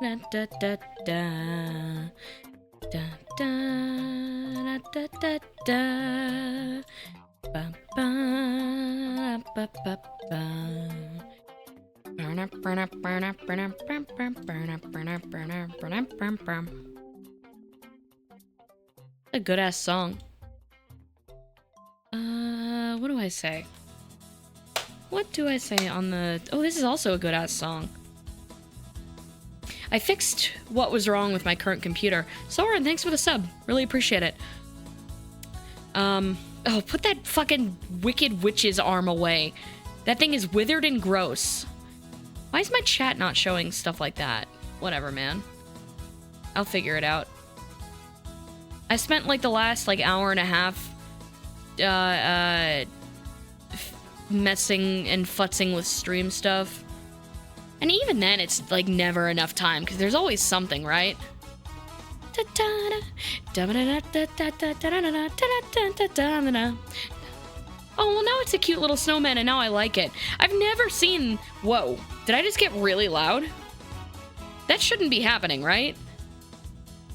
Da da da da. Da da da da da da. Ba ba ba ba ba. A good ass song. What do I say? What do I say on the... Oh, this is also a good ass song. I fixed what was wrong with my current computer. Soren, thanks for the sub. Really appreciate it. Oh, put that fucking Wicked Witch's arm away. That thing is withered and gross. Why is my chat not showing stuff like that? Whatever, man. I'll figure it out. I spent like the last like hour and a half messing and futzing with stream stuff. And even then, it's like never enough time because there's always something, right? Oh, well, now it's a cute little snowman, and now I like it. I've never seen... Whoa. Did I just get really loud? That shouldn't be happening, right?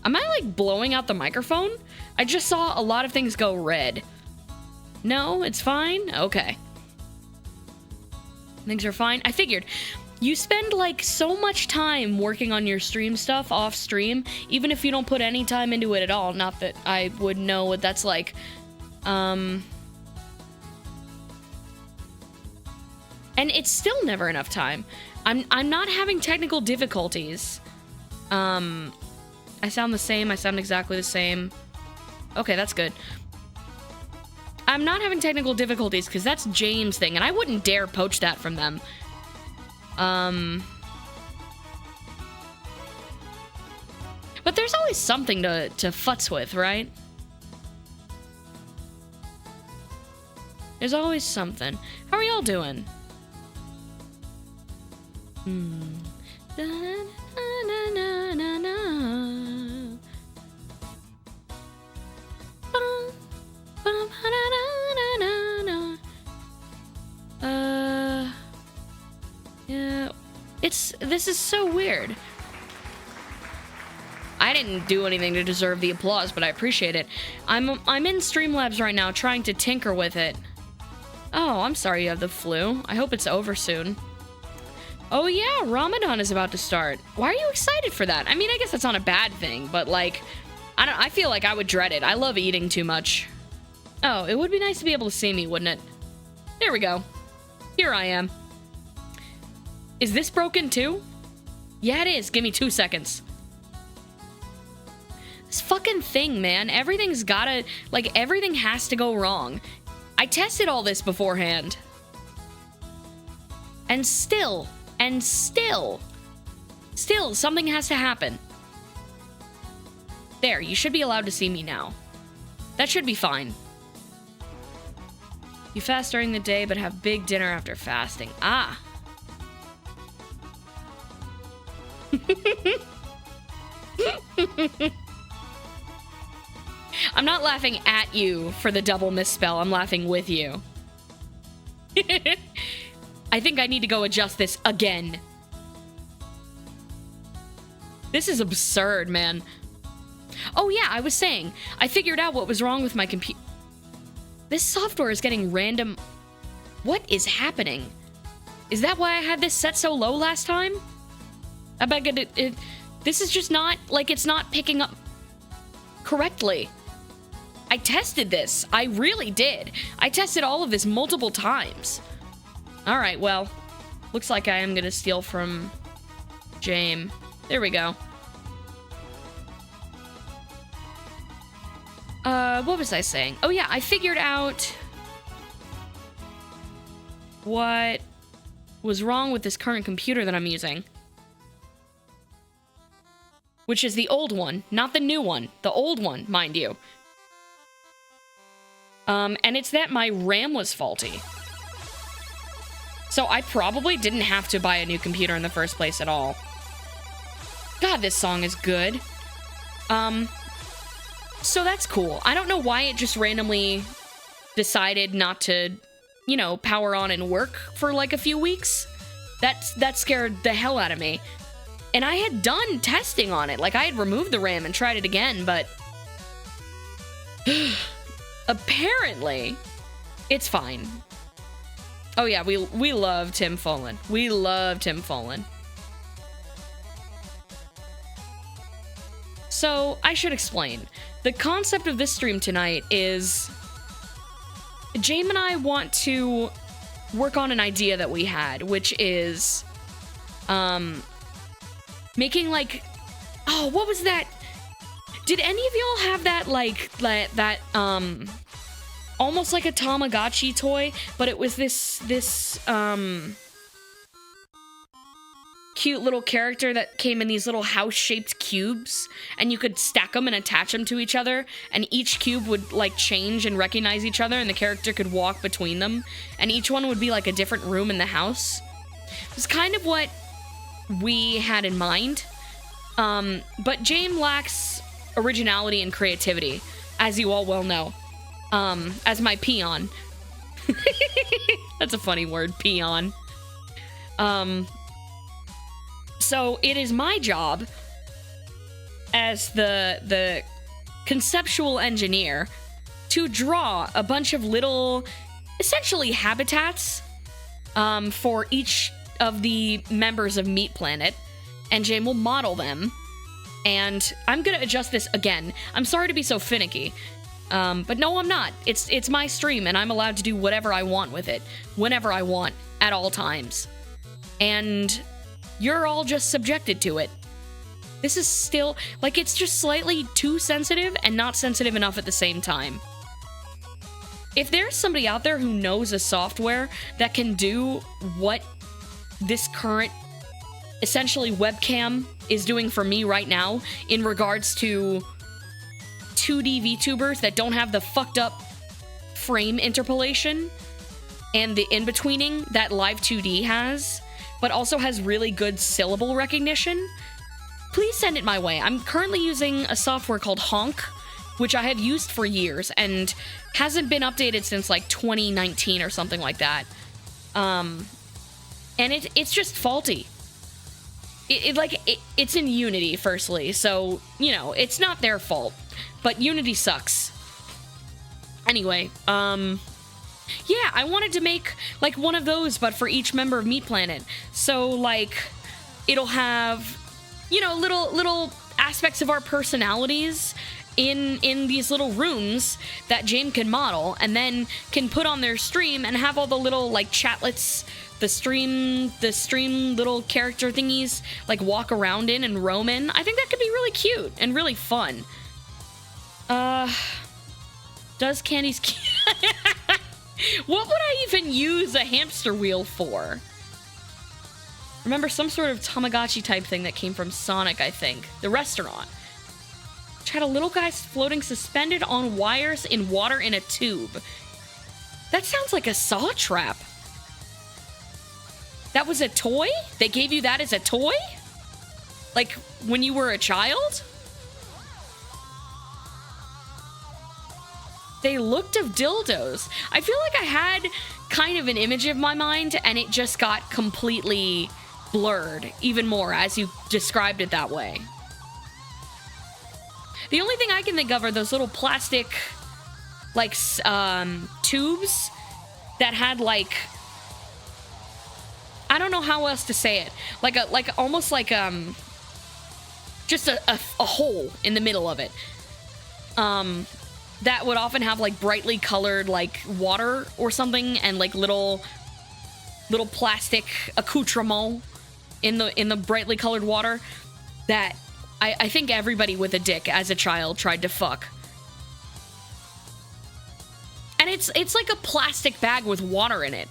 Am I, like, blowing out the microphone? I just saw a lot of things go red. No, it's fine? Okay. Things are fine. I figured. You spend, like, so much time working on your stream stuff off stream, even if you don't put any time into it at all. Not that I would know what that's like. And it's still never enough time. I'm not having technical difficulties. I sound the same. I sound exactly the same. Okay, that's good. I'm not having technical difficulties because that's James' thing, and I wouldn't dare poach that from them. But there's always something to futz with, right? There's always something. How are y'all doing? Yeah, this is so weird. I didn't do anything to deserve the applause, but I appreciate it. I'm in Streamlabs right now trying to tinker with it. Oh, I'm sorry you have the flu. I hope it's over soon. Oh yeah, Ramadan is about to start. Why are you excited for that? I mean, I guess that's not a bad thing, but like, I feel like I would dread it. I love eating too much. Oh, it would be nice to be able to see me, wouldn't it? There we go. Here I am. Is this broken too? Yeah, it is. Give me 2 seconds. This fucking thing, man. Everything's gotta, like, everything has to go wrong. I tested all this beforehand. And still, something has to happen. There, you should be allowed to see me now. That should be fine. You fast during the day, but have big dinner after fasting. Ah. I'm not laughing at you for the double misspell. I'm laughing with you. I think I need to go adjust this again. This is absurd, man. Oh yeah, I was saying, I figured out what was wrong with my computer. This software is getting random... What is happening? Is that why I had this set so low last time? I bet this is just not, like, it's not picking up correctly. I tested this. I really did. I tested all of this multiple times. Alright, well, looks like I am gonna steal from James. There we go. What was I saying? Oh yeah, I figured out what was wrong with this current computer that I'm using. Which is the old one, not the new one. The old one, mind you. And it's that my RAM was faulty. So I probably didn't have to buy a new computer in the first place at all. God, this song is good. So that's cool. I don't know why it just randomly decided not to, you know, power on and work for like a few weeks. That scared the hell out of me. And I had done testing on it. Like, I had removed the RAM and tried it again, but apparently it's fine. Oh yeah, we love Tim Follin. We love Tim Follin. So, I should explain. The concept of this stream tonight is James and I want to work on an idea that we had, which is making like, oh, what was that? Did any of y'all have that like that almost like a Tamagotchi toy, but it was this cute little character that came in these little house-shaped cubes, and you could stack them and attach them to each other, and each cube would like change and recognize each other, and the character could walk between them, and each one would be like a different room in the house. It was kind of what we had in mind, but James lacks originality and creativity, as you all well know, as my peon. That's a funny word, peon. So it is my job as the conceptual engineer to draw a bunch of little, essentially habitats, for each of the members of Meat Planet, and James will model them. And I'm gonna adjust this again. I'm sorry to be so finicky, but no, I'm not. It's my stream, and I'm allowed to do whatever I want with it, whenever I want, at all times. And you're all just subjected to it. This is still, like, it's just slightly too sensitive and not sensitive enough at the same time. If there's somebody out there who knows a software that can do what this current, essentially, webcam is doing for me right now in regards to 2D VTubers that don't have the fucked up frame interpolation and the in-betweening that Live 2D has, but also has really good syllable recognition, please send it my way. I'm currently using a software called Honk, which I have used for years and hasn't been updated since like 2019 or something like that. And it's just faulty. It's in Unity, firstly, so, you know, it's not their fault, but Unity sucks. Anyway, yeah, I wanted to make, like, one of those, but for each member of Meat Planet. So, like, it'll have, you know, little aspects of our personalities in these little rooms that James can model, and then can put on their stream and have all the little, like, chatlets, the stream little character thingies, like, walk around in and roam in. I think that could be really cute and really fun. Does Candy's... What would I even use a hamster wheel for? Remember, some sort of Tamagotchi type thing that came from Sonic, I think. The restaurant. Which had a little guy floating suspended on wires in water in a tube. That sounds like a saw trap. That was a toy? They gave you that as a toy? Like, when you were a child? They looked of dildos. I feel like I had kind of an image of my mind, and it just got completely blurred even more as you described it that way. The only thing I can think of are those little plastic, like, tubes that had, like, I don't know how else to say it. Almost like, just a hole in the middle of it. That would often have, like, brightly colored, like, water or something, and, like, little plastic accoutrement in the brightly colored water that I think everybody with a dick as a child tried to fuck. And it's like a plastic bag with water in it.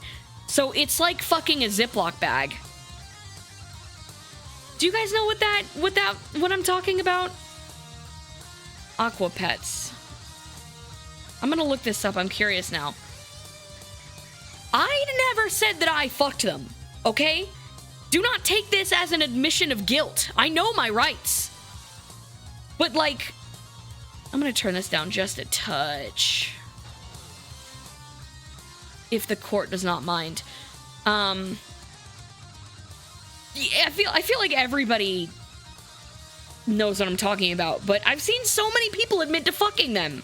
So it's like fucking a Ziploc bag. Do you guys know what I'm talking about? Aqua Pets. I'm gonna look this up. I'm curious now. I never said that I fucked them, okay? Do not take this as an admission of guilt. I know my rights. But, like, I'm gonna turn this down just a touch. If the court does not mind. Yeah, I feel like everybody knows what I'm talking about, but I've seen so many people admit to fucking them.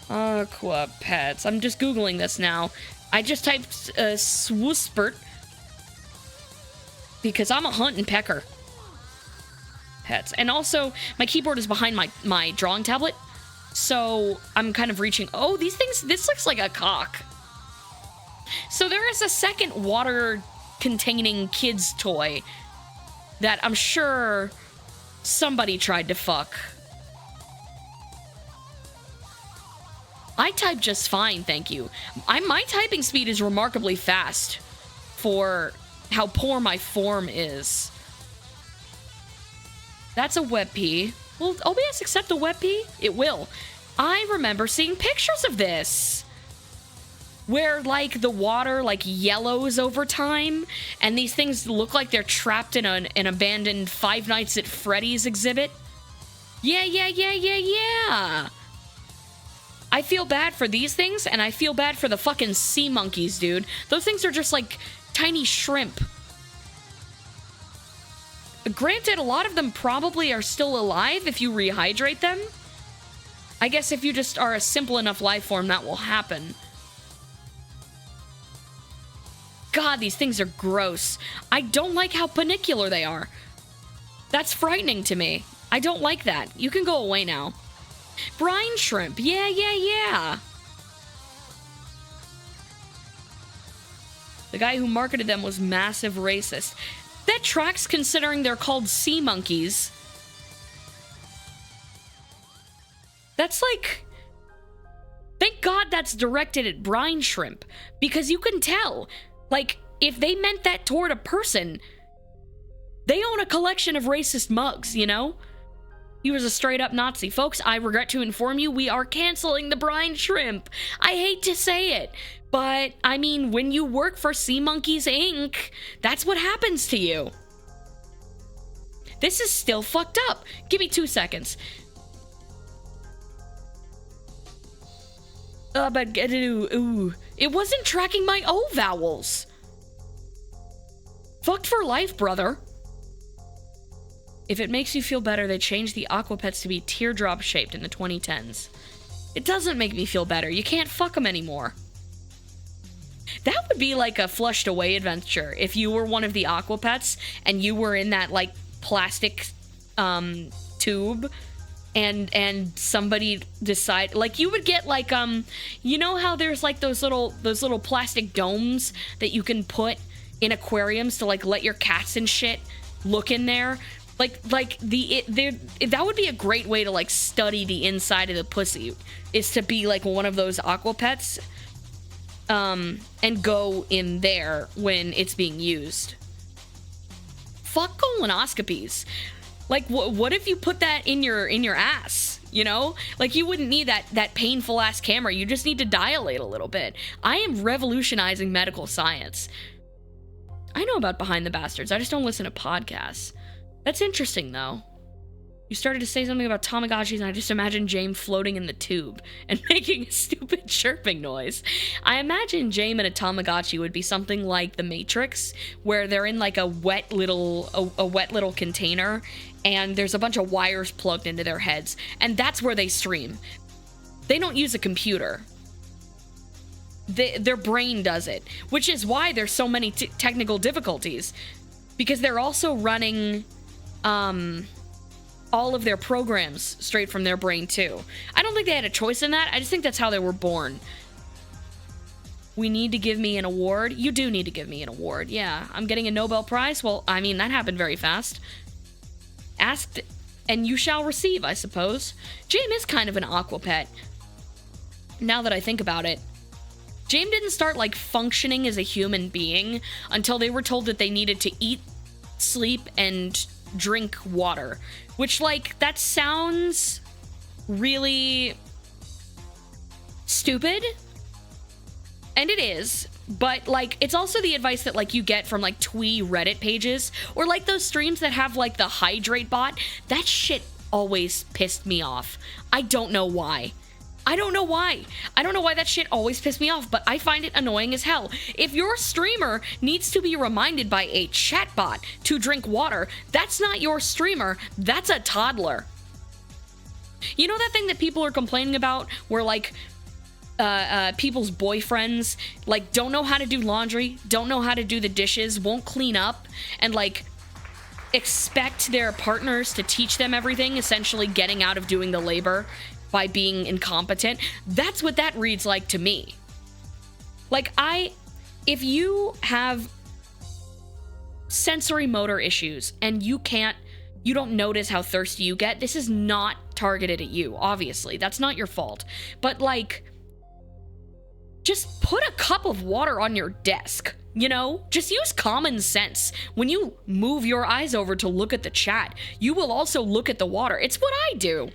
Aqua pets. I'm just Googling this now. I just typed Swoospert because I'm a hunt and pecker. Pets. And also, my keyboard is behind my drawing tablet, so I'm kind of reaching. Oh, these things, this looks like a cock. So there is a second water-containing kids toy that I'm sure somebody tried to fuck. I type just fine, thank you. My typing speed is remarkably fast for how poor my form is. That's a WebP. Will OBS accept a WebP? It will. I remember seeing pictures of this, where, like, the water, like, yellows over time, and these things look like they're trapped in an abandoned Five Nights at Freddy's exhibit. Yeah. I feel bad for these things, and I feel bad for the fucking sea monkeys, dude. Those things are just, like, tiny shrimp. Granted, a lot of them probably are still alive if you rehydrate them. I guess if you just are a simple enough life form, that will happen. God, these things are gross. I don't like how panicular they are. That's frightening to me. I don't like that. You can go away now. Brine shrimp. Yeah. The guy who marketed them was massive racist. That tracks considering they're called sea monkeys. That's like... Thank God that's directed at brine shrimp, because you can tell. Like, if they meant that toward a person, they own a collection of racist mugs, you know? He was a straight-up Nazi. Folks, I regret to inform you, we are canceling the brine shrimp. I hate to say it, but, I mean, when you work for Sea Monkeys, Inc., that's what happens to you. This is still fucked up. Give me 2 seconds. It wasn't tracking my O vowels. Fucked for life, brother. If it makes you feel better, they changed the Aquapets to be teardrop-shaped in the 2010s. It doesn't make me feel better. You can't fuck them anymore. That would be like a flushed away adventure if you were one of the Aquapets and you were in that, like, plastic tube and somebody decide, like, you would get, like, you know how there's, like, those little plastic domes that you can put in aquariums to, like, let your cats and shit look in there? That would be a great way to, like, study the inside of the pussy, is to be like one of those Aquapets, and go in there when it's being used. Fuck colonoscopies. Like, what if you put that in your ass, you know? Like, you wouldn't need that painful ass camera. You just need to dilate a little bit. I am revolutionizing medical science. I know about Behind the Bastards. I just don't listen to podcasts. That's interesting, though. You started to say something about Tamagotchis, and I just imagined James floating in the tube and making a stupid chirping noise. I imagine James and a Tamagotchi would be something like The Matrix, where they're in, like, a wet little container, and there's a bunch of wires plugged into their heads, and that's where they stream. They don't use a computer. Their brain does it, which is why there's so many technical difficulties, because they're also running all of their programs straight from their brain too. I don't think they had a choice in that. I just think that's how they were born. We need to give me an award. You do need to give me an award. Yeah, I'm getting a Nobel Prize. Well, I mean, that happened very fast. Asked and you shall receive, I suppose. James is kind of an Aquapet. Now that I think about it. James didn't start, like, functioning as a human being until they were told that they needed to eat, sleep, and drink water. Which, like, that sounds really stupid. And it is. But, like, it's also the advice that, like, you get from, like, twee Reddit pages. Or, like, those streams that have, like, the hydrate bot. That shit always pissed me off. I don't know why. I don't know why. I don't know why that shit always pissed me off, but I find it annoying as hell. If your streamer needs to be reminded by a chatbot to drink water, that's not your streamer, that's a toddler. You know that thing that people are complaining about where, like, people's boyfriends, like, don't know how to do laundry, don't know how to do the dishes, won't clean up, and, like, expect their partners to teach them everything, essentially getting out of doing the labor by being incompetent? That's what that reads like to me. Like, if you have sensory motor issues and you don't notice how thirsty you get, this is not targeted at you, obviously. That's not your fault. But, like, just put a cup of water on your desk, you know? Just use common sense. When you move your eyes over to look at the chat, you will also look at the water. It's what I do.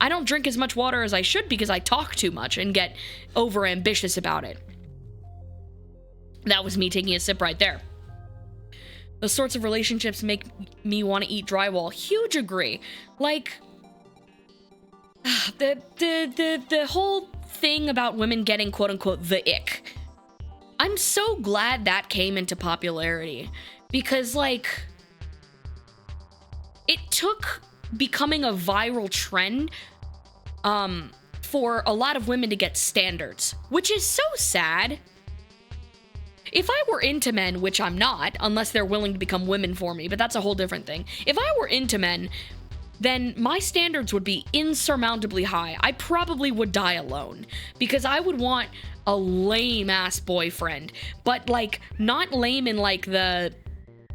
I don't drink as much water as I should because I talk too much and get over-ambitious about it. That was me taking a sip right there. Those sorts of relationships make me want to eat drywall. Huge agree. Like, the whole thing about women getting quote-unquote the ick. I'm so glad that came into popularity because, like, it took becoming a viral trend for a lot of women to get standards, which is so sad. If I were into men, which I'm not, unless they're willing to become women for me, but that's a whole different thing. If I were into men, then my standards would be insurmountably high. I probably would die alone because I would want a lame-ass boyfriend, but, like, not lame in, like, the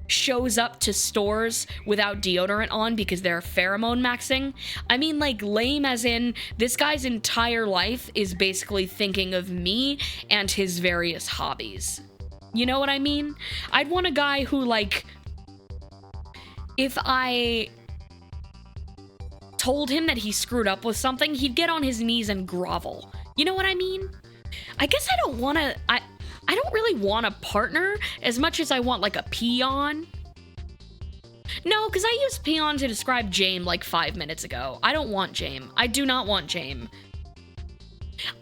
shows up to stores without deodorant on because they're pheromone maxing. I mean, like, lame as in this guy's entire life is basically thinking of me and his various hobbies. You know what I mean? I'd want a guy who, like, if I told him that he screwed up with something, he'd get on his knees and grovel. You know what I mean? I guess I don't really want a partner as much as I want, like, a peon. No, because I used peon to describe Jame like 5 minutes ago. I don't want Jame. I do not want Jame.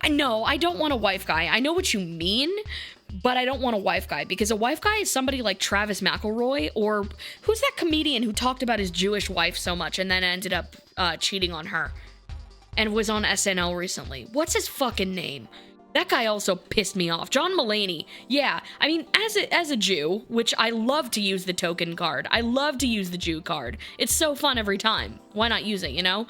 No, I don't want a wife guy. I know what you mean, but I don't want a wife guy because a wife guy is somebody like Travis McElroy, or who's that comedian who talked about his Jewish wife so much and then ended up cheating on her and was on SNL recently. What's his fucking name? That guy also pissed me off. John Mulaney. Yeah, I mean, as a Jew, which I love to use the token card. I love to use the Jew card. It's so fun every time. Why not use it, you know?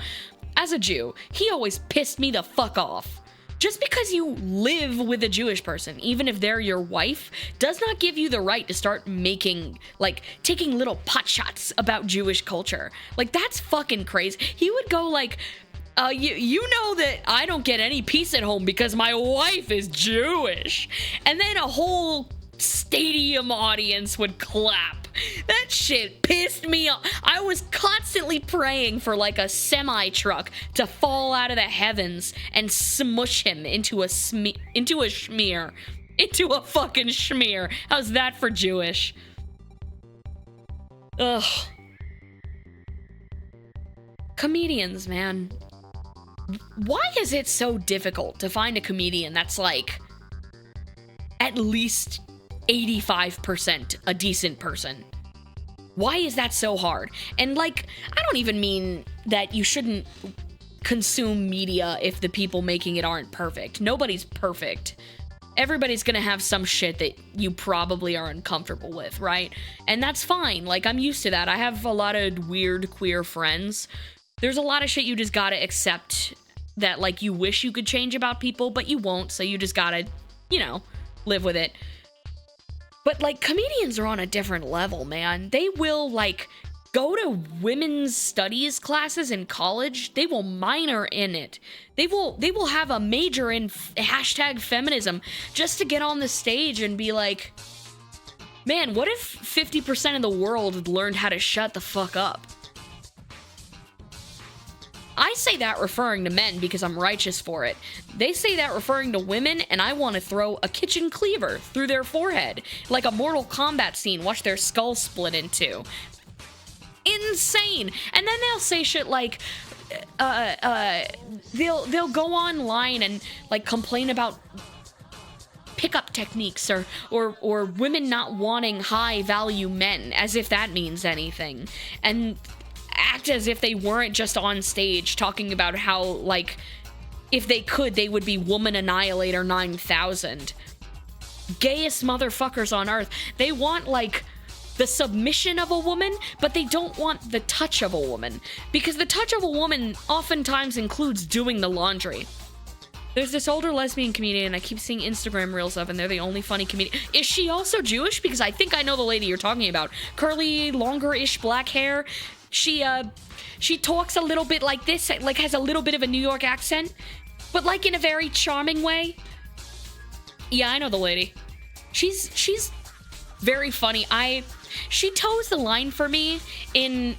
As a Jew, he always pissed me the fuck off. Just because you live with a Jewish person, even if they're your wife, does not give you the right to start making, like, taking little pot shots about Jewish culture. Like, that's fucking crazy. He would go like, you know that I don't get any peace at home because my wife is Jewish. And then a whole stadium audience would clap. That shit pissed me off. I was constantly praying for, like, a semi-truck to fall out of the heavens and smush him into a schmear. Into a fucking schmear. How's that for Jewish? Ugh. Comedians, man. Why is it so difficult to find a comedian that's, like, at least 85% a decent person? Why is that so hard? And, like, I don't even mean that you shouldn't consume media if the people making it aren't perfect. Nobody's perfect. Everybody's gonna have some shit that you probably are uncomfortable with, right? And that's fine. Like, I'm used to that. I have a lot of weird queer friends. There's a lot of shit you just gotta accept that, like, you wish you could change about people, but you won't, so you just gotta, you know, live with it. But, like, comedians are on a different level, man. They will, like, go to women's studies classes in college. They will minor in it. They will have a major in hashtag feminism just to get on the stage and be like, man, what if 50% of the world learned how to shut the fuck up? I say that referring to men because I'm righteous for it. They say that referring to women, and I want to throw a kitchen cleaver through their forehead, like a Mortal Kombat scene, watch their skull split in two. Insane. And then they'll say shit like, they'll go online and like complain about pickup techniques or women not wanting high value men, as if that means anything, and act as if they weren't just on stage talking about how, like, if they could, they would be Woman Annihilator 9000. Gayest motherfuckers on earth. They want, like, the submission of a woman, but they don't want the touch of a woman, because the touch of a woman oftentimes includes doing the laundry. There's this older lesbian comedian I keep seeing Instagram reels of, and they're the only funny comedian. Is she also Jewish? Because I think I know the lady you're talking about. Curly, longer-ish black hair. She talks a little bit like this, like has a little bit of a New York accent, but like in a very charming way. Yeah, I know the lady. She's very funny. She toes the line for me in...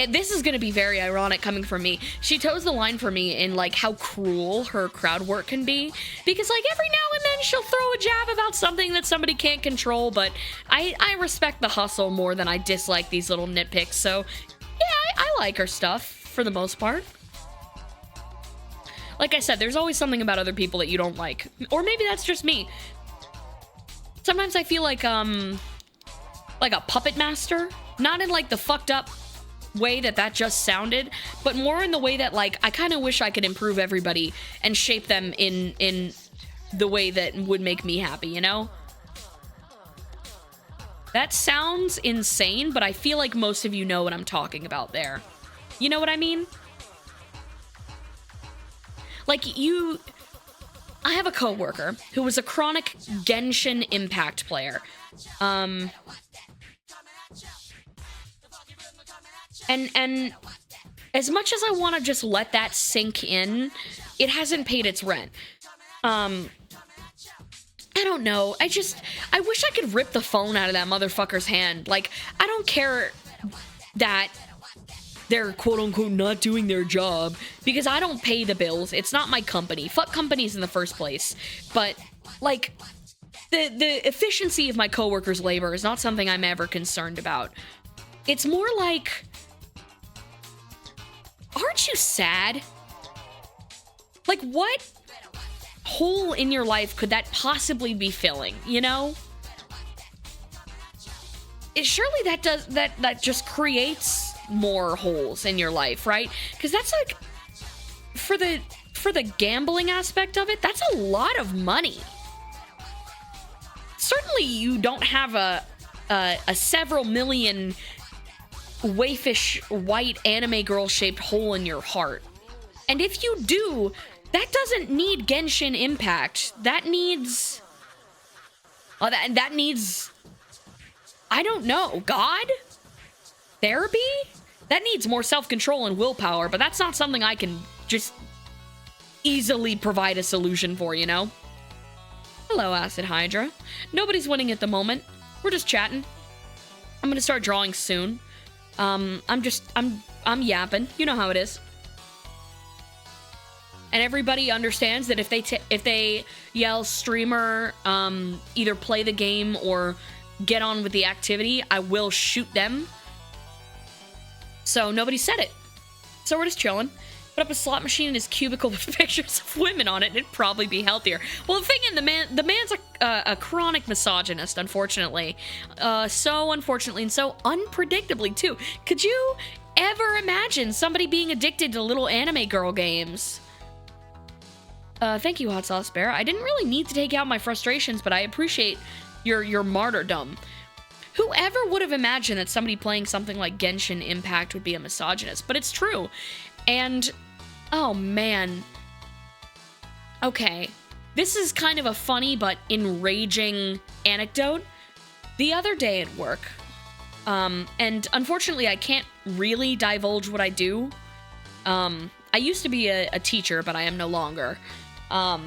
This is going to be very ironic coming from me. She toes the line for me in, like, how cruel her crowd work can be. Because, like, every now and then she'll throw a jab about something that somebody can't control, but I respect the hustle more than I dislike these little nitpicks. So, yeah, I like her stuff, for the most part. Like I said, there's always something about other people that you don't like. Or maybe that's just me. Sometimes I feel like a puppet master. Not in, like, the fucked up way that just sounded, but more in the way that, like, I kind of wish I could improve everybody and shape them in the way that would make me happy, you know? That sounds insane, but I feel like most of you know what I'm talking about there. You know what I mean? Like, I have a coworker who was a chronic Genshin Impact player. And as much as I want to just let that sink in, it hasn't paid its rent. I don't know. I wish I could rip the phone out of that motherfucker's hand. Like, I don't care that they're quote-unquote not doing their job, because I don't pay the bills. It's not my company. Fuck companies in the first place. But, like, the efficiency of my coworkers' labor is not something I'm ever concerned about. It's more like... Aren't you sad? Like, what hole in your life could that possibly be filling, you know? Surely that just creates more holes in your life, right? Because that's like, for the gambling aspect of it, that's a lot of money. Certainly you don't have a several million waifish white anime girl shaped hole in your heart. And if you do, that doesn't need Genshin Impact. That needs... that needs... I don't know. God? Therapy? That needs more self-control and willpower, but that's not something I can just easily provide a solution for, you know? Hello, Acid Hydra. Nobody's winning at the moment. We're just chatting. I'm gonna start drawing soon. I'm yapping. You know how it is. And everybody understands that if they yell streamer, either play the game or get on with the activity, I will shoot them. So nobody said it. So we're just chilling. Put up a slot machine in his cubicle with pictures of women on it, and it'd probably be healthier. Well, the thing is, the man's a chronic misogynist, unfortunately. So unfortunately and so unpredictably, too. Could you ever imagine somebody being addicted to little anime girl games? Thank you, Hot Sauce Bear. I didn't really need to take out my frustrations, but I appreciate your martyrdom. Whoever would have imagined that somebody playing something like Genshin Impact would be a misogynist? But it's true. And, oh man. Okay. This is kind of a funny but enraging anecdote. The other day at work, and unfortunately I can't really divulge what I do. I used to be a teacher, but I am no longer. I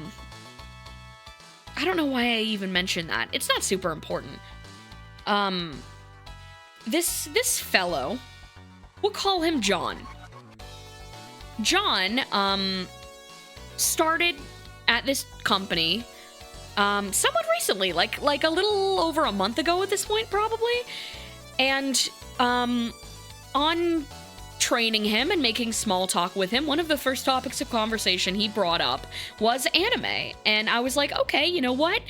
don't know why I even mentioned that. It's not super important. This fellow, we'll call him John. John, started at this company, somewhat recently, like a little over a month ago at this point, probably. And, on training him and making small talk with him, one of the first topics of conversation he brought up was anime. And I was like, okay, you know what?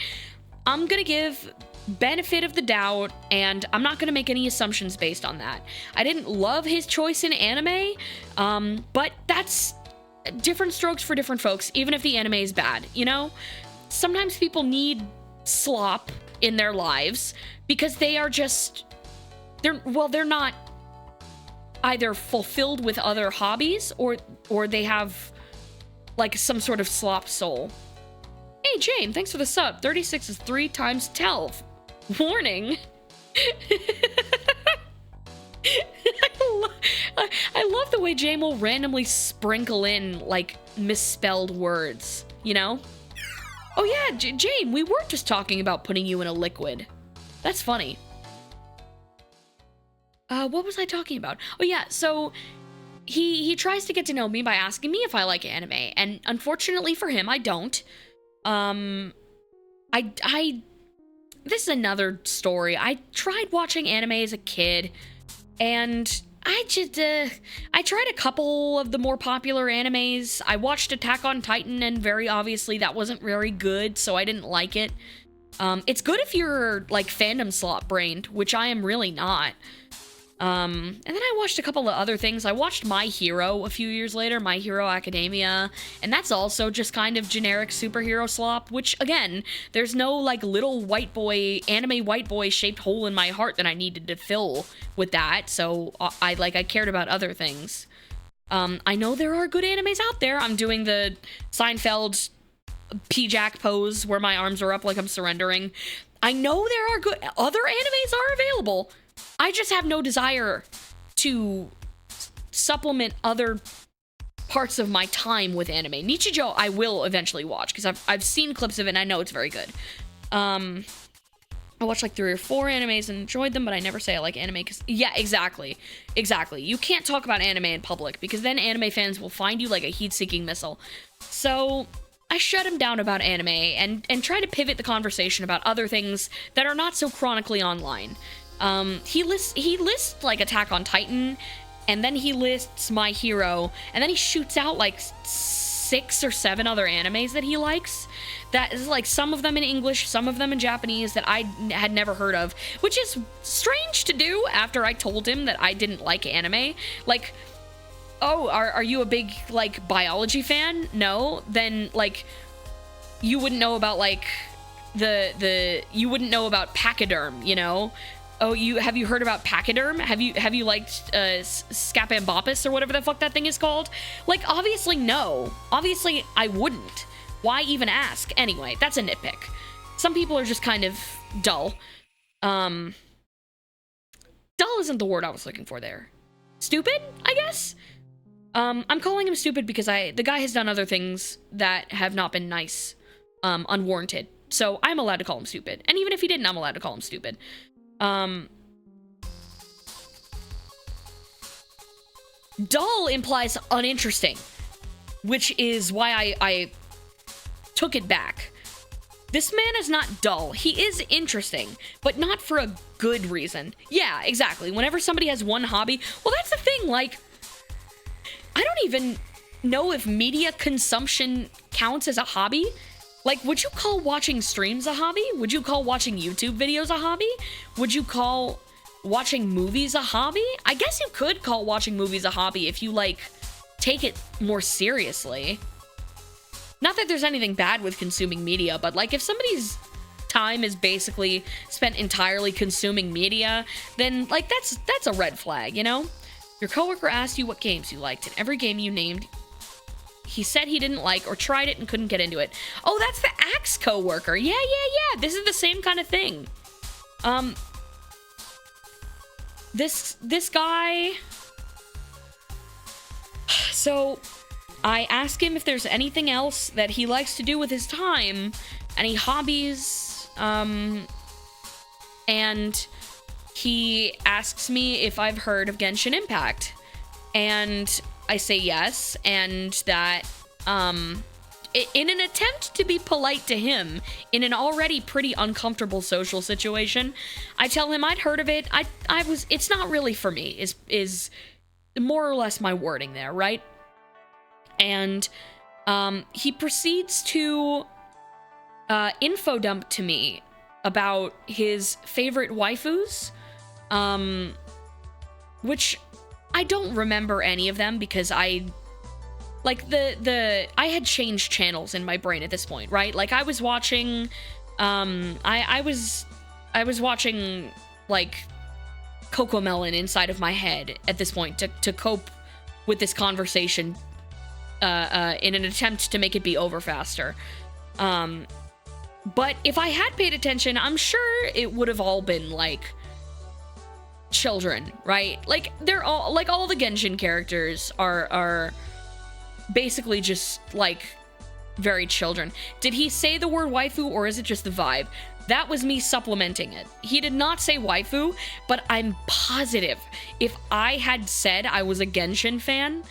I'm gonna give benefit of the doubt, and I'm not gonna make any assumptions based on that. I didn't love his choice in anime, but that's different strokes for different folks, even if the anime is bad, you know? Sometimes people need slop in their lives because they are just, they're not either fulfilled with other hobbies or they have like some sort of slop soul. Hey Jane, thanks for the sub. 36 is 3 times 12. Warning. I love the way Jane will randomly sprinkle in like misspelled words, you know? Oh yeah, Jane, we were just talking about putting you in a liquid. That's funny. What was I talking about? Oh yeah, so he tries to get to know me by asking me if I like anime, and unfortunately for him, I don't. This is another story. I tried watching anime as a kid, and I tried a couple of the more popular animes. I watched Attack on Titan, and very obviously that wasn't very good, so I didn't like it. It's good if you're, like, fandom slot-brained, which I am really not. And then I watched a couple of other things. I watched My Hero a few years later, My Hero Academia, and that's also just kind of generic superhero slop, which, again, there's no, like, little white boy, anime white boy shaped hole in my heart that I needed to fill with that, so I cared about other things. I know there are good animes out there. I'm doing the Seinfeld P-Jack pose where my arms are up like I'm surrendering. I know there are good, other animes are available. I just have no desire to supplement other parts of my time with anime. Nichijou I will eventually watch because I've seen clips of it and I know it's very good. I watched like 3 or 4 animes and enjoyed them, but I never say I like anime because, yeah, exactly. You can't talk about anime in public because then anime fans will find you like a heat-seeking missile. So I shut him down about anime and try to pivot the conversation about other things that are not so chronically online. He lists like Attack on Titan, and then he lists My Hero, and then he shoots out like 6 or 7 other animes that he likes. That is like some of them in English, some of them in Japanese that I had never heard of, which is strange to do after I told him that I didn't like anime. Like, oh, are you a big like biology fan? No, then like you wouldn't know about like you wouldn't know about pachyderm, you know? Oh, have you heard about pachyderm? Have you liked Scapamboppus or whatever the fuck that thing is called? Like, obviously no. Obviously I wouldn't. Why even ask? Anyway, that's a nitpick. Some people are just kind of dull. Dull isn't the word I was looking for there. Stupid, I guess? I'm calling him stupid because the guy has done other things that have not been nice, unwarranted. So I'm allowed to call him stupid. And even if he didn't, I'm allowed to call him stupid. Dull implies uninteresting, which is why I took it back. This man is not dull. He is interesting, but not for a good reason. Yeah, exactly. Whenever somebody has one hobby, well, that's the thing, like, I don't even know if media consumption counts as a hobby. Like, would you call watching streams a hobby? Would you call watching YouTube videos a hobby? Would you call watching movies a hobby? I guess you could call watching movies a hobby if you, like, take it more seriously. Not that there's anything bad with consuming media, but, like, if somebody's time is basically spent entirely consuming media, then, like, that's a red flag, you know? Your coworker asked you what games you liked, and every game you named, he said he didn't like or tried it and couldn't get into it. Oh, that's the Axe coworker. Yeah. This is the same kind of thing. This guy. So I ask him if there's anything else that he likes to do with his time, any hobbies, and he asks me if I've heard of Genshin Impact, and I say yes, and that, in an attempt to be polite to him, in an already pretty uncomfortable social situation, I tell him I'd heard of it, it's not really for me, is more or less my wording there, right? And he proceeds to info dump to me about his favorite waifus, which I don't remember any of them because I had changed channels in my brain at this point, right? Like I was watching, I was watching like CoComelon inside of my head at this point to cope with this conversation, in an attempt to make it be over faster. But if I had paid attention, I'm sure it would have all been like children, right? Like they're all like all the Genshin characters are basically just like very children. Did he say the word waifu or is it just the vibe? That was me supplementing it. He did not say waifu, but I'm positive if I had said I was a Genshin fan,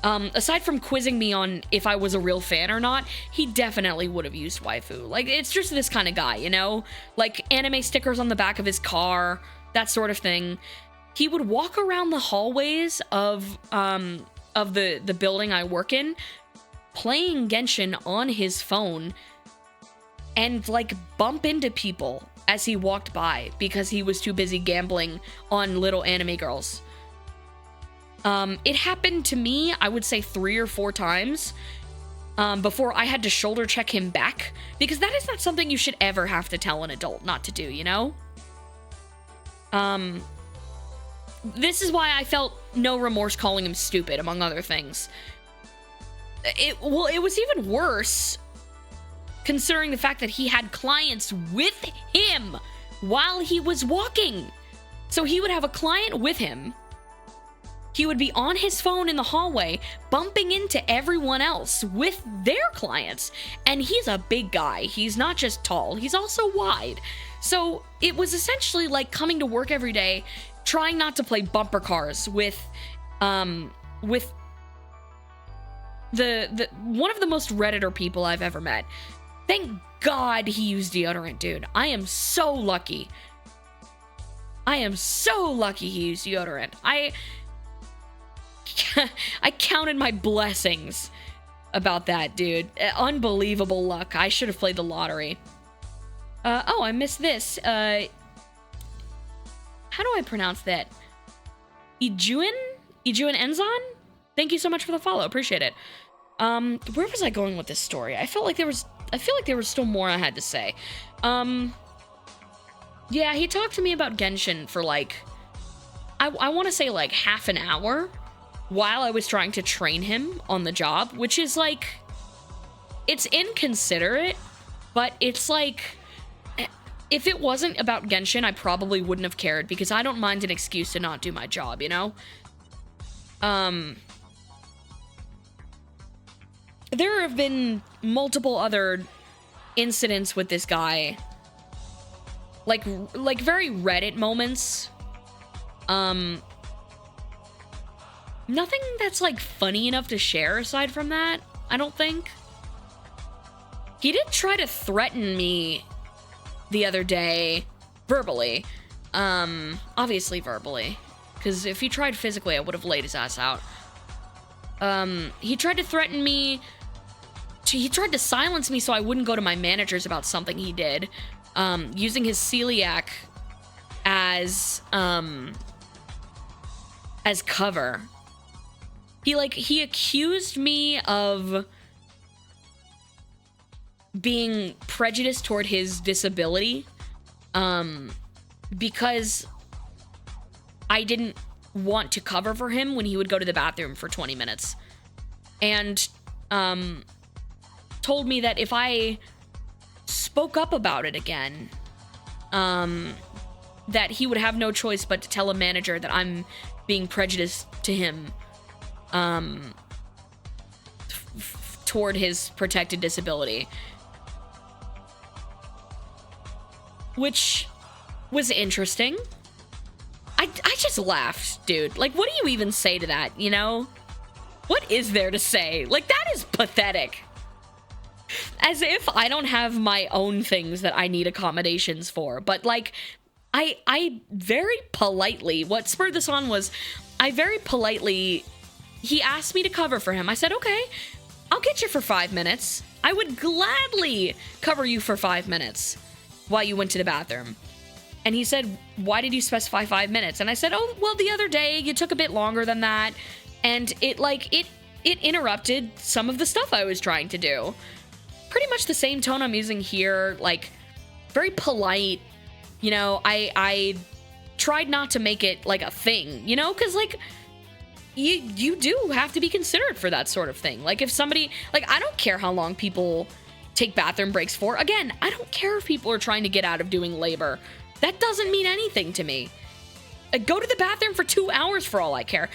aside from quizzing me on if I was a real fan or not, he definitely would have used waifu. Like, it's just this kind of guy, you know? Like, anime stickers on the back of his car, that sort of thing. He would walk around the hallways of the building I work in, playing Genshin on his phone, and, like, bump into people as he walked by because he was too busy gambling on little anime girls. It happened to me, I would say 3 or 4 times, before I had to shoulder check him back, because that is not something you should ever have to tell an adult not to do, you know? This is why I felt no remorse calling him stupid, among other things. It was even worse, considering the fact that he had clients with him while he was walking. So he would have a client with him. He would be on his phone in the hallway, bumping into everyone else with their clients. And he's a big guy. He's not just tall, he's also wide. So it was essentially like coming to work every day, trying not to play bumper cars with the one of the most Redditor people I've ever met. Thank God he used deodorant, dude. I am so lucky. I am so lucky he used deodorant. I counted my blessings about that, dude. Unbelievable luck. I should have played the lottery. Oh, I missed this. How do I pronounce that? Ijuin Enzon? Thank you so much for the follow. Appreciate it. Where was I going with this story? I feel like there was still more I had to say. Yeah, he talked to me about Genshin for like, I want to say like half an hour while I was trying to train him on the job, which is like, it's inconsiderate, but it's like, if it wasn't about Genshin, I probably wouldn't have cared because I don't mind an excuse to not do my job, you know? There have been multiple other incidents with this guy, like very Reddit moments. Nothing that's like funny enough to share aside from that, I don't think. He did try to threaten me the other day, verbally. Obviously verbally, because if he tried physically, I would have laid his ass out. He tried to threaten me. He tried to silence me so I wouldn't go to my managers about something he did, using his celiac as cover. He accused me of being prejudiced toward his disability, because I didn't want to cover for him when he would go to the bathroom for 20 minutes. And, told me that if I spoke up about it again, that he would have no choice but to tell a manager that I'm being prejudiced to him, toward his protected disability. Which was interesting. I just laughed, dude. Like, what do you even say to that, you know? What is there to say? Like, that is pathetic. As if I don't have my own things that I need accommodations for. But, like, I very politely, what spurred this on was, I very politely, he asked me to cover for him. I said, okay, I'll get you for 5 minutes. I would gladly cover you for 5 minutes while you went to the bathroom. And he said, why did you specify 5 minutes? And I said, oh, well, the other day you took a bit longer than that. And it interrupted some of the stuff I was trying to do. Pretty much the same tone I'm using here, like very polite. You know, I tried not to make it like a thing, you know, because like you do have to be considerate for that sort of thing. Like if somebody, like I don't care how long people take bathroom breaks for. Again, I don't care if people are trying to get out of doing labor. That doesn't mean anything to me. Go to the bathroom for 2 hours for all I care.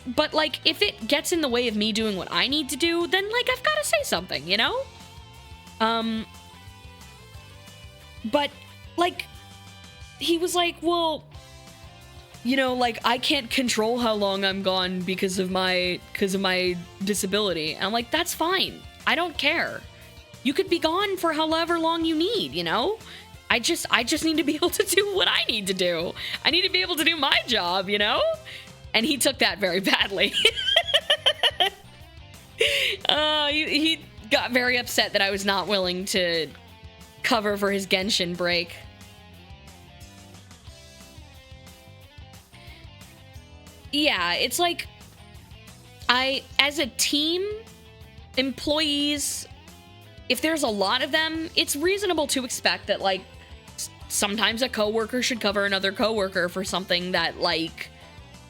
But like if it gets in the way of me doing what I need to do, then like I've got to say something, you know? But like he was like, well, you know, like I can't control how long I'm gone because of my disability. And I'm like, that's fine. I don't care. You could be gone for however long you need, you know? I just need to be able to do what I need to do. I need to be able to do my job, you know? And he took that very badly. He got very upset that I was not willing to cover for his Genshin break. Yeah, it's like, as a team, employees, if there's a lot of them, it's reasonable to expect that, like, sometimes a coworker should cover another coworker for something that, like,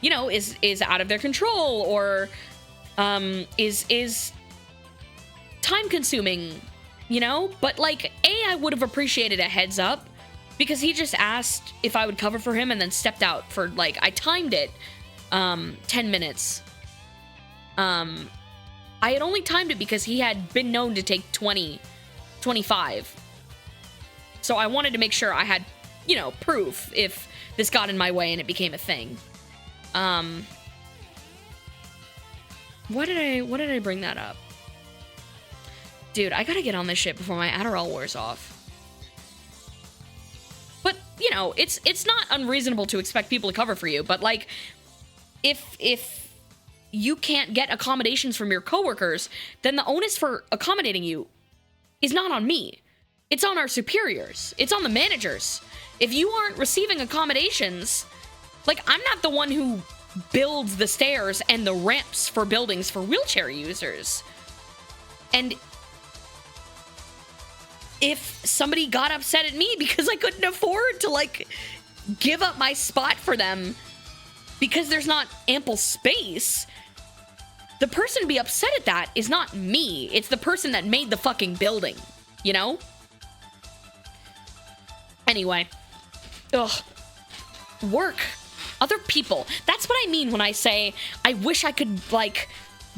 you know, is out of their control or, is time consuming, you know? But, like, I would have appreciated a heads up because he just asked if I would cover for him and then stepped out for, like, I timed it, 10 minutes. I had only timed it because he had been known to take 20, 25. So I wanted to make sure I had, you know, proof if this got in my way and it became a thing. What did I bring that up? Dude, I gotta get on this shit before my Adderall wears off. But, you know, it's not unreasonable to expect people to cover for you, but like, if you can't get accommodations from your coworkers, then the onus for accommodating you is not on me. It's on our superiors. It's on the managers. If you aren't receiving accommodations, like, I'm not the one who builds the stairs and the ramps for buildings for wheelchair users. And if somebody got upset at me because I couldn't afford to, like, give up my spot for them because there's not ample space, the person to be upset at that is not me. It's the person that made the fucking building, you know? Anyway. Ugh. Work. Other people. That's what I mean when I say I wish I could, like,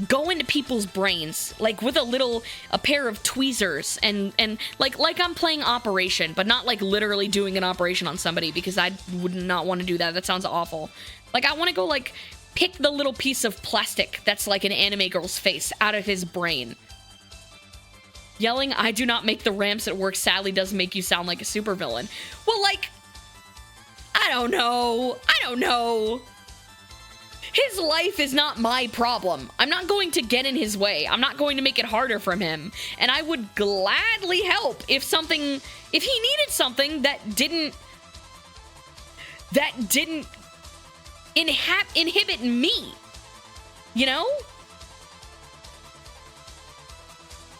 go into people's brains, like, with a pair of tweezers and like I'm playing Operation, but not, like, literally doing an operation on somebody because I would not want to do that. That sounds awful. Like, I want to go, like, pick the little piece of plastic that's like an anime girl's face out of his brain. Yelling, I do not make the ramps at work, sadly does make you sound like a supervillain. Well, like, I don't know. His life is not my problem. I'm not going to get in his way. I'm not going to make it harder for him. And I would gladly help if he needed something that didn't inhibit me, you know?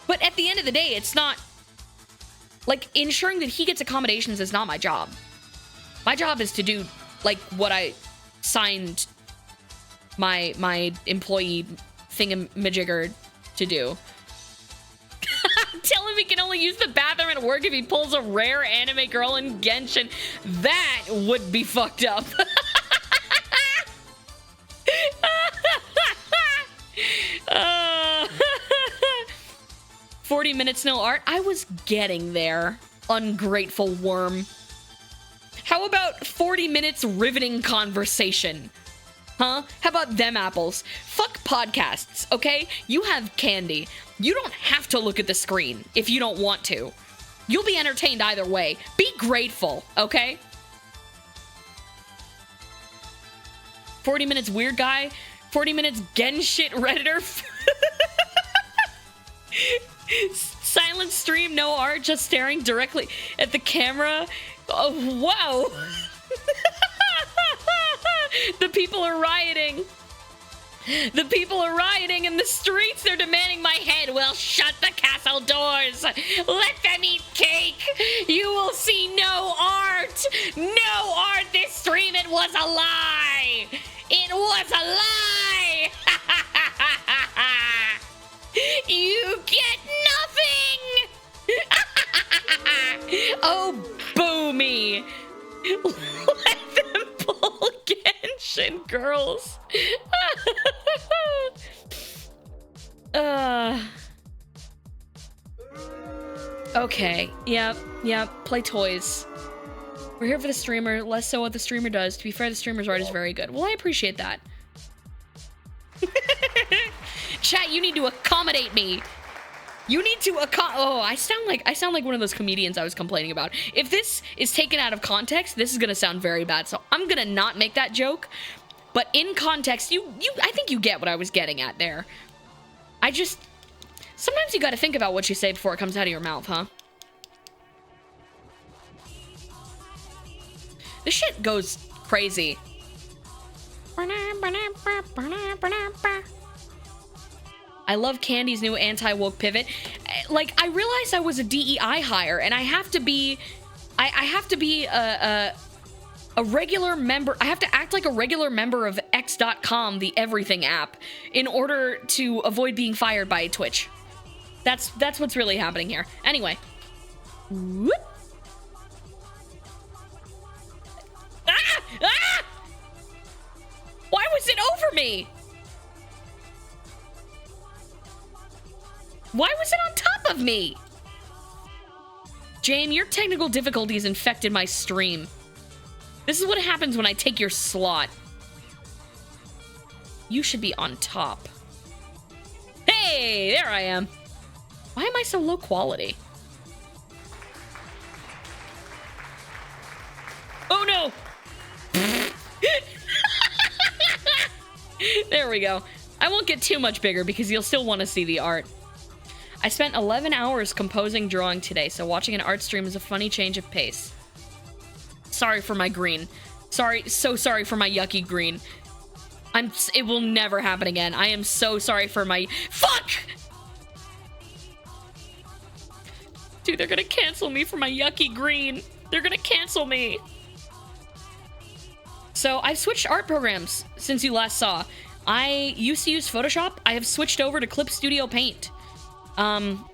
But at the end of the day, it's not, like, ensuring that he gets accommodations is not my job. My job is to do, like, what I signed my employee thingamajigger to do. Tell him he can only use the bathroom at work if he pulls a rare anime girl in Genshin. That would be fucked up. 40 minutes no art. I was getting there, ungrateful worm. How about 40 minutes riveting conversation? Huh? How about them apples? Fuck podcasts, okay? You have candy. You don't have to look at the screen if you don't want to. You'll be entertained either way. Be grateful, okay? 40 minutes weird guy. 40 minutes gen shit redditor. Silent stream, no art, just staring directly at the camera. Oh, wow. The people are rioting. The people are rioting in the streets. They're demanding my head. Well, shut the castle doors. Let them eat cake. You will see no art. No art this stream. It was a lie. It was a lie. You get nothing. Oh, boomy. Let them pull Genshin, girls. Okay. Yep. Play toys. We're here for the streamer, less so what the streamer does. To be fair, the streamer's art is very good. Well, I appreciate that. Chat, you need to accommodate me. You need to I sound like one of those comedians I was complaining about. If this is taken out of context, this is gonna sound very bad. So I'm gonna not make that joke. But in context, I think you get what I was getting at there. Sometimes you gotta think about what you say before it comes out of your mouth, huh? This shit goes crazy. I love Candy's new anti-woke pivot. Like, I realized I was a DEI hire, and I have to be a regular member. I have to act like a regular member of X.com, the everything app, in order to avoid being fired by Twitch. That's what's really happening here. Anyway. Whoop. Ah! Why was it over me? Why was it on top of me? Jane, your technical difficulties infected my stream. This is what happens when I take your slot. You should be on top. Hey, there I am. Why am I so low quality? Oh no! There we go. I won't get too much bigger because you'll still want to see the art. I spent 11 hours composing drawing today, so watching an art stream is a funny change of pace. Sorry for my green. So sorry for my yucky green. It will never happen again. I am so sorry for my... Fuck! Dude, they're gonna cancel me for my yucky green. They're gonna cancel me. So I've switched art programs since you last saw. I used to use Photoshop. I have switched over to Clip Studio Paint. Oh,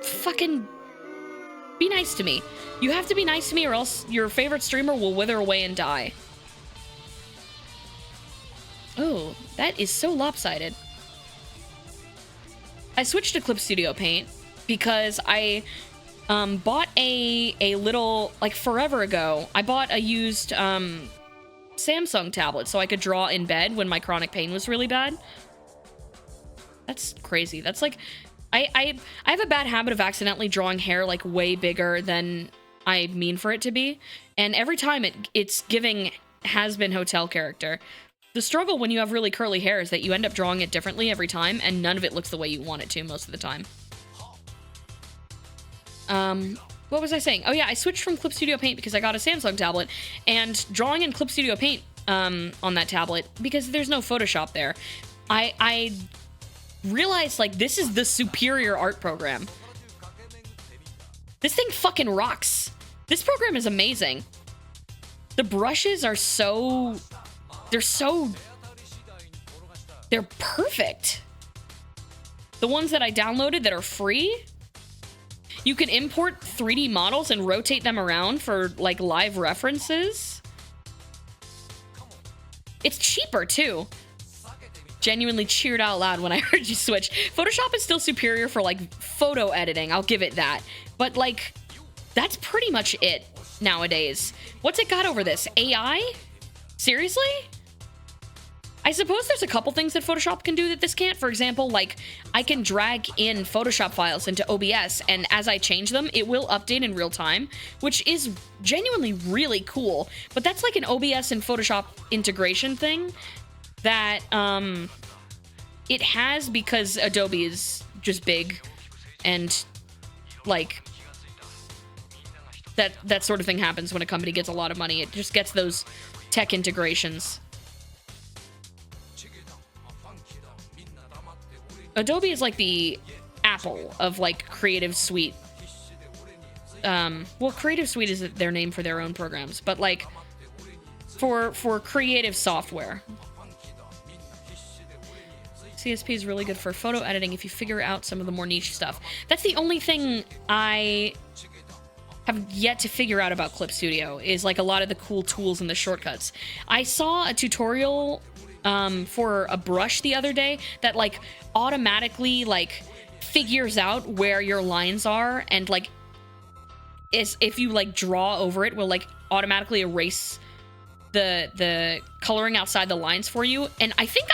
fucking be nice to me. You have to be nice to me or else your favorite streamer will wither away and die. Oh, that is so lopsided. I switched to Clip Studio Paint because I bought a little, like forever ago, I bought a used Samsung tablet so I could draw in bed when my chronic pain was really bad. That's crazy. That's like, I have a bad habit of accidentally drawing hair like way bigger than I mean for it to be. And every time it's giving has-been hotel character. The struggle when you have really curly hair is that you end up drawing it differently every time and none of it looks the way you want it to most of the time. What was I saying? Oh yeah, I switched from Clip Studio Paint because I got a Samsung tablet and drawing in Clip Studio Paint on that tablet because there's no Photoshop there. I realized like this is the superior art program. This thing fucking rocks. This program is amazing. The brushes are they're perfect. The ones that I downloaded that are free, you can import 3D models and rotate them around for like live references. It's cheaper too. Genuinely cheered out loud when I heard you switch. Photoshop is still superior for like photo editing, I'll give it that. But like, that's pretty much it nowadays. What's it got over this? AI? Seriously? I suppose there's a couple things that Photoshop can do that this can't. For example, like, I can drag in Photoshop files into OBS, and as I change them, it will update in real time, which is genuinely really cool. But that's like an OBS and Photoshop integration thing that it has because Adobe is just big, and like that sort of thing happens when a company gets a lot of money. It just gets those tech integrations. Adobe is like the Apple of like Creative Suite. Well, Creative Suite is their name for their own programs, but like for creative software. CSP is really good for photo editing if you figure out some of the more niche stuff. That's the only thing I have yet to figure out about Clip Studio, is like a lot of the cool tools and the shortcuts. I saw a tutorial for a brush the other day that like automatically like figures out where your lines are, and like if you like draw over it, will like automatically erase the coloring outside the lines for you. And I think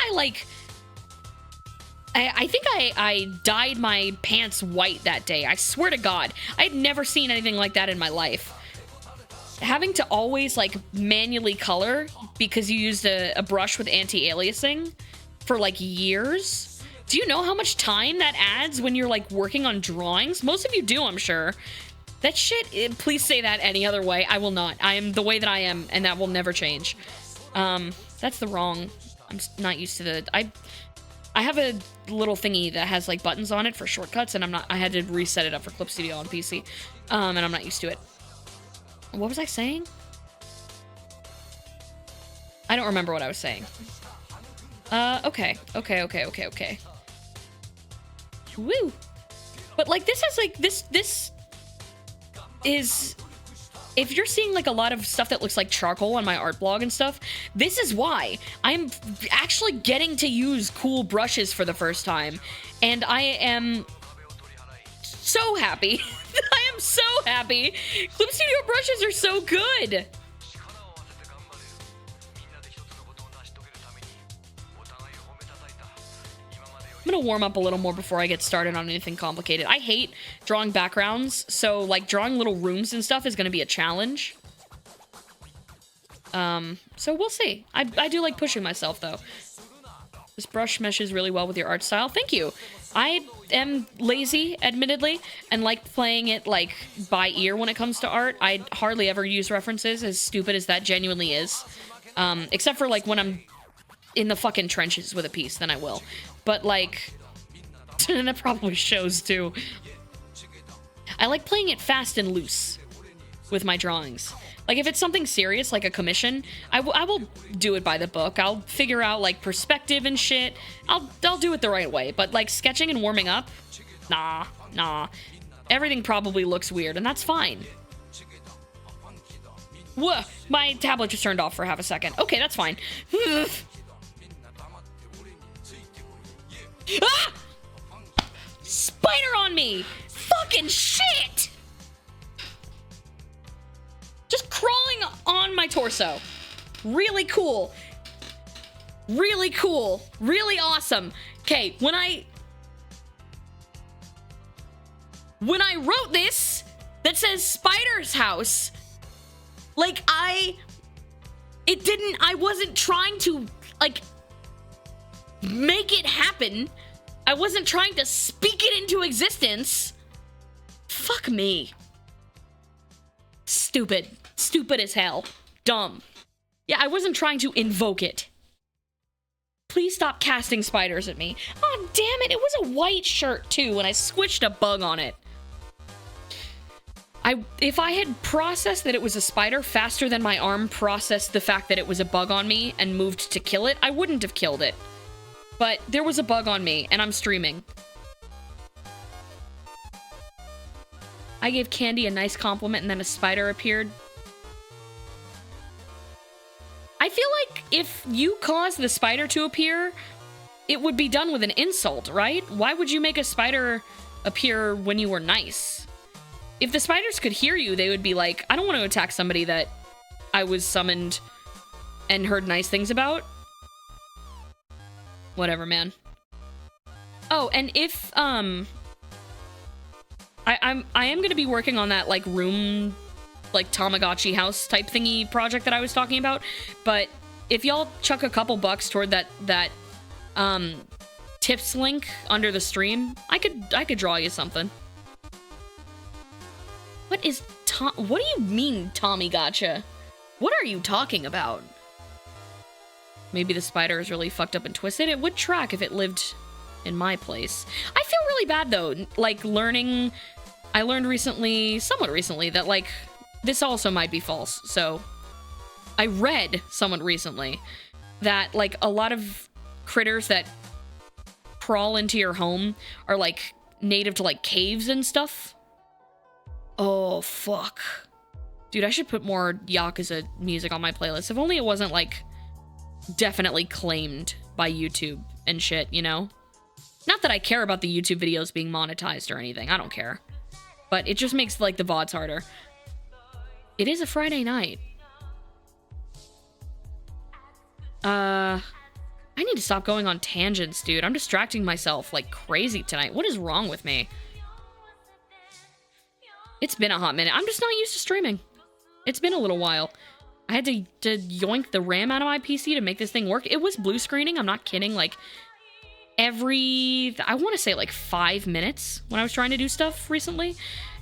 I dyed my pants white that day. I swear to God, I had never seen anything like that in my life. Having to always like manually color because you used a brush with anti-aliasing for like years. Do you know how much time that adds when you're like working on drawings? Most of you do, I'm sure. That shit, please say that any other way. I will not. I am the way that I am, and that will never change. That's the wrong. I'm not used to the. I have a little thingy that has like buttons on it for shortcuts, and I had to reset it up for Clip Studio on PC, and I'm not used to it. What was I saying? I don't remember what I was saying. Okay. Woo! But like this is like this is, if you're seeing like a lot of stuff that looks like charcoal on my art blog and stuff, this is why I'm actually getting to use cool brushes for the first time, and I am so happy. I am so happy. Clip Studio brushes are so good. I'm gonna warm up a little more before I get started on anything complicated. I hate drawing backgrounds, so like drawing little rooms and stuff is gonna be a challenge. So we'll see. I do like pushing myself though. This brush meshes really well with your art style. Thank you. I am lazy, admittedly, and like playing it like by ear when it comes to art. I hardly ever use references, as stupid as that genuinely is. Except for like when I'm in the fucking trenches with a piece, then I will. But like, and that probably shows too. I like playing it fast and loose with my drawings. Like if it's something serious, like a commission, I will do it by the book. I'll figure out like perspective and shit. I'll do it the right way. But like sketching and warming up, nah. Everything probably looks weird, and that's fine. Whoa, my tablet just turned off for half a second. Okay, that's fine. Ah! Spider on me! Fucking shit! Just crawling on my torso. Really cool. Really cool. Really awesome. Okay, when I wrote this that says Spider's house, like I wasn't trying to like make it happen. I wasn't trying to speak it into existence. Fuck me. Stupid. Stupid as hell. Dumb. Yeah, I wasn't trying to invoke it. Please stop casting spiders at me. Oh, damn it. It was a white shirt, too, and I squished a bug on it. If I had processed that it was a spider faster than my arm processed the fact that it was a bug on me and moved to kill it, I wouldn't have killed it. But there was a bug on me, and I'm streaming. I gave Candy a nice compliment, and then a spider appeared. I feel like if you caused the spider to appear, it would be done with an insult, right? Why would you make a spider appear when you were nice? If the spiders could hear you, they would be like, I don't want to attack somebody that I was summoned and heard nice things about. Whatever, man. Oh, and if, I am gonna be working on that, like, room, like, Tamagotchi house type thingy project that I was talking about, but if y'all chuck a couple bucks toward that tips link under the stream, I could draw you something. What is what do you mean, Tommy Gotcha? What are you talking about? Maybe the spider is really fucked up and twisted. It would track if it lived in my place. I feel really bad, though. Like, I learned recently, somewhat recently, that, like, this also might be false. So, I read somewhat recently that, like, a lot of critters that crawl into your home are, like, native to, like, caves and stuff. Oh, fuck. Dude, I should put more Yakuza music on my playlist. If only it wasn't, like, definitely claimed by YouTube and shit, you know? Not that I care about the YouTube videos being monetized or anything. I don't care. But it just makes, like, the VODs harder. It is a Friday night. I need to stop going on tangents, dude. I'm distracting myself like crazy tonight. What is wrong with me? It's been a hot minute. I'm just not used to streaming. It's been a little while. I had to yoink the RAM out of my PC to make this thing work. It was blue screening. I'm not kidding. Like, I want to say like 5 minutes when I was trying to do stuff recently.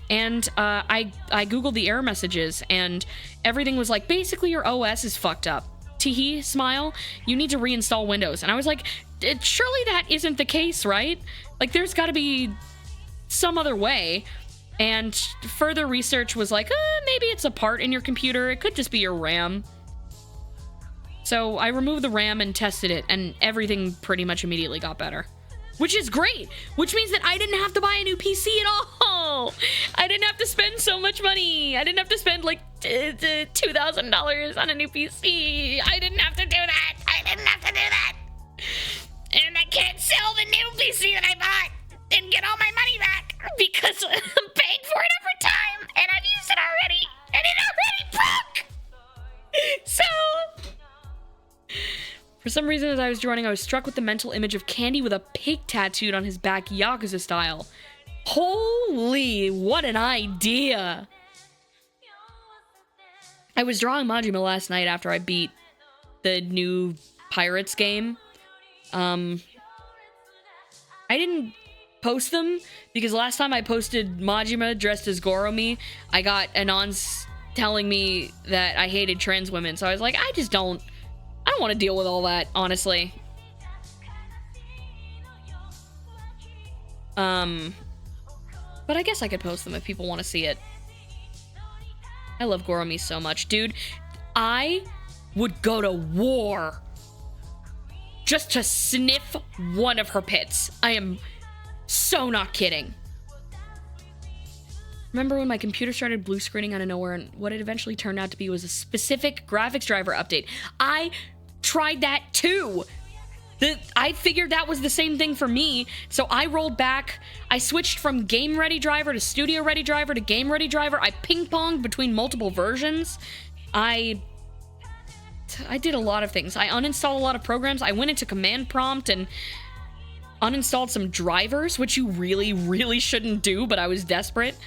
And I Googled the error messages, and everything was like, basically your OS is fucked up. Teehee, smile, you need to reinstall Windows. And I was like, surely that isn't the case, right? Like, there's got to be some other way. And further research was like, maybe it's a part in your computer. It could just be your RAM. So I removed the RAM and tested it, and everything pretty much immediately got better. Which is great! Which means that I didn't have to buy a new PC at all! I didn't have to spend so much money! I didn't have to spend like $2,000 on a new PC! I didn't have to do that! I didn't have to do that! And I can't sell the new PC that I bought and get all my money back because I'm paying for it every time, and I've used it already, and it already broke! So... For some reason, as I was drawing, I was struck with the mental image of Candy with a pig tattooed on his back, Yakuza style. Holy, what an idea! I was drawing Majima last night after I beat the new Pirates game. I didn't post them because last time I posted Majima dressed as Goromi, I got Anons telling me that I hated trans women, so I was like, I don't want to deal with all that, honestly. But I guess I could post them if people want to see it. I love Goromi so much. Dude, I would go to war just to sniff one of her pits. I am so not kidding. Remember when my computer started blue screening out of nowhere, and what it eventually turned out to be was a specific graphics driver update. I tried that too. I figured that was the same thing for me, so I rolled back. I switched from game ready driver to studio ready driver to game ready driver. I ping-ponged between multiple versions. I did a lot of things. I uninstalled a lot of programs. I went into command prompt and uninstalled some drivers, which you really, really shouldn't do, but I was desperate.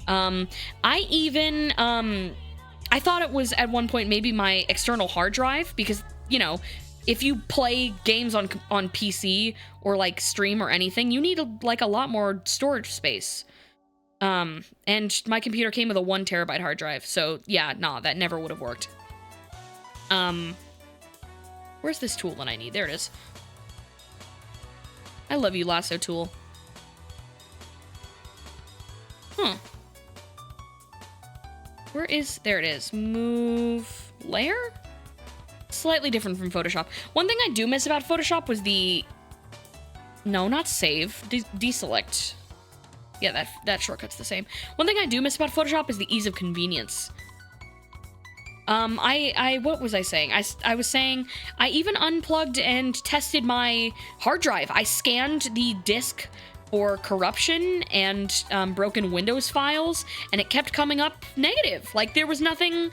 I even, I thought it was at one point maybe my external hard drive, because, you know, if you play games on PC or like stream or anything, you need like a lot more storage space. And my computer came with a 1 terabyte hard drive, so yeah, nah, that never would have worked. Where's this tool that I need? There it is. I love you, lasso tool. Huh. Where is... There it is. Move... Layer? Slightly different from Photoshop. One thing I do miss about Photoshop was the... No, not save. Deselect. Yeah, that shortcut's the same. One thing I do miss about Photoshop is the ease of convenience. What was I saying? I was saying I even unplugged and tested my hard drive. I scanned the disk for corruption and broken Windows files, and it kept coming up negative. Like, there was nothing...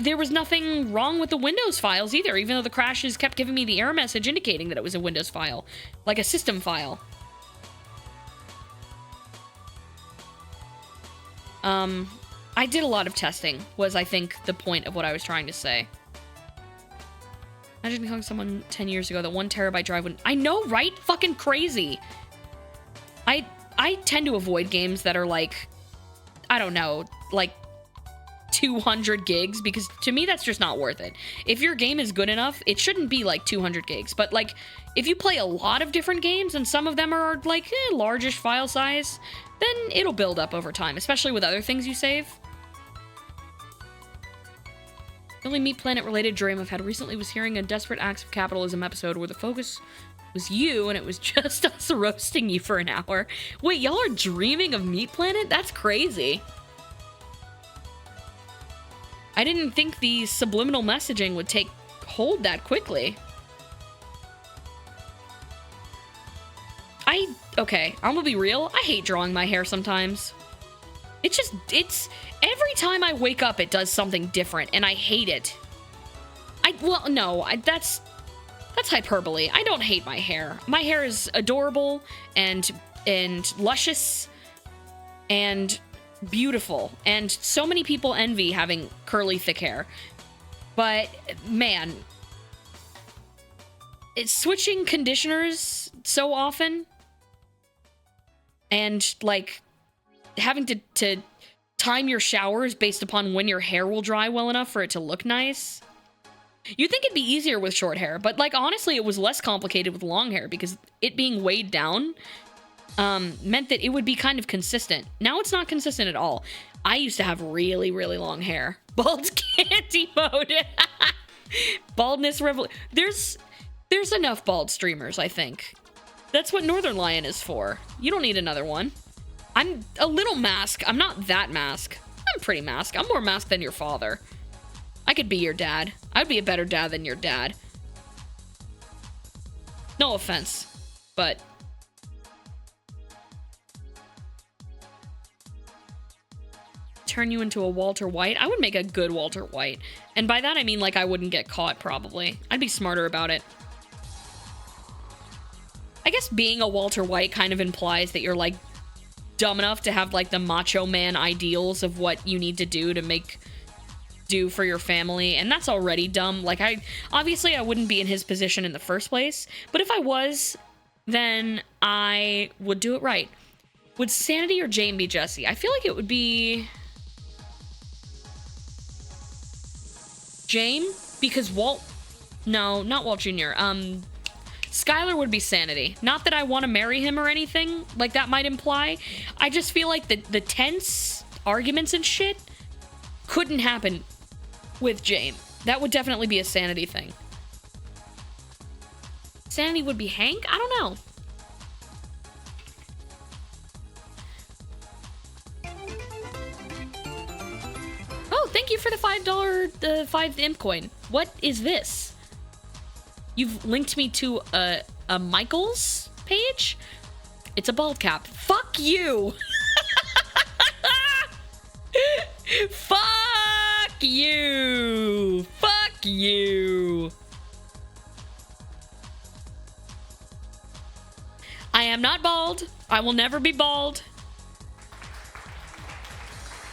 There was nothing wrong with the Windows files either, even though the crashes kept giving me the error message indicating that it was a Windows file, like a system file. I did a lot of testing, was I think the point of what I was trying to say. Imagine telling someone 10 years ago that 1 terabyte drive would... I know, right? Fucking crazy. I tend to avoid games that are like, I don't know, like 200 gigs, because to me that's just not worth it. If your game is good enough, it shouldn't be like 200 gigs. But like, if you play a lot of different games and some of them are like largish file size, then it'll build up over time, especially with other things you save. The only Meat Planet related dream I've had recently was hearing a Desperate Acts of Capitalism episode where the focus was you and it was just us roasting you for an hour. Wait, y'all are dreaming of Meat Planet? That's crazy. I didn't think the subliminal messaging would take hold that quickly. Okay, I'm gonna be real. I hate drawing my hair sometimes. It's every time I wake up, it does something different, and I hate it. Well, no, that's hyperbole. I don't hate my hair. My hair is adorable and luscious and beautiful, and so many people envy having curly, thick hair. But man, it's switching conditioners so often, and like having to time your showers based upon when your hair will dry well enough for it to look nice. You'd think it'd be easier with short hair, but like honestly, it was less complicated with long hair because it being weighed down meant that it would be kind of consistent. Now it's not consistent at all. I used to have really, really long hair. Bald candy mode. Baldness revolution. There's enough bald streamers, I think. That's what Northern Lion is for. You don't need another one. I'm a little mask. I'm not that mask. I'm pretty mask. I'm more mask than your father. I could be your dad. I'd be a better dad than your dad. No offense, but... Turn you into a Walter White? I would make a good Walter White. And by that I mean like I wouldn't get caught, probably. I'd be smarter about it. I guess being a Walter White kind of implies that you're like dumb enough to have like the macho man ideals of what you need to do to do for your family, and that's already dumb. Like obviously I wouldn't be in his position in the first place, but if I was, then I would do it right. Would Sanity or Jane be Jesse? I feel like it would be Jane, because no, not Walt Jr. Skylar would be Sanity. Not that I want to marry him or anything, like that might imply. I just feel like the tense arguments and shit couldn't happen with Jane. That would definitely be a Sanity thing. Sanity would be Hank? I don't know. Oh, thank you for the $5, the 5 imp coin. What is this? You've linked me to a Michaels page? It's a bald cap. Fuck you! Fuck you! Fuck you! I am not bald. I will never be bald.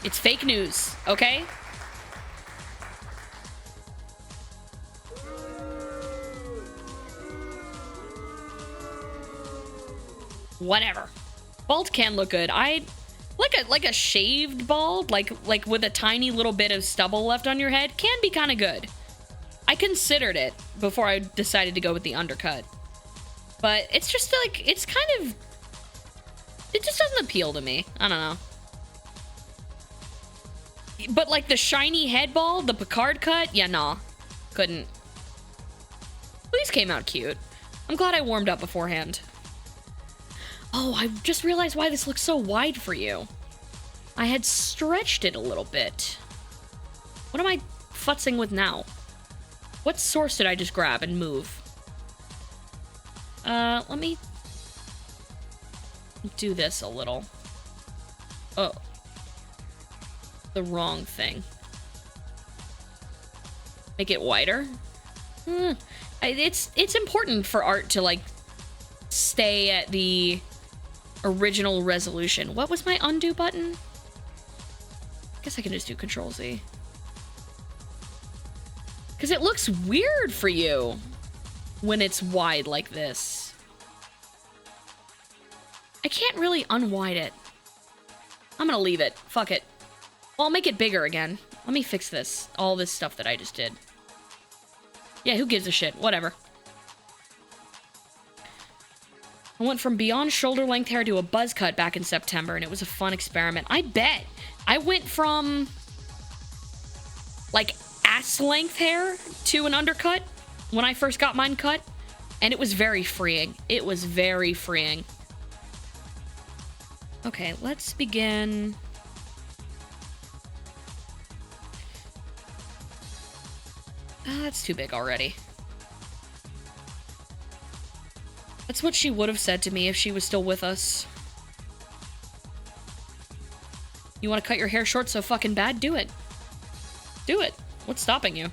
It's fake news, okay? Whatever. Bald can look good. I like a shaved bald, like with a tiny little bit of stubble left on your head, can be kind of good. I considered it before I decided to go with the undercut. But it's just like, it's kind of, it just doesn't appeal to me. I don't know. But like the shiny head bald, the Picard cut, yeah, nah. Couldn't. These came out cute. I'm glad I warmed up beforehand. Oh, I just realized why this looks so wide for you. I had stretched it a little bit. What am I futzing with now? What source did I just grab and move? Let me do this a little. Oh. The wrong thing. Make it wider. It's important for art to like stay at the original resolution. What was my undo button? Guess I can just do Control Z. Because it looks weird for you when it's wide like this. I can't really unwide it. I'm gonna leave it. Fuck it. Well, I'll make it bigger again. Let me fix this. All this stuff that I just did. Yeah, who gives a shit? Whatever. I went from beyond shoulder length hair to a buzz cut back in September, and it was a fun experiment. I bet. I went from like ass length hair to an undercut when I first got mine cut, and it was very freeing. It was very freeing. Okay, let's begin. That's too big already. That's what she would have said to me if she was still with us. You want to cut your hair short so fucking bad? Do it. Do it. What's stopping you?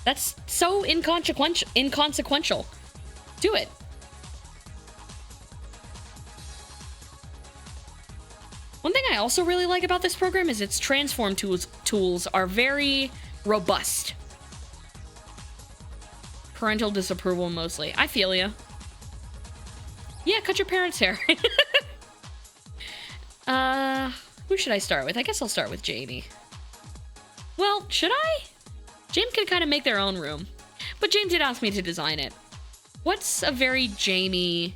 That's so inconsequential. Do it. One thing I also really like about this program is its transform tools are very robust. Parental disapproval mostly. I feel ya. Yeah, cut your parents' hair. Who should I start with? I guess I'll start with Jamie. Well, should I? James can kind of make their own room. But James did ask me to design it. What's a very Jamie...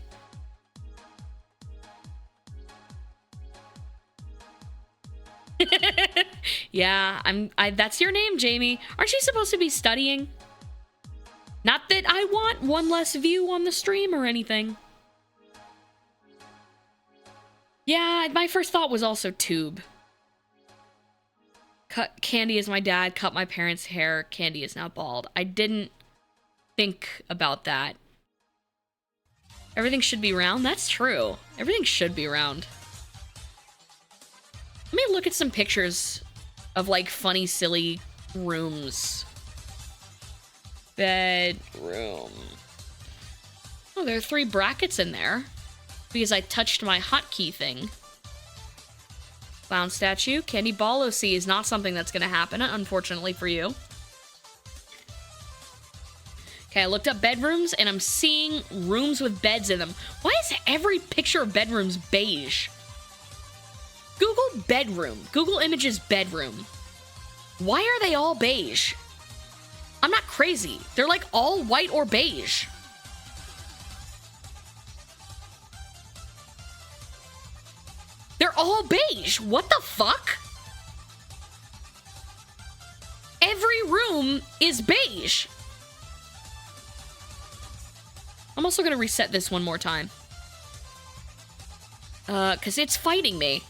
Yeah, that's your name, Jamie. Aren't you supposed to be studying? Not that I want one less view on the stream or anything. Yeah, my first thought was also tube. Cut Candy as my dad, cut my parents' hair. Candy is now bald. I didn't think about that. Everything should be round? That's true. Everything should be round. Let me look at some pictures of, like, funny, silly rooms. Bedroom. Oh, there are 3 brackets in there. Because I touched my hotkey thing. Clown statue. Candy Ball OC is not something that's going to happen, unfortunately for you. Okay, I looked up bedrooms, and I'm seeing rooms with beds in them. Why is every picture of bedrooms beige? Google bedroom. Google Images bedroom. Why are they all beige? I'm not crazy. They're like all white or beige. They're all beige. What the fuck? Every room is beige. I'm also gonna reset this one more time. Cause it's fighting me.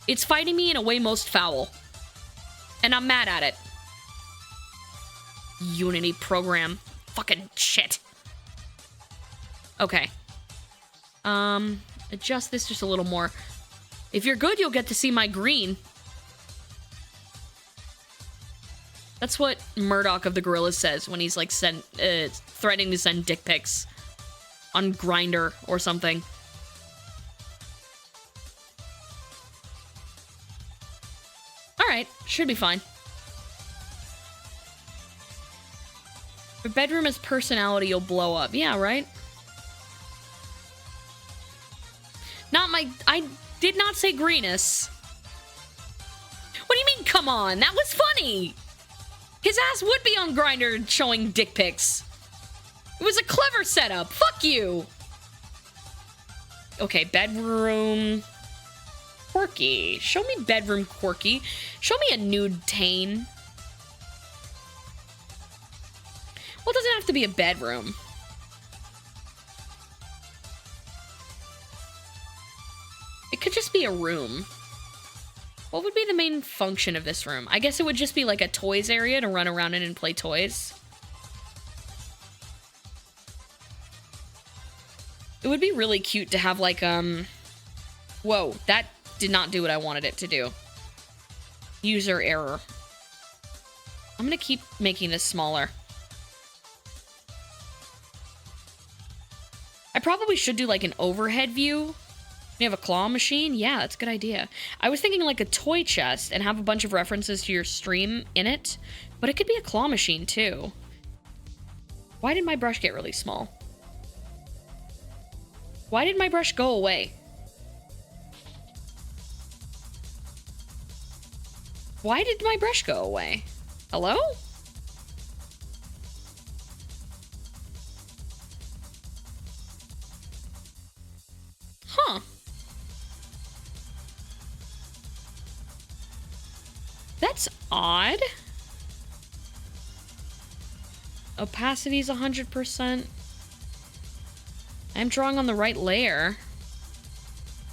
It's fighting me in a way most foul. And I'm mad at it. Unity program. Fucking shit. Okay. Adjust this just a little more. If you're good, you'll get to see my green. That's what Murdoch of the Gorillas says when he's like threatening to send dick pics on Grindr or something. Alright, should be fine. If a bedroom has personality, you'll blow up. Yeah, right? I did not say greenus. What do you mean, come on? That was funny! His ass would be on Grindr showing dick pics. It was a clever setup. Fuck you! Okay, bedroom... Quirky. Show me bedroom quirky. Show me a nude Tane. Well, it doesn't have to be a bedroom. It could just be a room. What would be the main function of this room? I guess it would just be like a toys area to run around in and play toys. It would be really cute to have like, whoa, that did not do what I wanted it to do. User error. I'm gonna keep making this smaller. I probably should do like an overhead view. You have a claw machine? Yeah, that's a good idea. I was thinking like a toy chest and have a bunch of references to your stream in it, but it could be a claw machine too. Why did my brush get really small? Why did my brush go away? Why did my brush go away? Hello? Huh. That's odd. Opacity's 100%. I'm drawing on the right layer.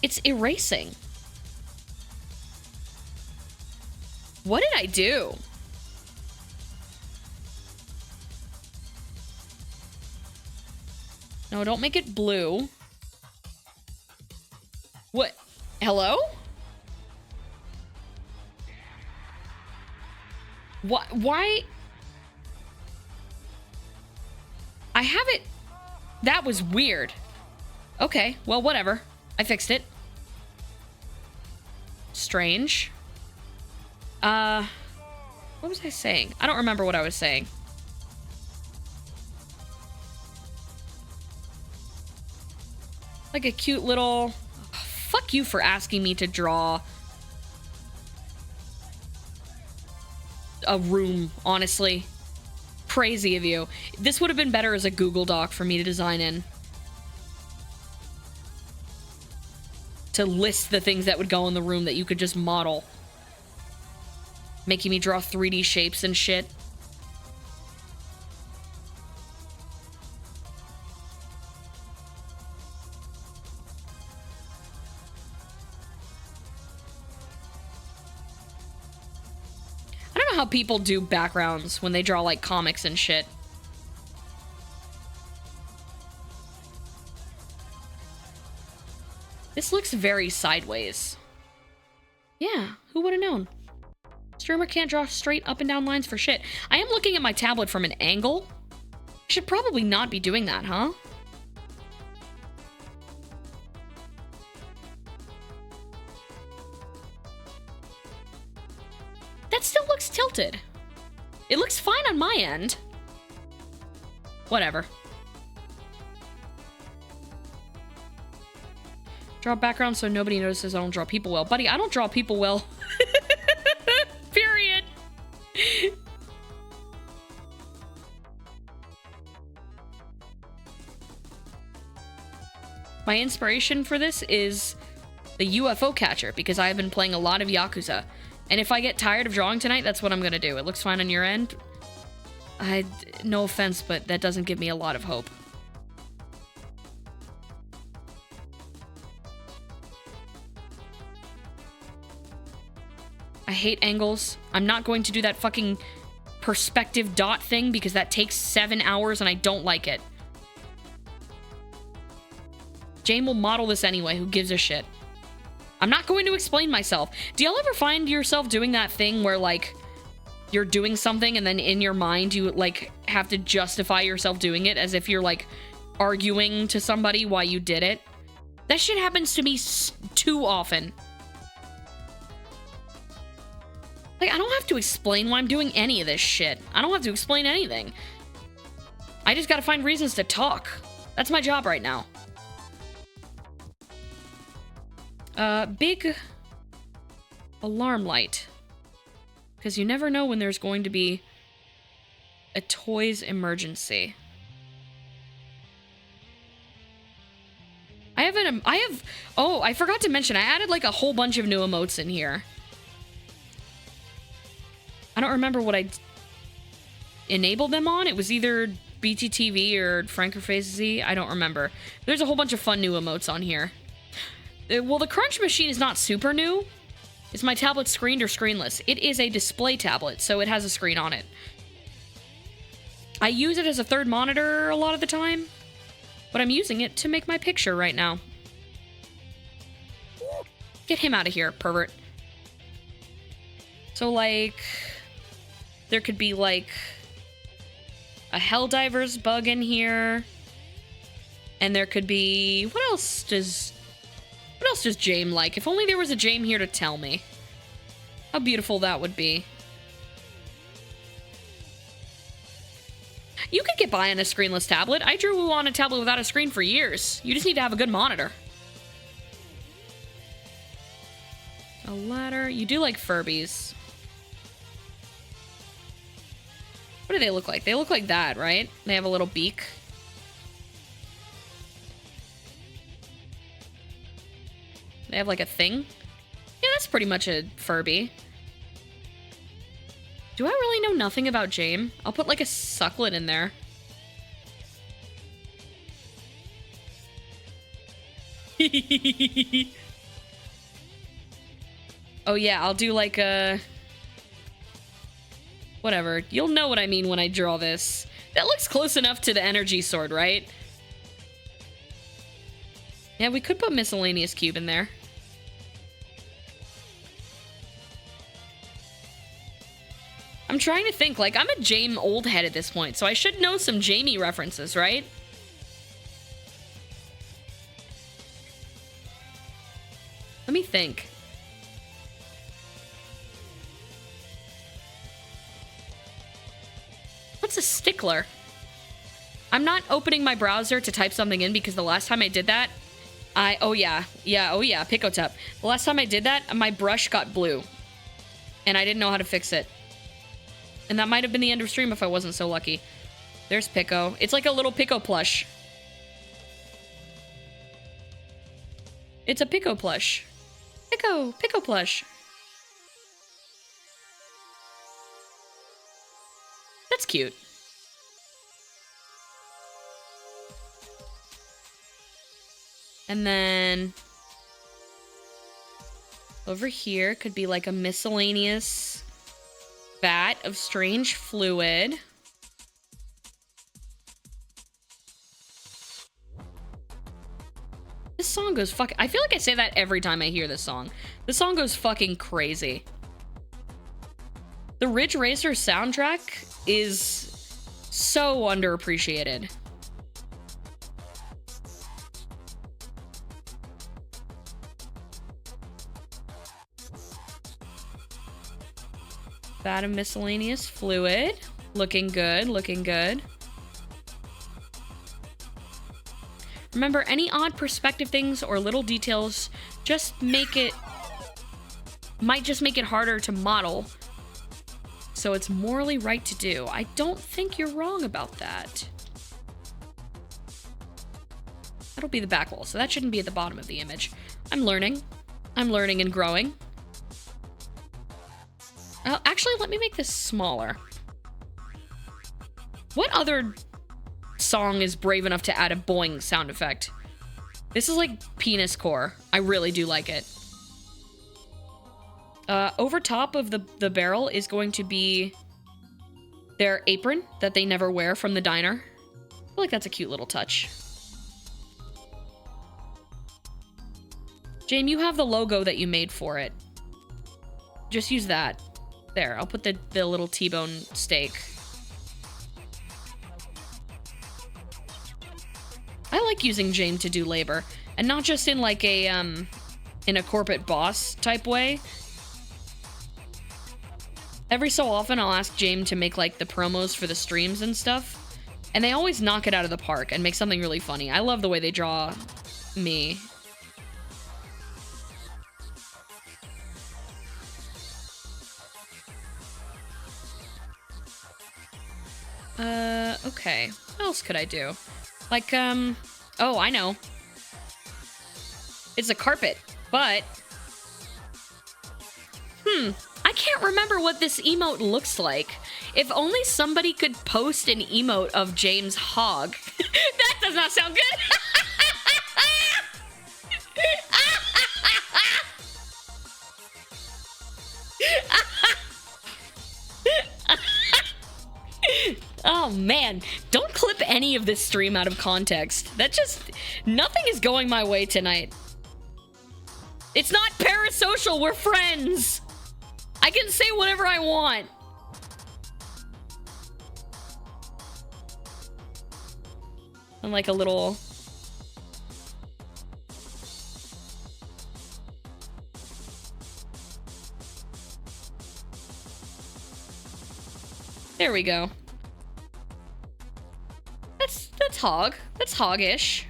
It's erasing. What did I do? No, don't make it blue. What? Hello? What? Why? I have it. That was weird. Okay, well, whatever. I fixed it. Strange. What was I saying? I don't remember what I was saying. Like a cute little... Fuck you for asking me to draw a room, honestly. Crazy of you. This would have been better as a Google Doc for me to design in. To list the things that would go in the room that you could just model. Making me draw 3D shapes and shit. I don't know how people do backgrounds when they draw like comics and shit. This looks very sideways. Yeah, who would have known? Streamer can't draw straight up and down lines for shit. I am looking at my tablet from an angle. I should probably not be doing that, huh? That still looks tilted. It looks fine on my end. Whatever. Draw background so nobody notices I don't draw people well. Buddy, I don't draw people well. Period. My inspiration for this is the UFO catcher, because I have been playing a lot of Yakuza. And if I get tired of drawing tonight, that's what I'm gonna do. It looks fine on your end. No offense, but that doesn't give me a lot of hope. I hate angles. I'm not going to do that fucking perspective dot thing because that takes 7 hours and I don't like it. Jane will model this anyway, who gives a shit. I'm not going to explain myself. Do y'all ever find yourself doing that thing where, like, you're doing something and then in your mind you, like, have to justify yourself doing it as if you're, like, arguing to somebody why you did it? That shit happens to me too often. Like, I don't have to explain why I'm doing any of this shit. I don't have to explain anything. I just gotta find reasons to talk. That's my job right now. Big alarm light. Because you never know when there's going to be a toys emergency. Oh, I forgot to mention, I added like a whole bunch of new emotes in here. I don't remember what I enabled them on. It was either BTTV or FrankerFaceZ. I don't remember. There's a whole bunch of fun new emotes on here. Well, the Crunch Machine is not super new. Is my tablet screened or screenless? It is a display tablet, so it has a screen on it. I use it as a third monitor a lot of the time, but I'm using it to make my picture right now. Get him out of here, pervert. So, like, there could be, like, a Helldiver's bug in here. And there could be... What else does Jame like? If only there was a Jame here to tell me. How beautiful that would be. You could get by on a screenless tablet. I drew on a tablet without a screen for years. You just need to have a good monitor. A ladder. You do like Furbies. What do they look like? They look like that, right? They have a little beak. They have like a thing. Yeah, that's pretty much a Furby. Do I really know nothing about Jame? I'll put like a sucklet in there. Oh yeah, I'll do like a... Whatever. You'll know what I mean when I draw this. That looks close enough to the energy sword, right? Yeah, we could put miscellaneous cube in there. I'm trying to think, like, I'm a Jame old head at this point, so I should know some Jamie references, right? Let me think. What's a stickler? I'm not opening my browser to type something in because the last time I did that, oh yeah, Picotep. The last time I did that, my brush got blue. And I didn't know how to fix it. And that might have been the end of stream if I wasn't so lucky. There's Pico. It's like a little Pico plush. It's a Pico plush. Pico plush. That's cute. And then over here could be like a miscellaneous vat of strange fluid. This song goes fucking... I feel like I say that every time I hear this song. This song goes fucking crazy. The Ridge Racer soundtrack is so underappreciated. Vat of miscellaneous fluid. Looking good, looking good. Remember, any odd perspective things or little details might just make it harder to model. So it's morally right to do. I don't think you're wrong about that. That'll be the back wall, so that shouldn't be at the bottom of the image. I'm learning. I'm learning and growing. Actually, let me make this smaller. What other song is brave enough to add a boing sound effect? This is like penis core. I really do like it. Over top of the barrel is going to be their apron that they never wear from the diner. I feel like that's a cute little touch. Jame, you have the logo that you made for it. Just use that. There, I'll put the little T-bone steak. I like using Jame to do labor, and not just in like a in a corporate boss type way. Every so often I'll ask Jame to make like the promos for the streams and stuff, and they always knock it out of the park and make something really funny. I love the way they draw me. Okay. What else could I do? Like, oh, I know. It's a carpet, but... I can't remember what this emote looks like. If only somebody could post an emote of James Hogg. That does not sound good! Oh man, don't clip any of this stream out of context. That just... nothing is going my way tonight. It's not parasocial. We're friends. I can say whatever I want. And like a little... There we go. That's hog. That's hoggish.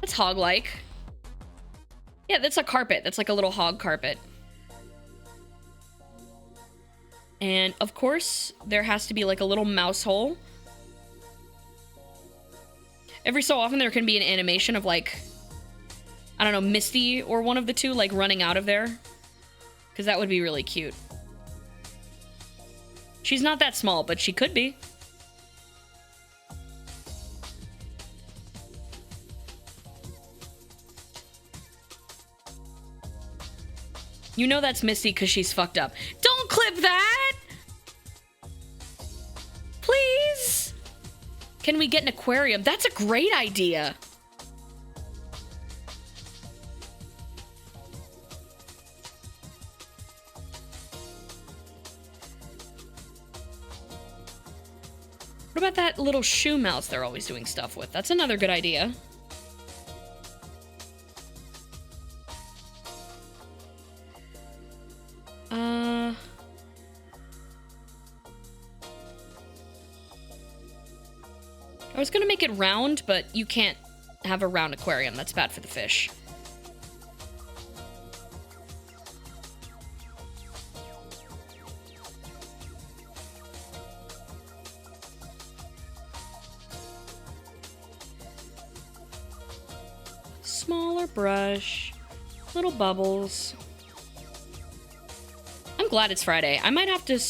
That's hog-like. Yeah, that's a carpet. That's like a little hog carpet. And of course, there has to be like a little mouse hole. Every so often there can be an animation of like, I don't know, Misty or one of the two like running out of there. Because that would be really cute. She's not that small, but she could be. You know that's Misty because she's fucked up. Don't clip that! Please? Can we get an aquarium? That's a great idea. What about that little shoe mouse they're always doing stuff with? That's another good idea. I was gonna make it round, but you can't have a round aquarium. That's bad for the fish. Smaller brush, little bubbles. I'm glad it's Friday. I might have to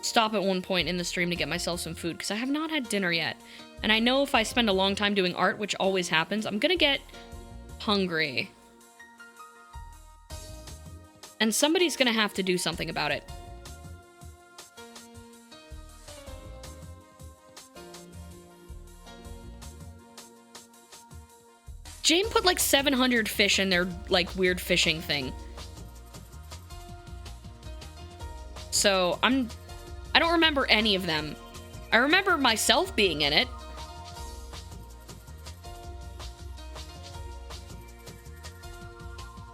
stop at one point in the stream to get myself some food because I have not had dinner yet. And I know if I spend a long time doing art, which always happens, I'm gonna get hungry. And somebody's gonna have to do something about it. Jane put like 700 fish in their like weird fishing thing. So I don't remember any of them. I remember myself being in it.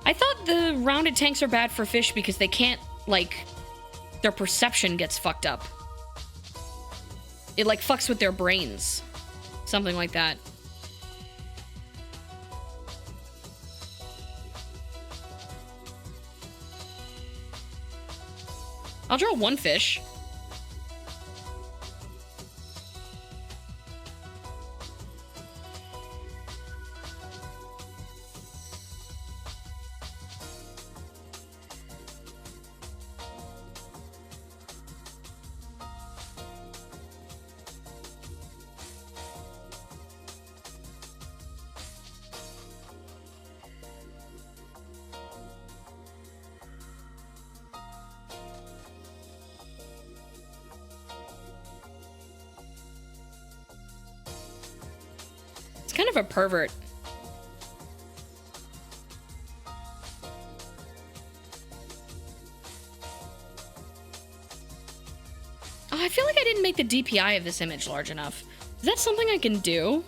I thought the rounded tanks are bad for fish because they can't, like, their perception gets fucked up. It, like, fucks with their brains. Something like that. I'll draw one fish. Kind of a pervert. Oh, I feel like I didn't make the DPI of this image large enough. Is that something I can do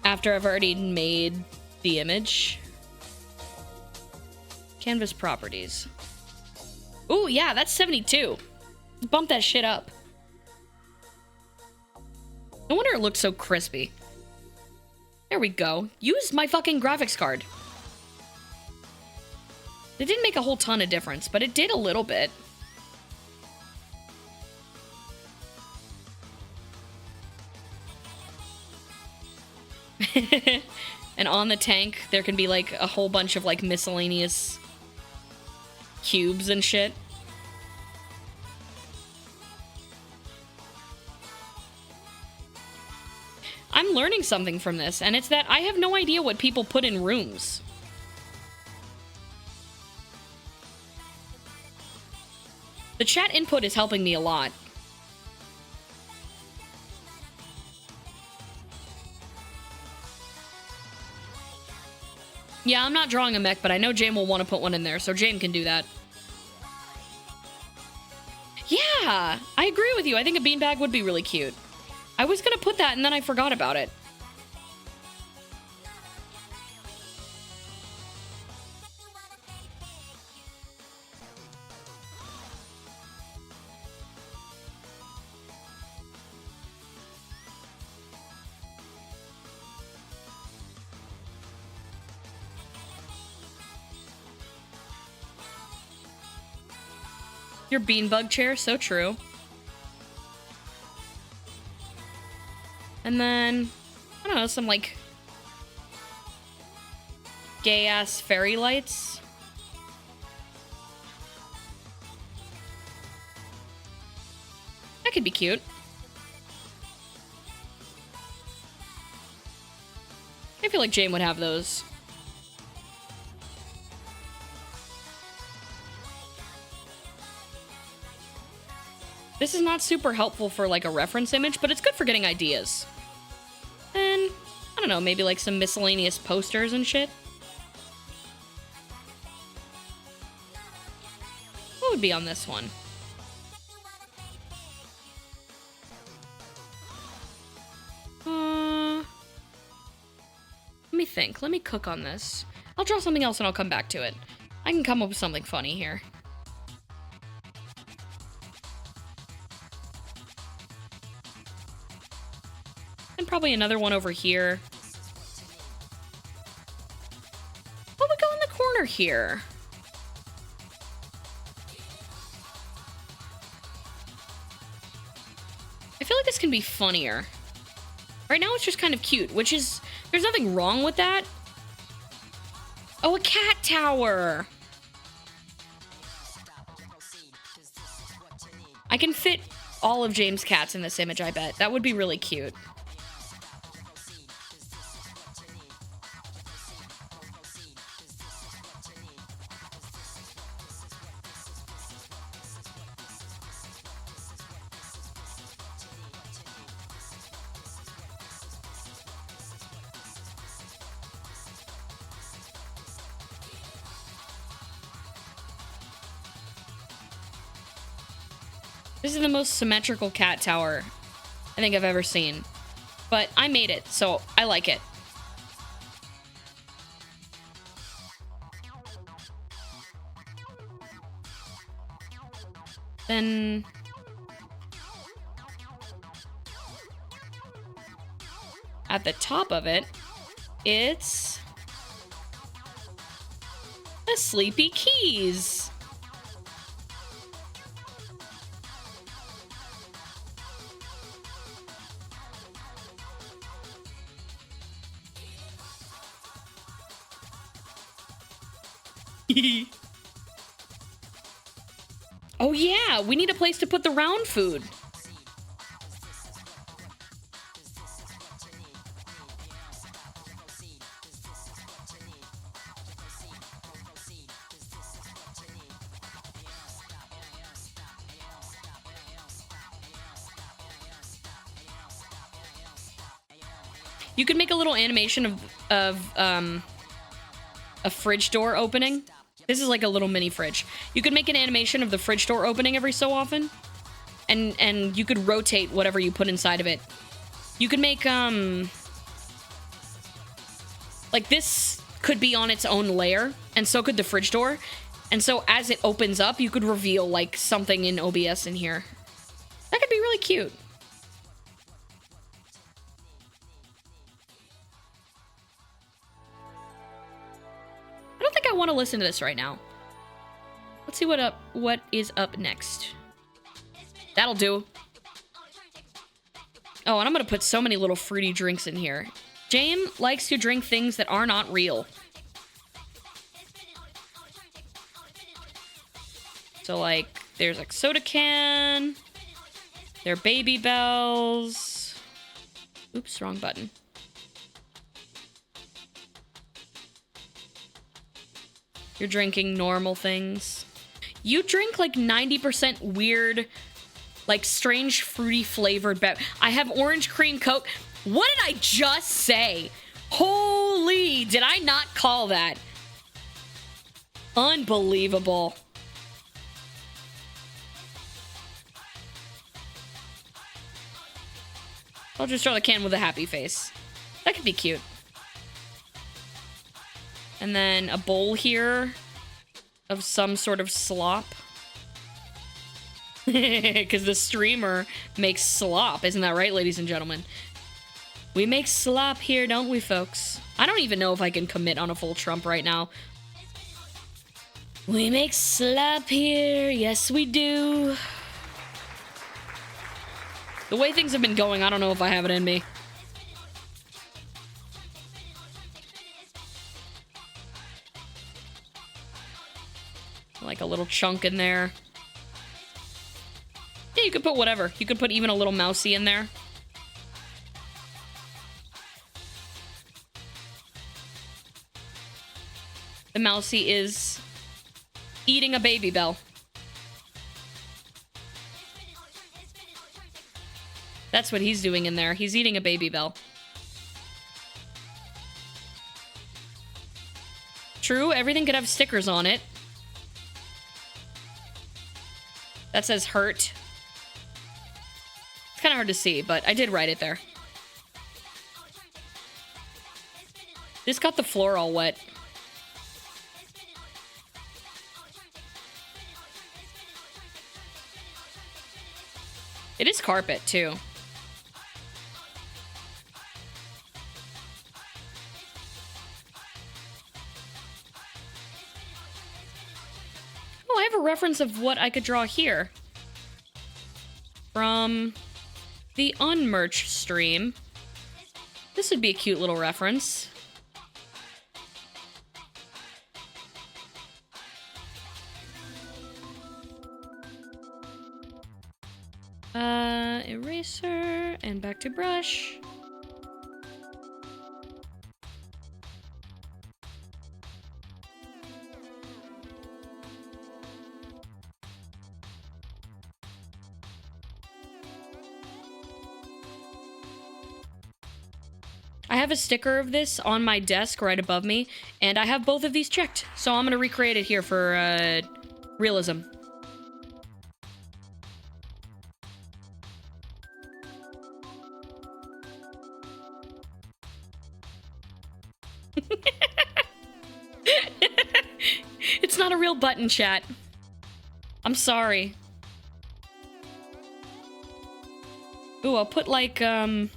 after I've already made the image? Canvas properties. Ooh, yeah, that's 72. Bump that shit up. No wonder it looks so crispy. There we go. Use my fucking graphics card. It didn't make a whole ton of difference, but it did a little bit. And on the tank, there can be like a whole bunch of like miscellaneous cubes and shit. I'm learning something from this, and it's that I have no idea what people put in rooms. The chat input is helping me a lot. Yeah, I'm not drawing a mech, but I know Jame will want to put one in there, so Jame can do that. Yeah, I agree with you. I think a beanbag would be really cute. I was gonna put that and then I forgot about it. Your beanbug chair, so true. And then, I don't know, some like gay ass fairy lights. That could be cute. I feel like Jame would have those. This is not super helpful for like a reference image, but it's good for getting ideas. And I don't know, maybe like some miscellaneous posters and shit. What would be on this one? Let me think. Let me cook on this. I'll draw something else and I'll come back to it. I can come up with something funny here. And probably another one over here. What would go in the corner here? I feel like this can be funnier. Right now it's just kind of cute, which is... There's nothing wrong with that. Oh, a cat tower! I can fit all of James' cats in this image, I bet. That would be really cute. This is the most symmetrical cat tower I think I've ever seen. But I made it, so I like it. Then... at the top of it, it's... a Sleepy Keys. Oh yeah, we need a place to put the round food. You could make a little animation of a fridge door opening. This is like a little mini fridge. You could make an animation of the fridge door opening every so often. And you could rotate whatever you put inside of it. You could make, like this could be on its own layer, and so could the fridge door. And so as it opens up, you could reveal like something in OBS in here. That could be really cute. I don't think I want to listen to this right now. Let's see what is up next. That'll do. Oh, and I'm gonna put so many little fruity drinks in here. Jame likes to drink things that are not real. So like, there's like soda can. There are Baby Bells. Oops, wrong button. You're drinking normal things. You drink like 90% weird, like strange fruity flavored I have orange cream Coke. What did I just say? Holy me! Did I not call that? Unbelievable. I'll just throw the can with a happy face. That could be cute. And then a bowl here of some sort of slop. Because the streamer makes slop. Isn't that right, ladies and gentlemen? We make slop here, don't we, folks? I don't even know if I can commit on a full Trump right now. We make slop here. Yes, we do. The way things have been going, I don't know if I have it in me. Like a little chunk in there. Yeah, you could put whatever. You could put even a little mousey in there. The mousey is eating a baby bell. That's what he's doing in there. He's eating a baby bell. True, everything could have stickers on it. That says hurt. It's kind of hard to see, but I did write it there. This got the floor all wet. It is carpet, too. Oh, I have a reference of what I could draw here. From the Unmerch stream. This would be a cute little reference. Eraser, and back to brush. I have a sticker of this on my desk right above me, and I have both of these checked, so I'm gonna recreate it here for, realism. It's not a real button, chat. I'm sorry. Ooh, I'll put like, an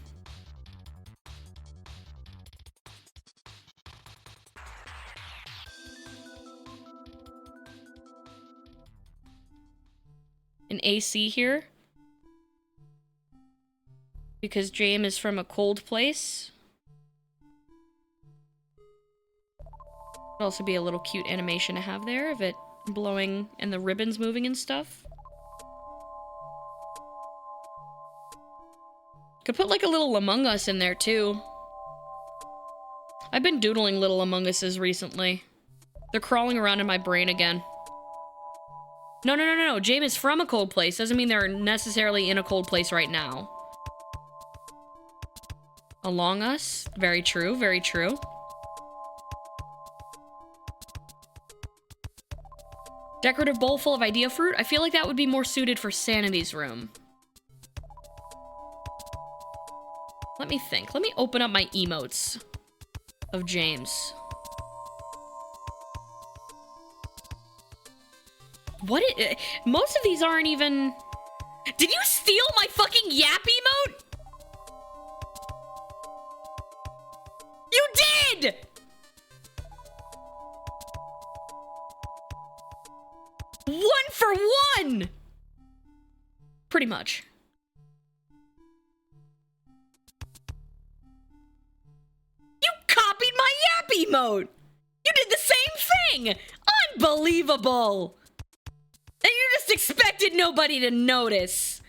AC here. Because James is from a cold place. Could also be a little cute animation to have there of it blowing and the ribbons moving and stuff. Could put like a little Among Us in there too. I've been doodling little Among Us's recently. They're crawling around in my brain again. No. James is from a cold place. Doesn't mean they're necessarily in a cold place right now. Along Us. Very true, very true. Decorative bowl full of idea fruit? I feel like that would be more suited for Sanity's room. Let me think. Let me open up my emotes of James. Most of these aren't even... Did you steal my fucking yap emote? You did! One for one! Pretty much. You copied my yap emote! You did the same thing! Unbelievable! And you just expected nobody to notice.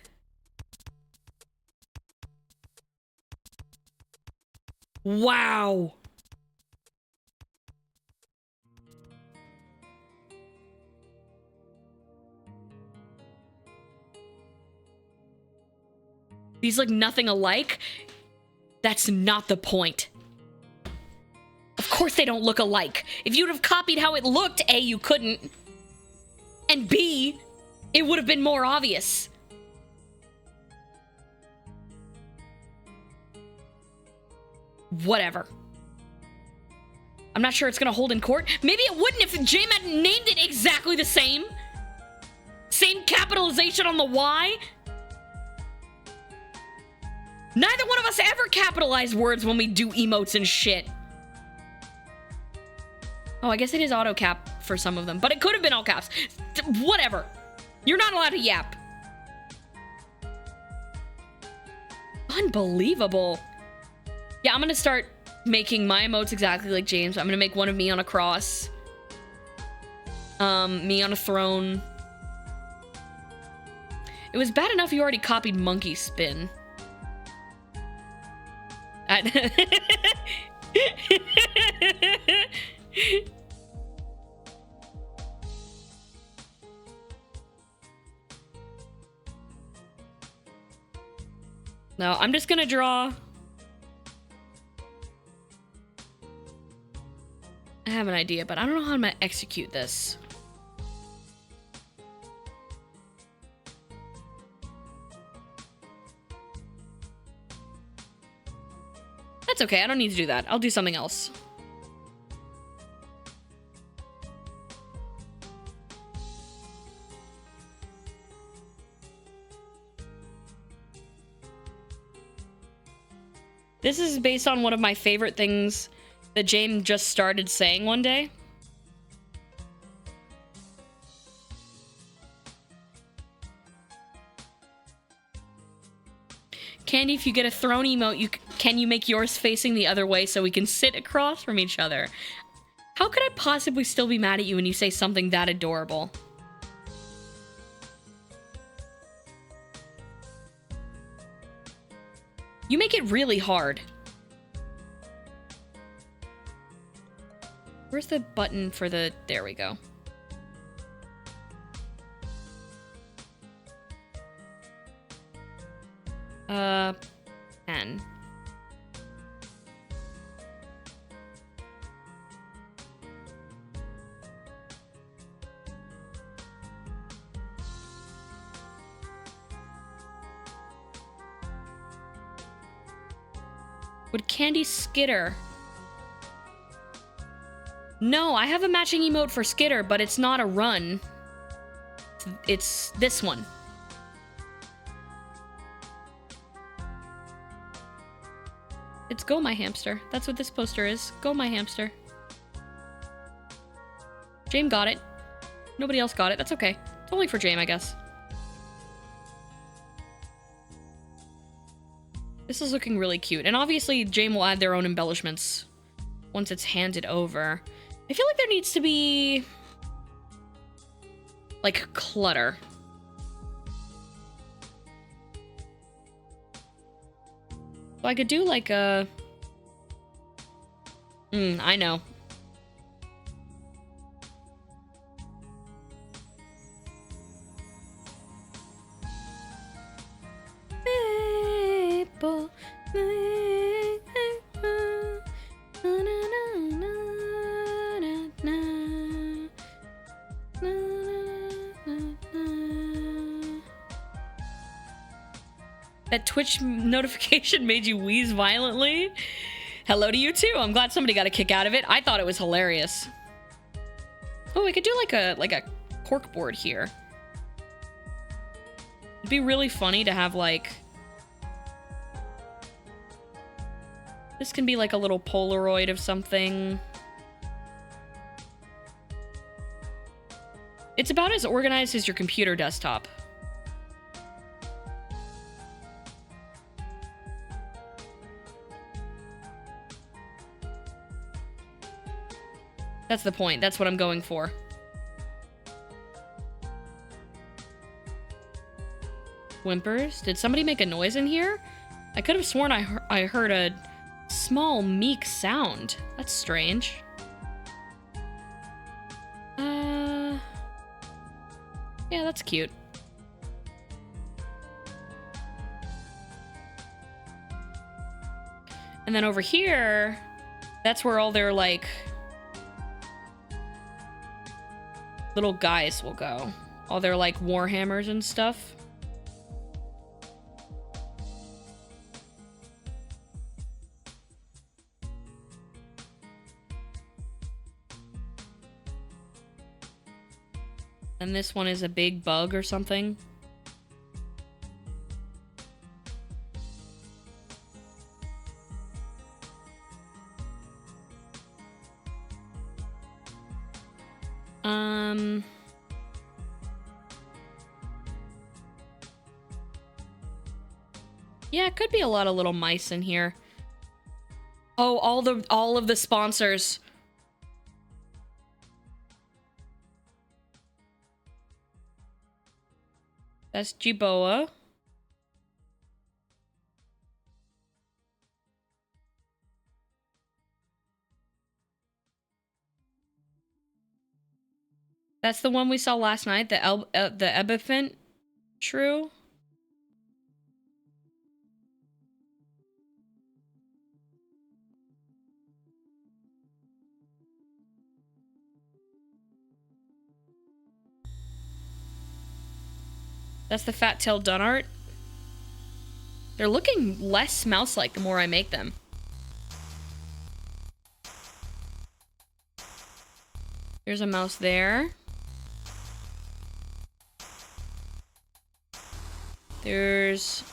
Wow. These look nothing alike? That's not the point. Of course they don't look alike. If you'd have copied how it looked, A, you couldn't. And B, it would have been more obvious. Whatever. I'm not sure it's gonna hold in court. Maybe it wouldn't if James had named it exactly the same. Same capitalization on the Y. Neither one of us ever capitalize words when we do emotes and shit. Oh, I guess it is auto cap for some of them, but it could have been all caps. Whatever. You're not allowed to yap. Unbelievable. Yeah, I'm gonna start making my emotes exactly like James. I'm gonna make one of me on a cross. Me on a throne. It was bad enough you already copied monkey spin. No, I'm just gonna draw. I have an idea, but I don't know how I'm gonna execute this. That's okay, I don't need to do that. I'll do something else. This is based on one of my favorite things that James just started saying one day. Candy, if you get a throne emote, can you make yours facing the other way so we can sit across from each other? How could I possibly still be mad at you when you say something that adorable? You make it really hard. Where's the button for the... There we go. Pen. Would Candy Skitter? No, I have a matching emote for Skitter, but it's not a run. It's this one. It's Go My Hamster. That's what this poster is. Go My Hamster. James got it. Nobody else got it. That's okay. It's only for James, I guess. This is looking really cute. And obviously, James will add their own embellishments once it's handed over. I feel like there needs to be... like, clutter. So I could do like a... I know. That Twitch notification made you wheeze violently? Hello to you too. I'm glad somebody got a kick out of it. I thought it was hilarious. Oh, we could do like a cork board here. It'd be really funny to have like... This can be like a little Polaroid of something. It's about as organized as your computer desktop. That's the point. That's what I'm going for. Whimpers? Did somebody make a noise in here? I could have sworn I heard a small, meek sound. That's strange. Yeah, that's cute. And then over here, That's where all their, like, little guys will go. All their, like, warhammers and stuff. And this one is a big bug or something. Yeah, it could be a lot of little mice in here. Oh, all of the sponsors. That's Jiboa. That's the one we saw last night, the Ebiphant Shrew. That's the Fat-tailed Dunart. They're looking less mouse-like the more I make them. There's a mouse there. There's...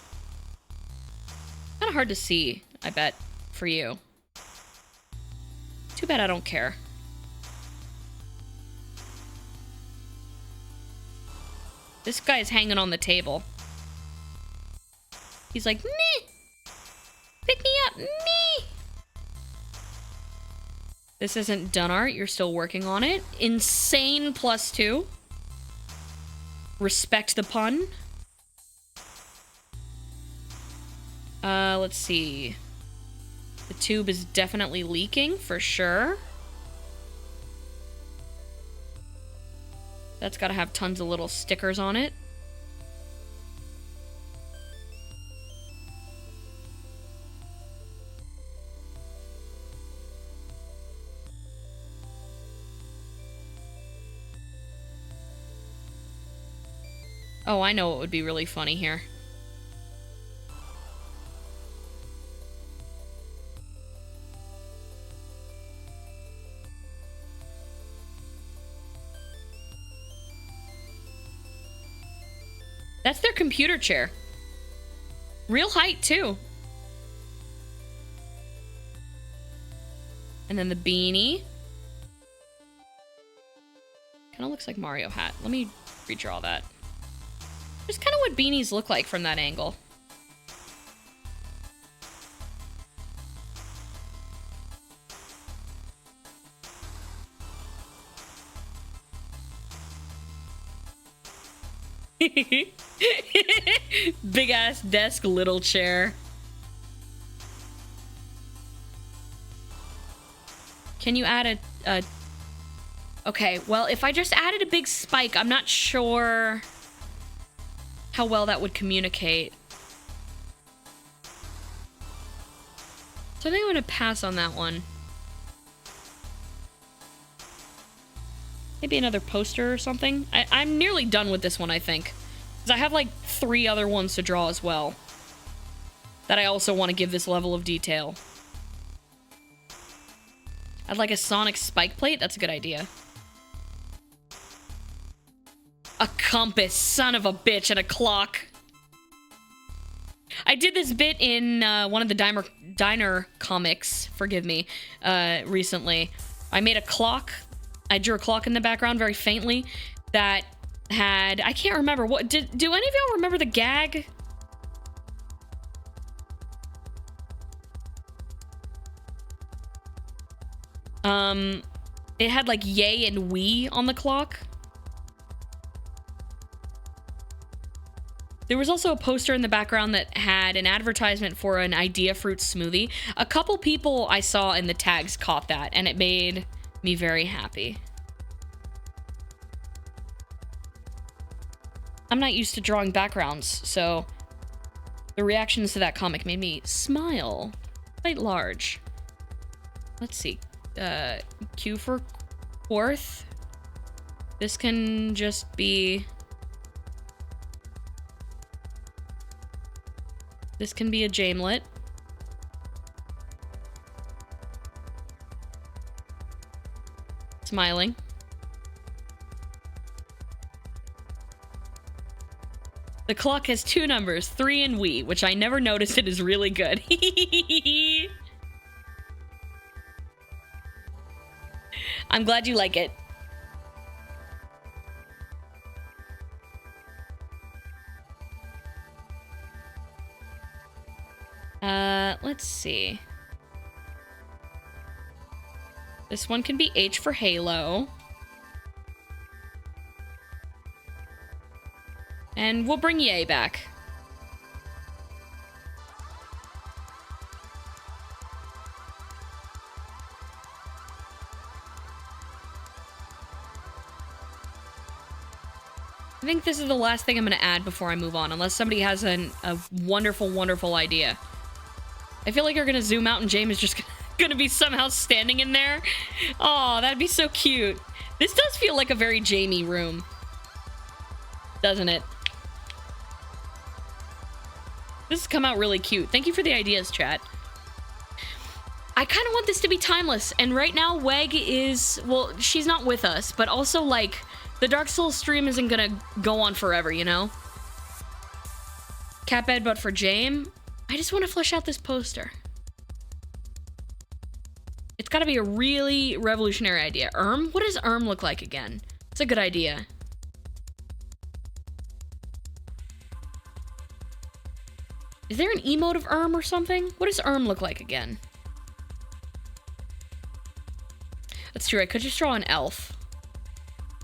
kind of hard to see, I bet, for you. Too bad I don't care. This guy's hanging on the table. He's like, meh! Pick me up, meh! This isn't Dunart, you're still working on it. Insane +2. Respect the pun. Let's see. The tube is definitely leaking, for sure. That's gotta have tons of little stickers on it. Oh, I know what would be really funny here. That's their computer chair. Real height, too. And then the beanie. Kind of looks like Mario hat. Let me redraw that. Just kind of what beanies look like from that angle. Big ass desk, little chair. Can you add a... Okay, well, if I just added a big spike, I'm not sure how well that would communicate. So I think I'm gonna pass on that one. Maybe another poster or something. I'm nearly done with this one, I think. Because I have like 3 other ones to draw as well. That I also want to give this level of detail. I'd like a Sonic spike plate. That's a good idea. A compass, son of a bitch, and a clock. I did this bit in one of the Diner comics, forgive me, recently. I made a clock. I drew a clock in the background very faintly that had... I can't remember. What do any of y'all remember the gag? It had like yay and wee on the clock. There was also a poster in the background that had an advertisement for an Idea Fruit smoothie. A couple people I saw in the tags caught that, and it made me very happy. I'm not used to drawing backgrounds, so the reactions to that comic made me smile quite large. Let's see. Q for Quarth. This can just be... This can be a Jamelet. Smiling. The clock has two numbers, 3 and we, which I never noticed it is really good. I'm glad you like it. Let's see. This one can be H for Halo. And we'll bring Ye back. I think this is the last thing I'm going to add before I move on, unless somebody has a wonderful, wonderful idea. I feel like you're going to zoom out and James is just going to be somehow standing in there. Oh, that'd be so cute. This does feel like a very Jamie room. Doesn't it? This has come out really cute. Thank you for the ideas, chat. I kind of want this to be timeless, and right now Weg is... Well, she's not with us, but also, like, the Dark Souls stream isn't gonna go on forever, you know? Cat bed, but for Jame, I just want to flesh out this poster. It's gotta be a really revolutionary idea. What does look like again? It's a good idea. Is there an emote of or something? What does look like again? That's true, I could just draw an elf.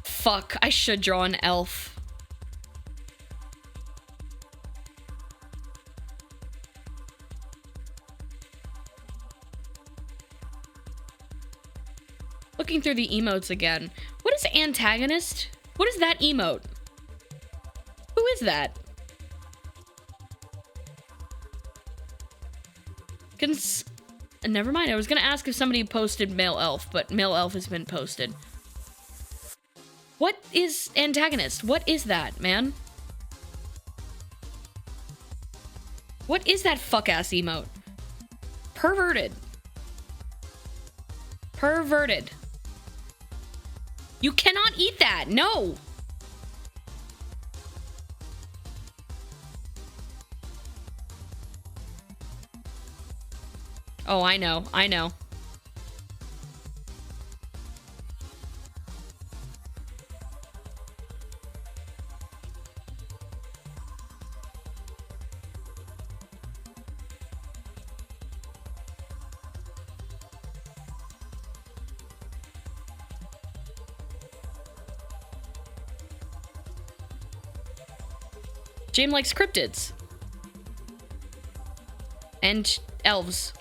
Fuck, I should draw an elf. Looking through the emotes again. What is antagonist? What is that emote? Who is that? Never mind, I was gonna ask if somebody posted male elf, but male elf has been posted. What is antagonist? What is that, man? What is that fuck-ass emote? Perverted. Perverted. You cannot eat that, no! Oh, I know, I know. Jame likes cryptids. And elves.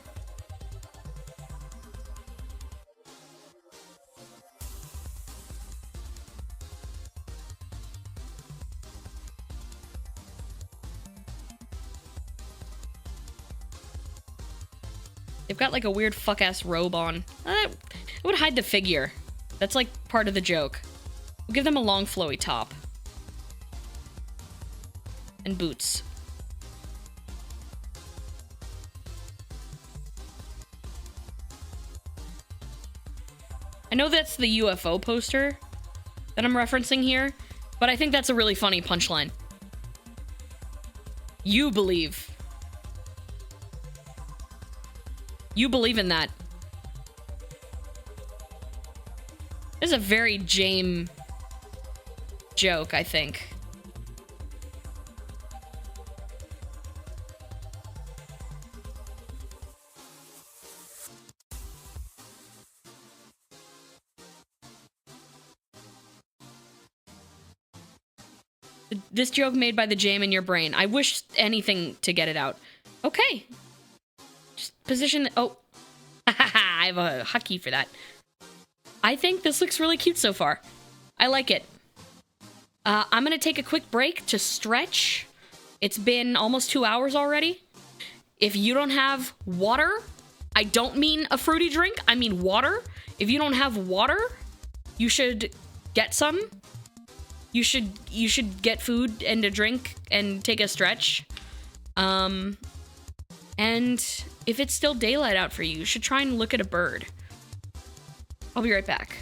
They've got like a weird fuck-ass robe on. It would hide the figure. That's like part of the joke. We'll give them a long flowy top. And boots. I know that's the UFO poster that I'm referencing here, but I think that's a really funny punchline. You believe. You believe in that. This is a very Jame joke, I think. This joke made by the Jame in your brain. I wish anything to get it out. Okay. Just position... Oh. I have a hotkey for that. I think this looks really cute so far. I like it. I'm gonna take a quick break to stretch. It's been almost 2 hours already. If you don't have water I don't mean a fruity drink, I mean water. If you don't have water, you should get some. You should get food and a drink and take a stretch. And if it's still daylight out for you, you should try and look at a bird. I'll be right back.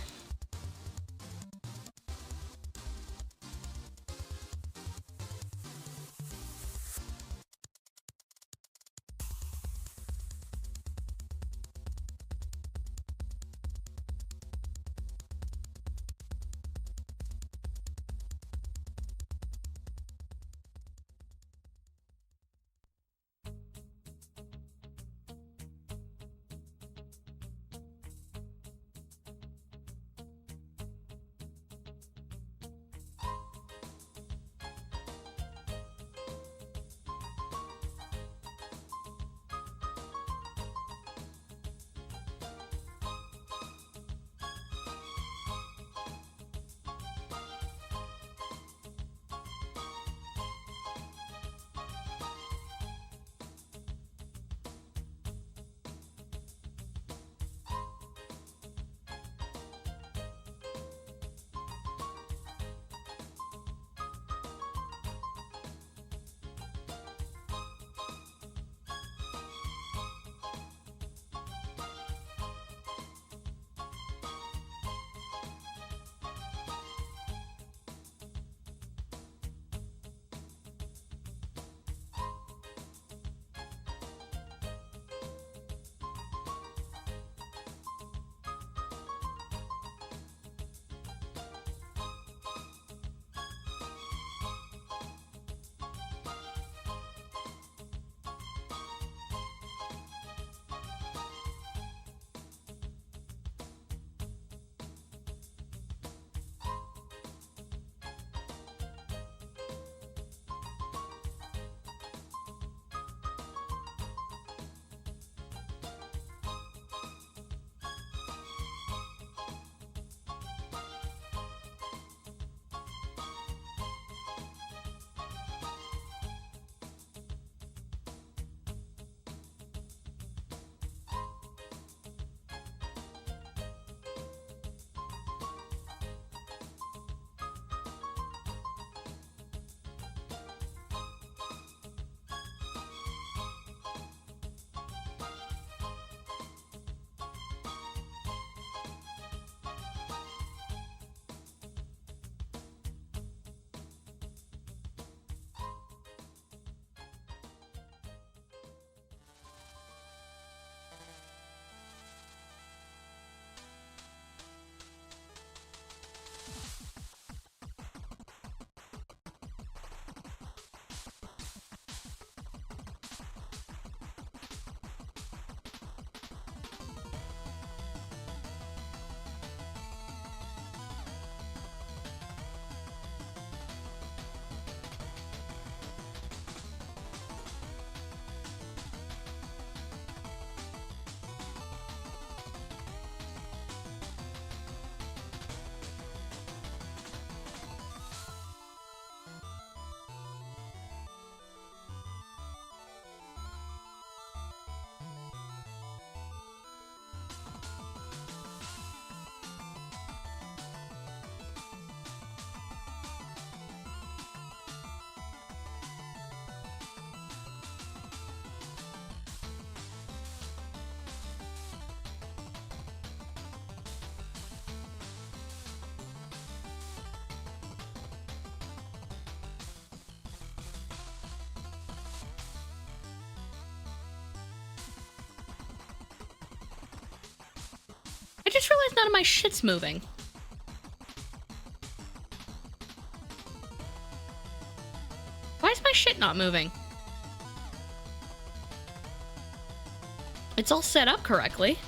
I just realized none of my shit's moving. Why is my shit not moving? It's all set up correctly.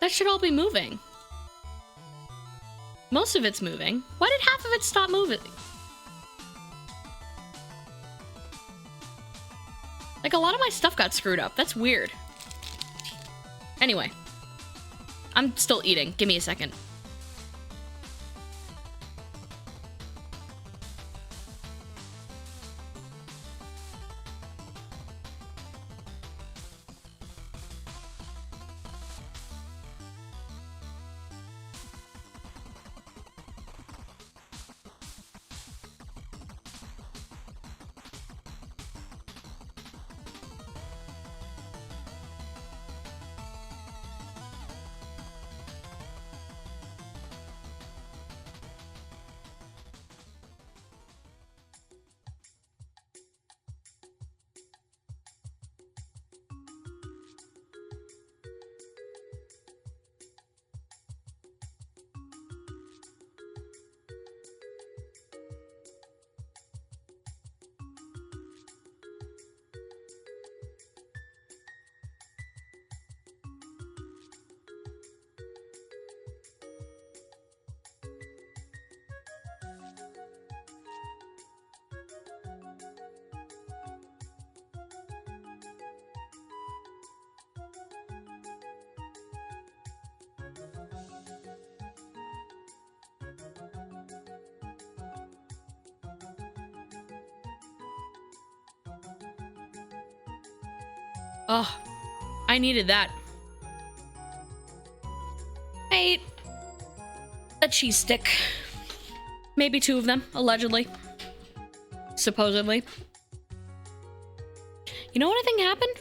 That should all be moving. Most of it's moving. Why did half of it stop moving? Like, a lot of my stuff got screwed up. That's weird. Anyway. I'm still eating. Give me a second. Oh, I needed that. I ate a cheese stick. Maybe 2 of them, allegedly. Supposedly. You know what I think happened?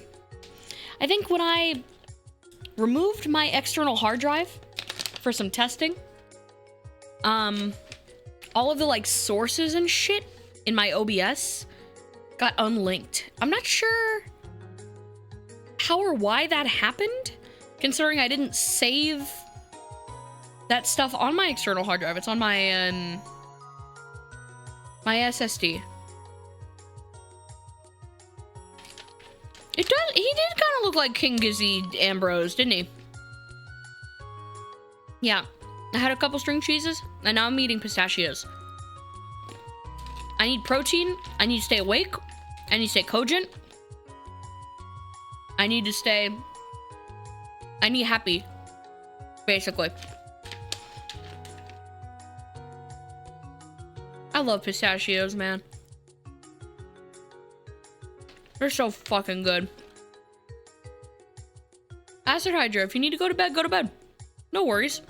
I think when I removed my external hard drive for some testing, all of the, like, sources and shit in my OBS got unlinked. I'm not sure how or why that happened, considering I didn't save that stuff on my external hard drive. It's on my my SSD. He did kind of look like King Gizzy Ambrose, didn't he? Yeah, I had a couple string cheeses, and now I'm eating pistachios. I need protein, I need to stay awake, I need to stay cogent, I need happy, basically. I love pistachios, man. They're so fucking good. Acid Hydra, if you need to go to bed, go to bed. No worries.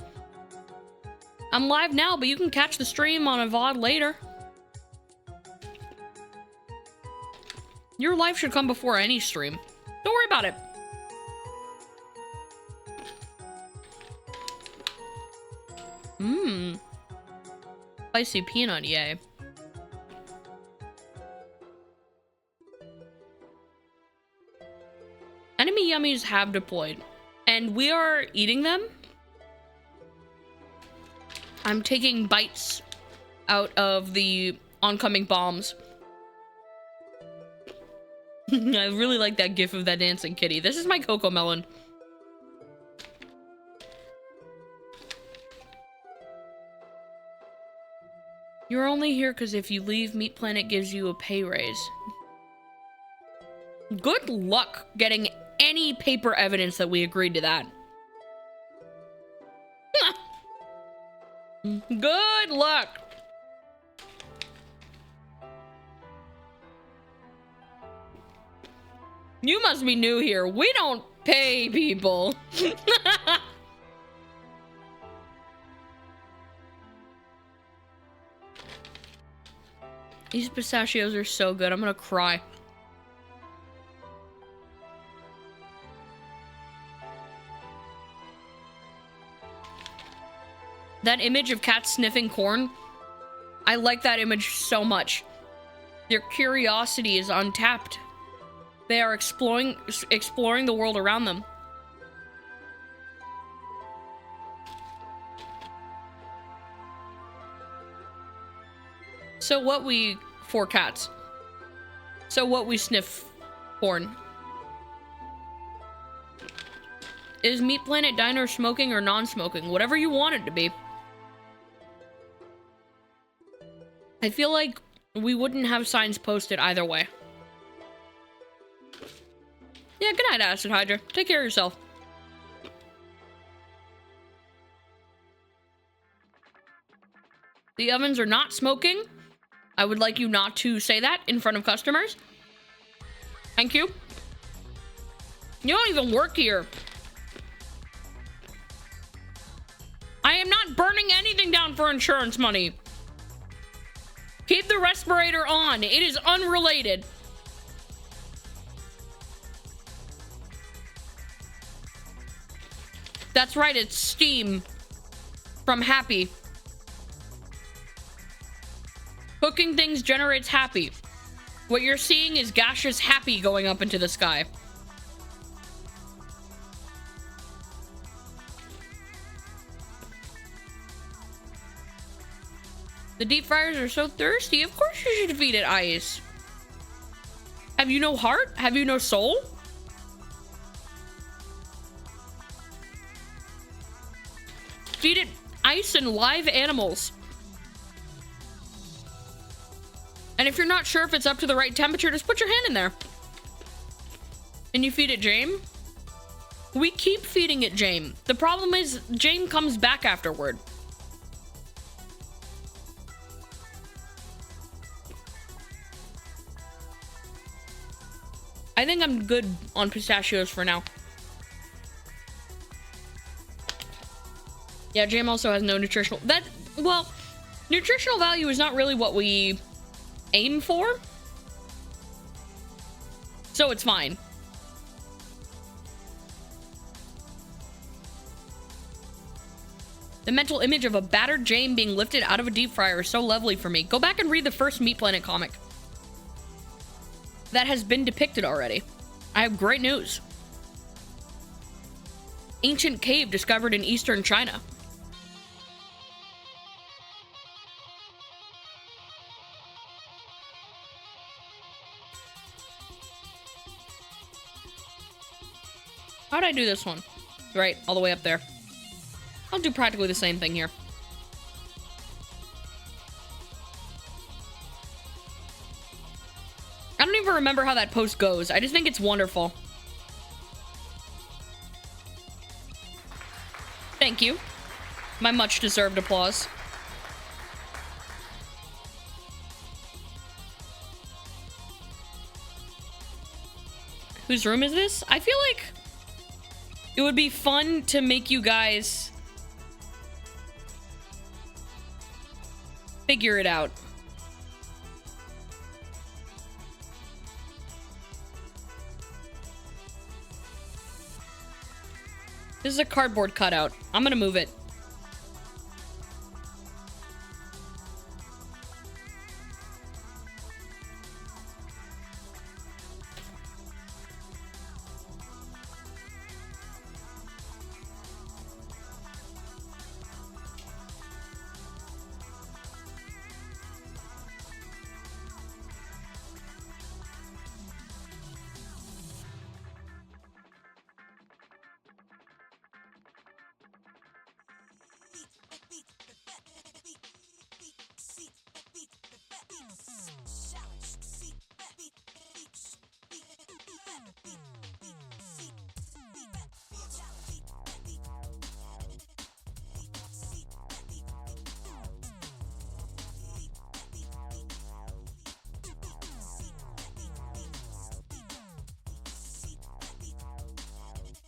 I'm live now, but you can catch the stream on a VOD later. Your life should come before any stream. Don't worry about it. Mmm. Spicy peanut, yay. Enemy yummies have deployed, and we are eating them. I'm taking bites out of the oncoming bombs. I really like that gif of that dancing kitty. This is my Coco Melon. You're only here because if you leave, Meat Planet gives you a pay raise. Good luck getting any paper evidence that we agreed to that. Good luck. You must be new here. We don't pay people. These pistachios are so good. I'm gonna cry. That image of cats sniffing corn, I like that image so much. Their curiosity is untapped. They are exploring the world around them. So what we... 4 cats. So what we sniff corn. Is Meat Planet Diner smoking or non-smoking? Whatever you want it to be. I feel like we wouldn't have signs posted either way. Yeah, good night, Acid Hydra. Take care of yourself. The ovens are not smoking. I would like you not to say that in front of customers. Thank you. You don't even work here. I am not burning anything down for insurance money. Keep the respirator on. It is unrelated. That's right, it's steam from Happy. Cooking things generates Happy. What you're seeing is gaseous Happy going up into the sky. The deep fryers are so thirsty. Of course you should feed it ice. Have you no heart? Have you no soul? Feed it ice and live animals. And if you're not sure if it's up to the right temperature, just put your hand in there. And you feed it Jame. We keep feeding it Jame. The problem is Jame comes back afterward. I think I'm good on pistachios for now. Yeah, Jam also has no nutritional... Well, nutritional value is not really what we aim for. So it's fine. The mental image of a battered Jame being lifted out of a deep fryer is so lovely for me. Go back and read the first Meat Planet comic. That has been depicted already. I have great news. Ancient cave discovered in eastern China. How'd I do this one? Right, all the way up there. I'll do practically the same thing here. I don't even remember how that post goes. I just think it's wonderful. Thank you. My much-deserved applause. Whose room is this? I feel like it would be fun to make you guys figure it out. This is a cardboard cutout. I'm gonna move it.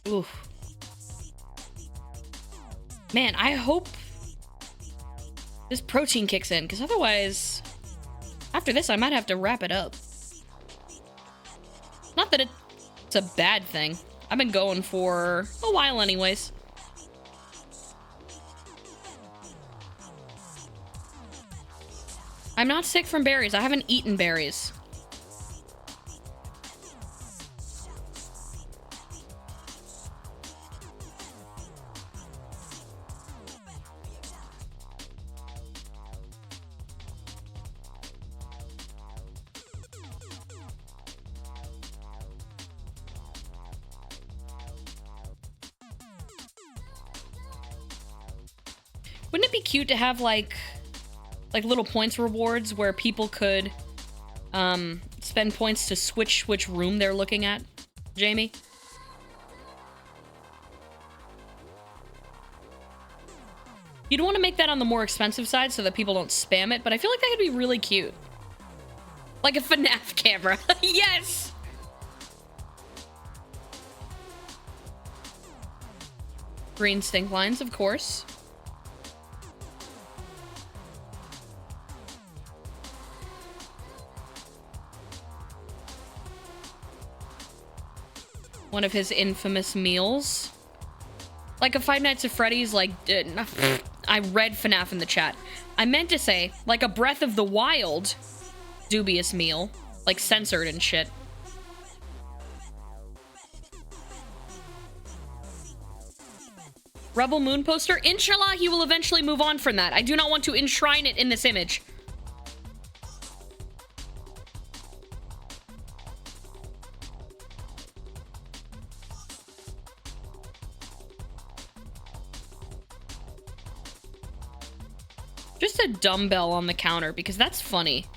Oof. Man, I hope this protein kicks in, because otherwise, after this, I might have to wrap it up. Not that it's a bad thing. I've been going for a while anyways. I'm not sick from berries. I haven't eaten berries. Wouldn't it be cute to have like little points rewards where people could spend points to switch which room they're looking at? Jamie? You'd want to make that on the more expensive side so that people don't spam it, but I feel like that could be really cute. Like a FNAF camera. Yes! Green stink lines, of course. One of his infamous meals. Like a Five Nights at Freddy's, like, I read FNAF in the chat. I meant to say, like a Breath of the Wild dubious meal. Like censored and shit. Rebel Moon poster? Inshallah, he will eventually move on from that. I do not want to enshrine it in this image. Just a dumbbell on the counter, because that's funny.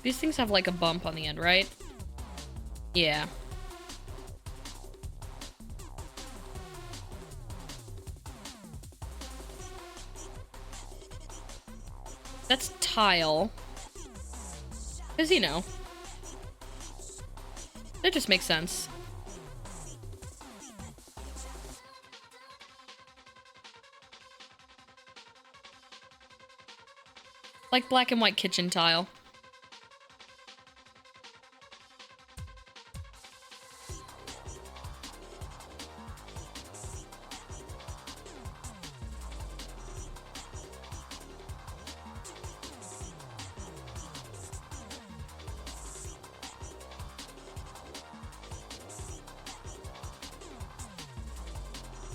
These things have like a bump on the end, right? Yeah. That's tile. Because, you know. That just makes sense. Like black and white kitchen tile.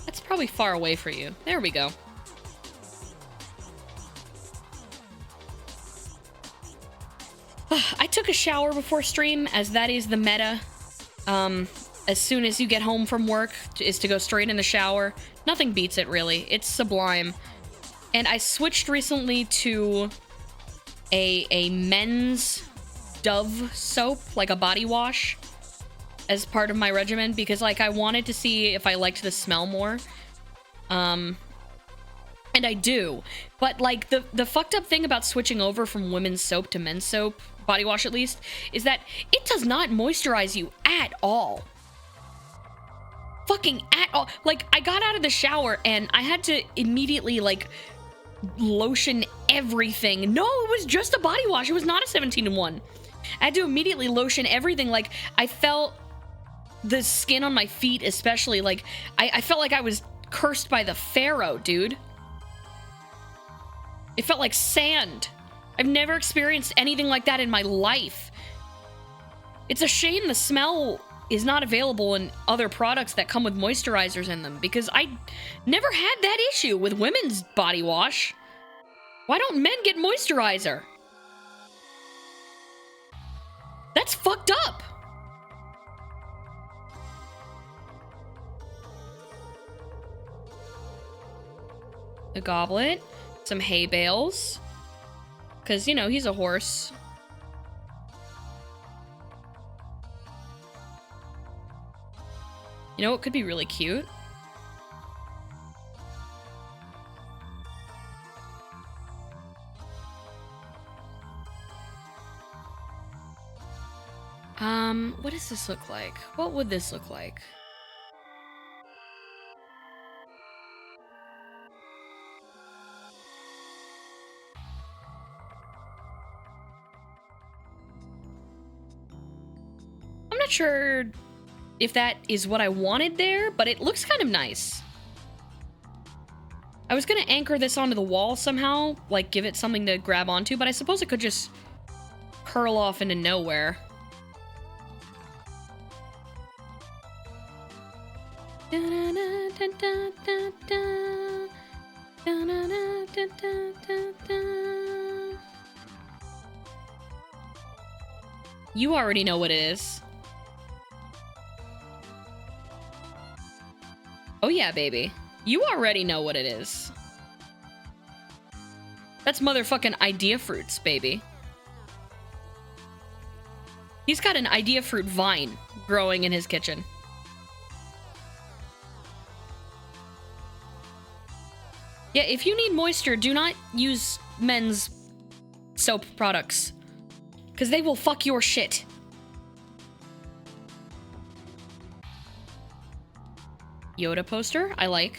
That's probably far away for you. There we go. I took a shower before stream, as that is the meta. As soon as you get home from work, is to go straight in the shower. Nothing beats it, really. It's sublime. And I switched recently to a men's Dove soap, like a body wash, as part of my regimen, because, like, I wanted to see if I liked the smell more. And I do. But, like, the fucked up thing about switching over from women's soap to men's soap, body wash at least, is that it does not moisturize you at all. Fucking at all. Like, I got out of the shower and I had to immediately, like, lotion everything. No, it was just a body wash. It was not a 17-in-1. I had to immediately lotion everything. Like, I felt the skin on my feet, especially, like, I felt like I was cursed by the Pharaoh, dude. It felt like sand. I've never experienced anything like that in my life. It's a shame the smell is not available in other products that come with moisturizers in them, because I never had that issue with women's body wash. Why don't men get moisturizer? That's fucked up. A goblet. Some hay bales. Because, you know, he's a horse. You know what could be really cute? What does this look like? What would this look like? I'm not sure if that is what I wanted there, but it looks kind of nice. I was gonna anchor this onto the wall somehow, like give it something to grab onto, but I suppose it could just curl off into nowhere. You already know what it is. Oh yeah, baby. You already know what it is. That's motherfucking idea fruits, baby. He's got an idea fruit vine growing in his kitchen. Yeah, if you need moisture, do not use men's soap products. Because they will fuck your shit. Yoda poster? I like.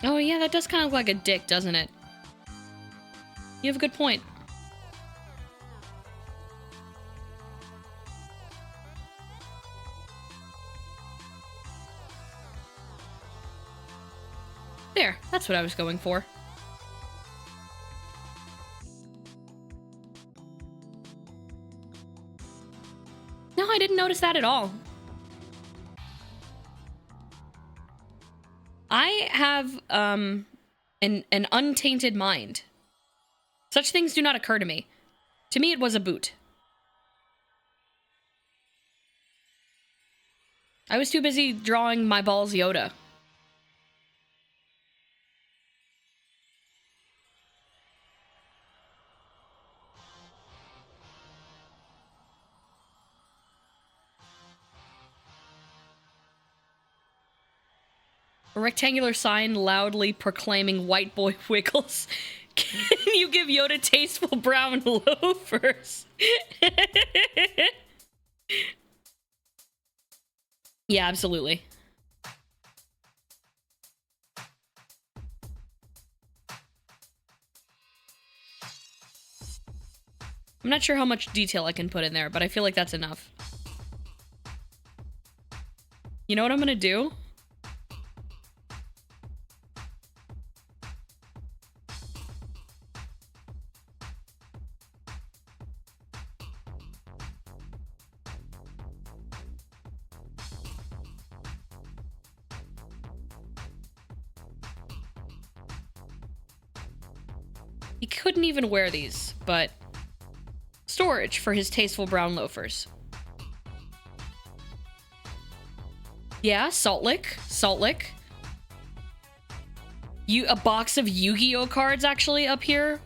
Oh yeah, that does kind of look like a dick, doesn't it? You have a good point. There, that's what I was going for. No, I didn't notice that at all. I have, an untainted mind. Such things do not occur to me. To me, it was a boot. I was too busy drawing my balls Yoda. A rectangular sign loudly proclaiming white boy wiggles. Can you give Yoda tasteful brown loafers? Yeah, absolutely. I'm not sure how much detail I can put in there, but I feel like that's enough. You know what I'm gonna do? He couldn't even wear these, but storage for his tasteful brown loafers. Yeah, Salt Lick. A box of Yu-Gi-Oh cards actually up here.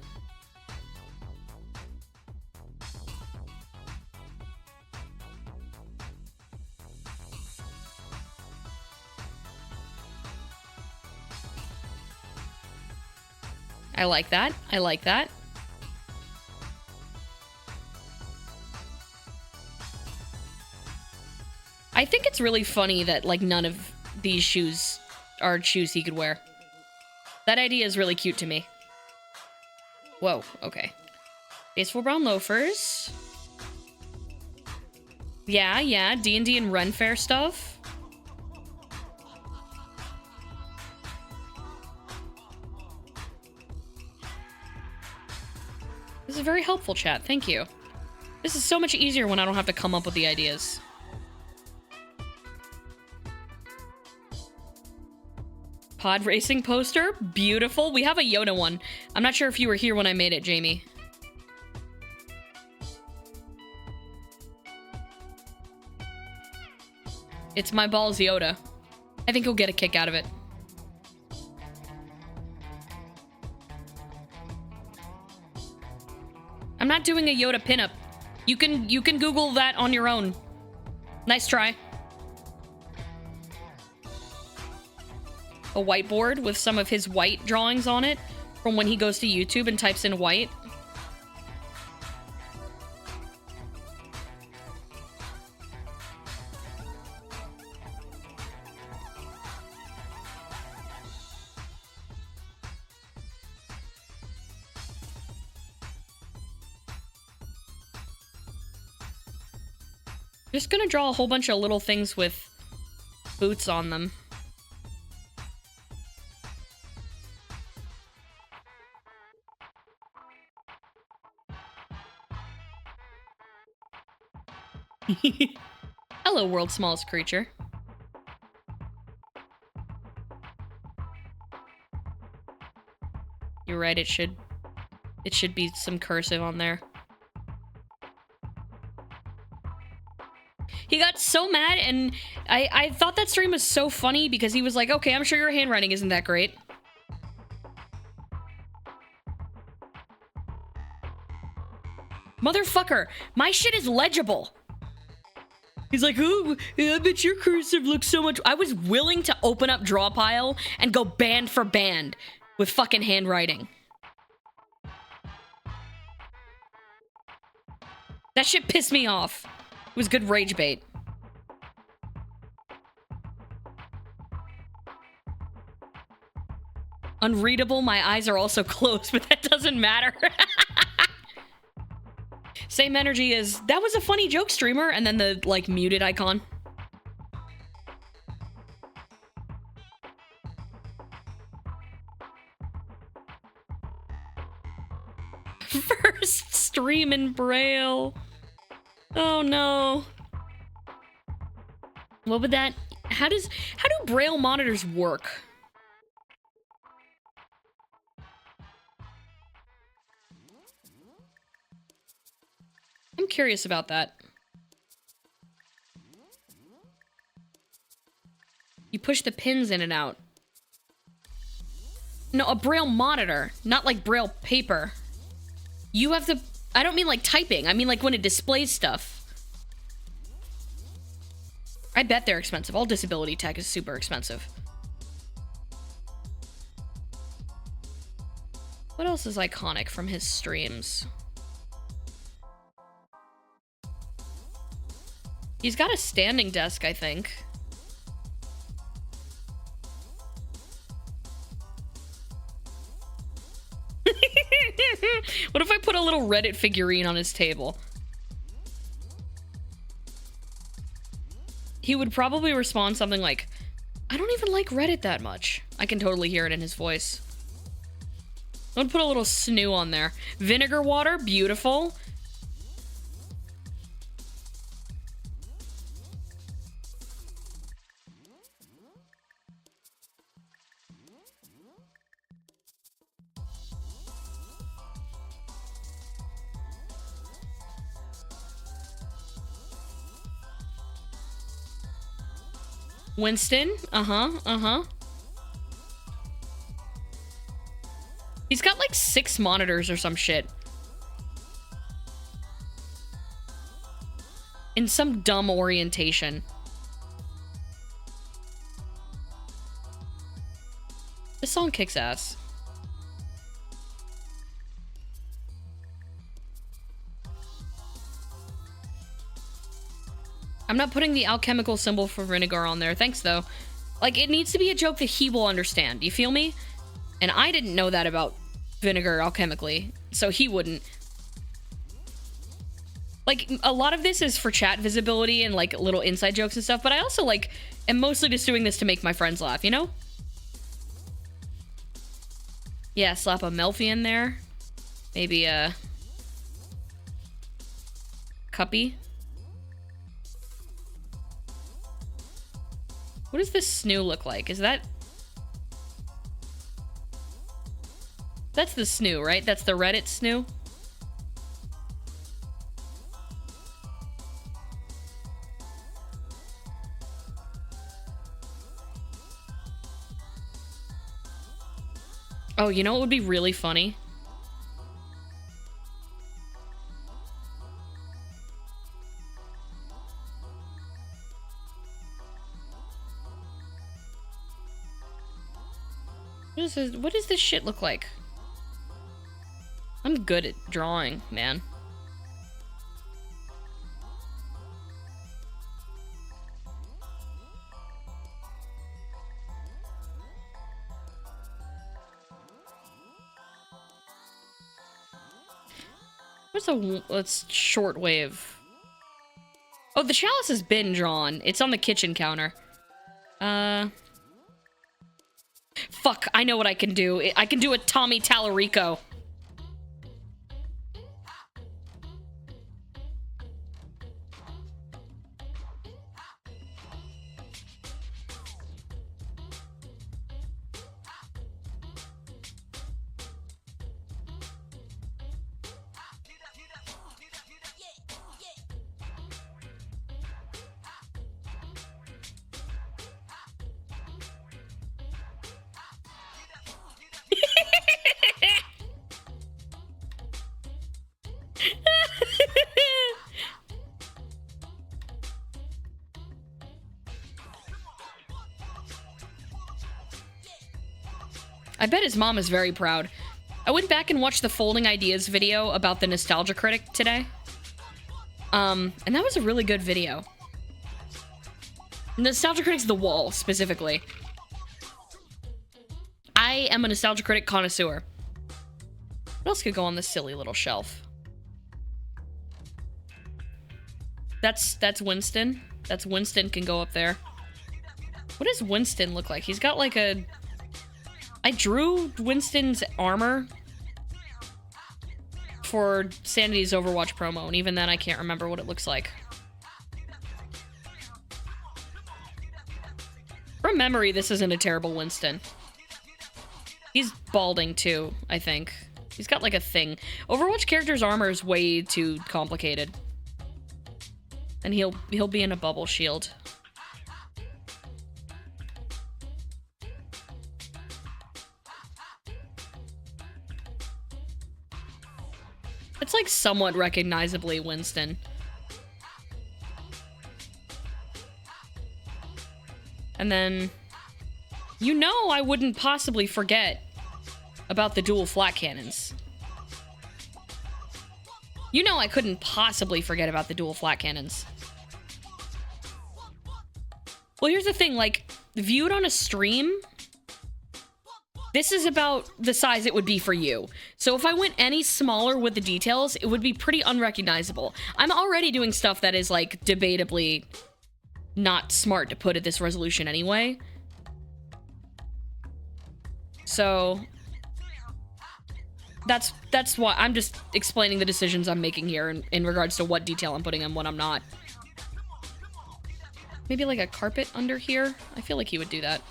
I like that. I think it's really funny that, like, none of these shoes are shoes he could wear. That idea is really cute to me. Whoa, okay. Tasteful brown loafers. Yeah, D&D and Ren Fair stuff. This is very helpful, chat. Thank you. This is so much easier when I don't have to come up with the ideas. Pod racing poster. Beautiful. We have a Yoda one. I'm not sure if you were here when I made it, Jamie. It's my balls Yoda. I think he'll get a kick out of it. I'm not doing a Yoda pinup. You can Google that on your own. Nice try. A whiteboard with some of his white drawings on it from when he goes to YouTube and types in white. Just gonna draw a whole bunch of little things with boots on them. Hello, world's smallest creature. You're right, it should be some cursive on there. He got so mad, and I thought that stream was so funny because he was like, okay, I'm sure your handwriting isn't that great. Motherfucker, my shit is legible. He's like, oh, I bet your cursive looks so much. I was willing to open up Drawpile and go band for band with fucking handwriting. That shit pissed me off. It was good rage bait. Unreadable, my eyes are also closed, but that doesn't matter. Same energy as, that was a funny joke, streamer, and then the, like, muted icon. First stream in Braille. Oh no. What would that... How do Braille monitors work? I'm curious about that. You push the pins in and out. No, a Braille monitor, not like Braille paper. You have to... I don't mean like typing. I mean like when it displays stuff. I bet they're expensive. All disability tech is super expensive. What else is iconic from his streams? He's got a standing desk, I think. What if I put a little Reddit figurine on his table? He would probably respond something like, I don't even like Reddit that much. I can totally hear it in his voice. I would put a little snoo on there. Vinegar water, beautiful. Winston, He's got like 6 monitors or some shit. In some dumb orientation. This song kicks ass. I'm not putting the alchemical symbol for vinegar on there. Thanks, though. Like, it needs to be a joke that he will understand. You feel me? And I didn't know that about vinegar alchemically, so he wouldn't. Like, a lot of this is for chat visibility and, like, little inside jokes and stuff, but I also, like, am mostly just doing this to make my friends laugh, you know? Yeah, slap a Melfi in there. Maybe a... Cuppy. What does this snoo look like? Is that... That's the snoo, right? That's the Reddit snoo? Oh, you know what would be really funny? What does this shit look like? I'm good at drawing, man. Let's shortwave. Oh, the chalice has been drawn. It's on the kitchen counter. Fuck, I know what I can do. I can do a Tommy Tallarico. I bet his mom is very proud. I went back and watched the Folding Ideas video about the Nostalgia Critic today. And that was a really good video. Nostalgia Critic's The Wall, specifically. I am a Nostalgia Critic connoisseur. What else could go on this silly little shelf? That's Winston. That's Winston can go up there. What does Winston look like? He's got like a... I drew Winston's armor for Sanity's Overwatch promo, and even then I can't remember what it looks like. From memory, this isn't a terrible Winston. He's balding too, I think. He's got like a thing. Overwatch character's armor is way too complicated. And he'll be in a bubble shield. It's like somewhat recognizably Winston. And then, you know, I wouldn't possibly forget about the dual flat cannons. You know I couldn't possibly forget about the dual flat cannons. Well, here's the thing, like, viewed on a stream, this is about the size it would be for you. So if I went any smaller with the details, it would be pretty unrecognizable. I'm already doing stuff that is, like, debatably not smart to put at this resolution anyway. So that's why I'm just explaining the decisions I'm making here in regards to what detail I'm putting and what I'm not. Maybe like a carpet under here? I feel like he would do that.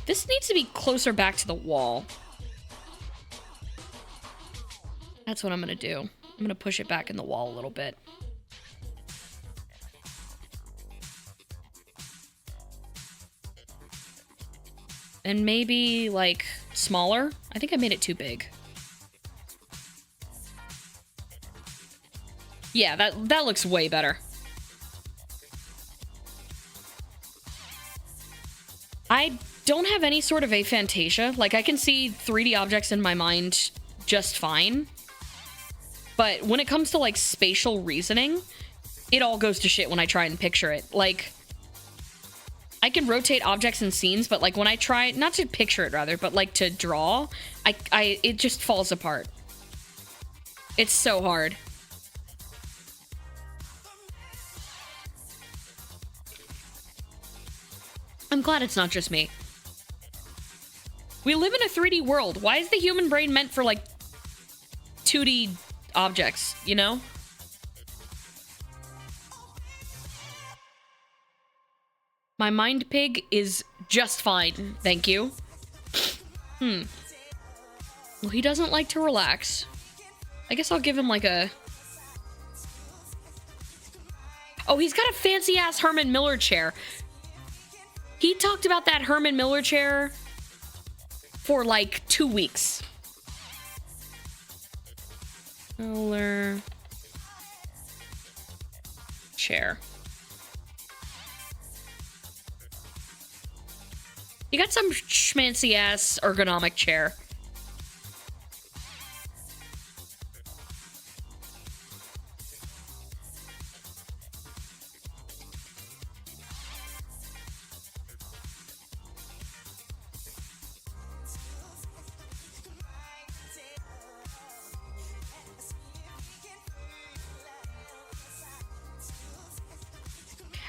This needs to be closer back to the wall. That's what I'm gonna do. I'm gonna push it back in the wall a little bit. And maybe, like, smaller? I think I made it too big. Yeah, that looks way better. I don't have any sort of aphantasia. Like, I can see 3D objects in my mind just fine. But when it comes to, like, spatial reasoning, it all goes to shit when I try and picture it. Like, I can rotate objects and scenes, but like when I try, not to picture it rather, but like to draw, it just falls apart. It's so hard. I'm glad it's not just me. We live in a 3D world. Why is the human brain meant for like 2D objects, you know? My mind pig is just fine, thank you. Well, he doesn't like to relax. I guess I'll give him like a... Oh, he's got a fancy-ass Herman Miller chair. He talked about that Herman Miller chair for like 2 weeks. Miller chair. You got some schmancy-ass ergonomic chair.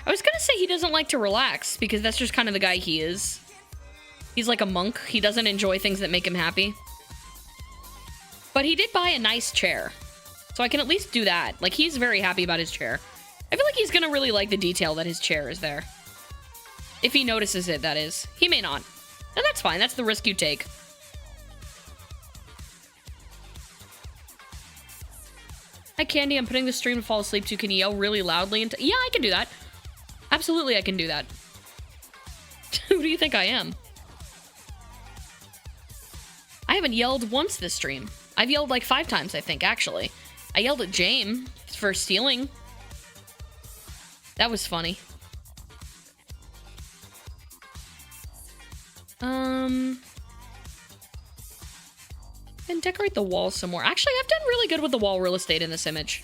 I was gonna say he doesn't like to relax, because that's just kind of the guy he is. He's like a monk. He doesn't enjoy things that make him happy. But he did buy a nice chair. So I can at least do that. Like, he's very happy about his chair. I feel like he's gonna really like the detail that his chair is there. If he notices it, that is. He may not. And that's fine. That's the risk you take. Hi, Candy. I'm putting the stream to fall asleep to. Can you yell really loudly? Yeah, I can do that. Absolutely, I can do that. Who do you think I am? I haven't yelled once this stream. I've yelled like 5 times, I think, actually. I yelled at James for stealing. That was funny. And decorate the walls some more. Actually, I've done really good with the wall real estate in this image.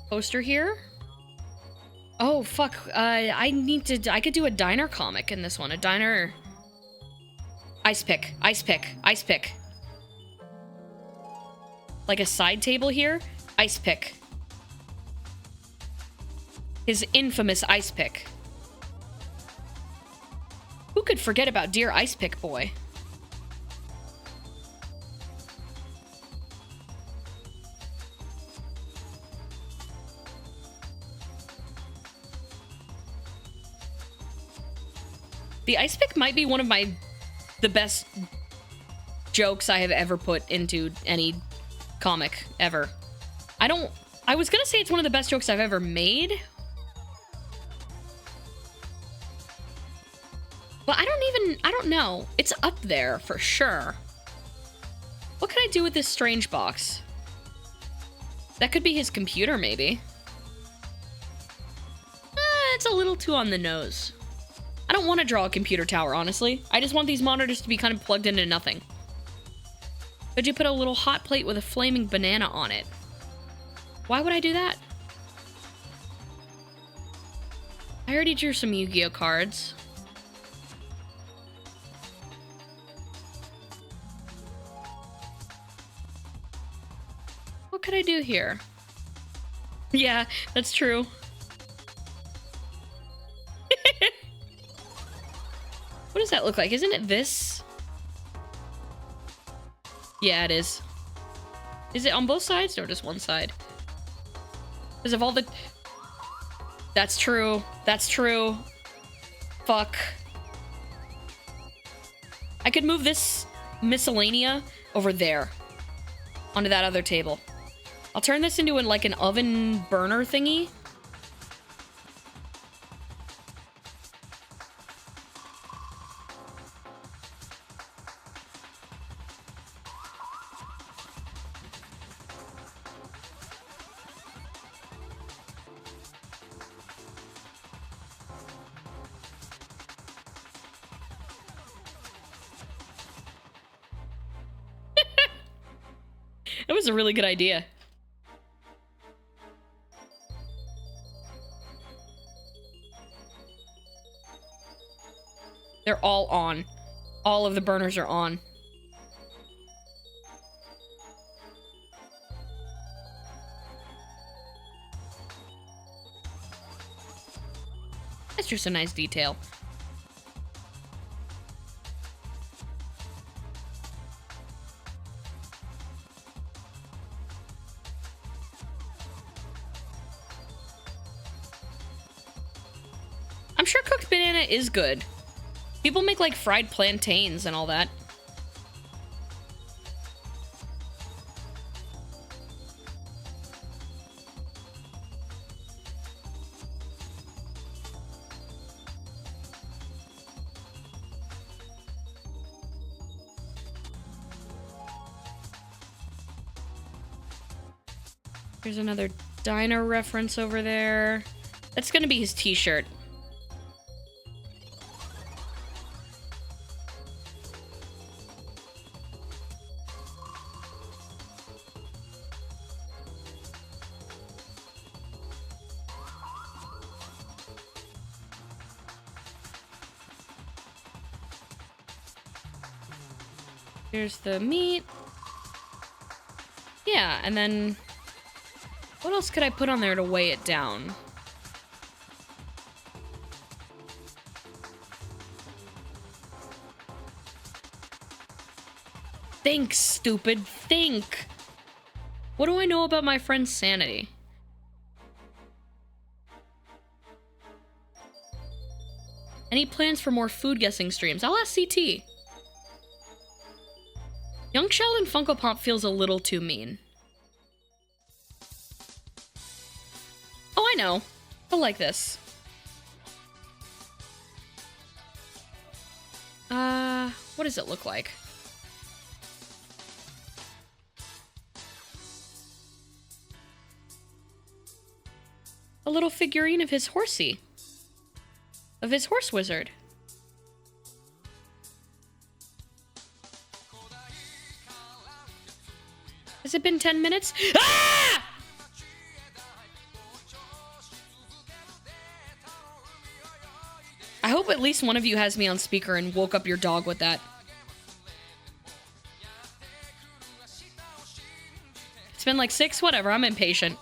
Poster here. Oh, fuck. I could do a diner comic in this one. A diner... Ice pick. Ice pick. Ice pick. Like a side table here. Ice pick. His infamous ice pick. Who could forget about dear Ice Pick Boy? The ice pick might be one of the best jokes I have ever put into any comic ever. I was gonna say it's one of the best jokes I've ever made. But I don't know. It's up there for sure. What can I do with this strange box? That could be his computer, maybe. It's a little too on the nose. I don't want to draw a computer tower, honestly. I just want these monitors to be kind of plugged into nothing. Could you put a little hot plate with a flaming banana on it? Why would I do that? I already drew some Yu-Gi-Oh cards. What could I do here? Yeah, that's true. What does that look like? Isn't it this? Yeah, it is. Is it on both sides or just one side? Because of all the... That's true. That's true. Fuck. I could move this miscellanea over there. Onto that other table. I'll turn this into like an oven burner thingy. That was a really good idea. They're all on. All of the burners are on. That's just a nice detail. I'm sure cooked banana is good. People make like fried plantains and all that. There's another diner reference over there. That's gonna be his t-shirt. Here's the meat. Yeah, and then what else could I put on there to weigh it down? Think, stupid, think. What do I know about my friend's sanity? Any plans for more food guessing streams? I'll ask CT. Young Sheldon Funko Pop feels a little too mean. Oh, I know. I like this. What does it look like? A little figurine of his horsey. Of his horse wizard. Has it been 10 minutes? Ah! I hope at least one of you has me on speaker and woke up your dog with that. It's been like 6, whatever, I'm impatient.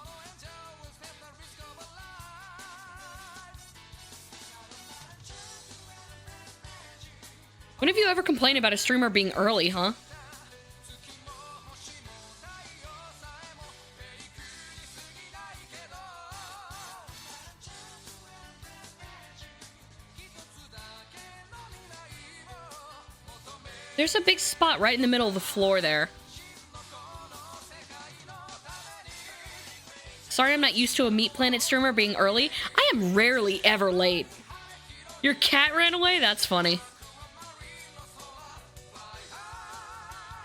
When have you ever complained about a streamer being early, huh? There's a big spot right in the middle of the floor there. Sorry I'm not used to a Meat Planet streamer being early. I am rarely ever late. Your cat ran away? That's funny.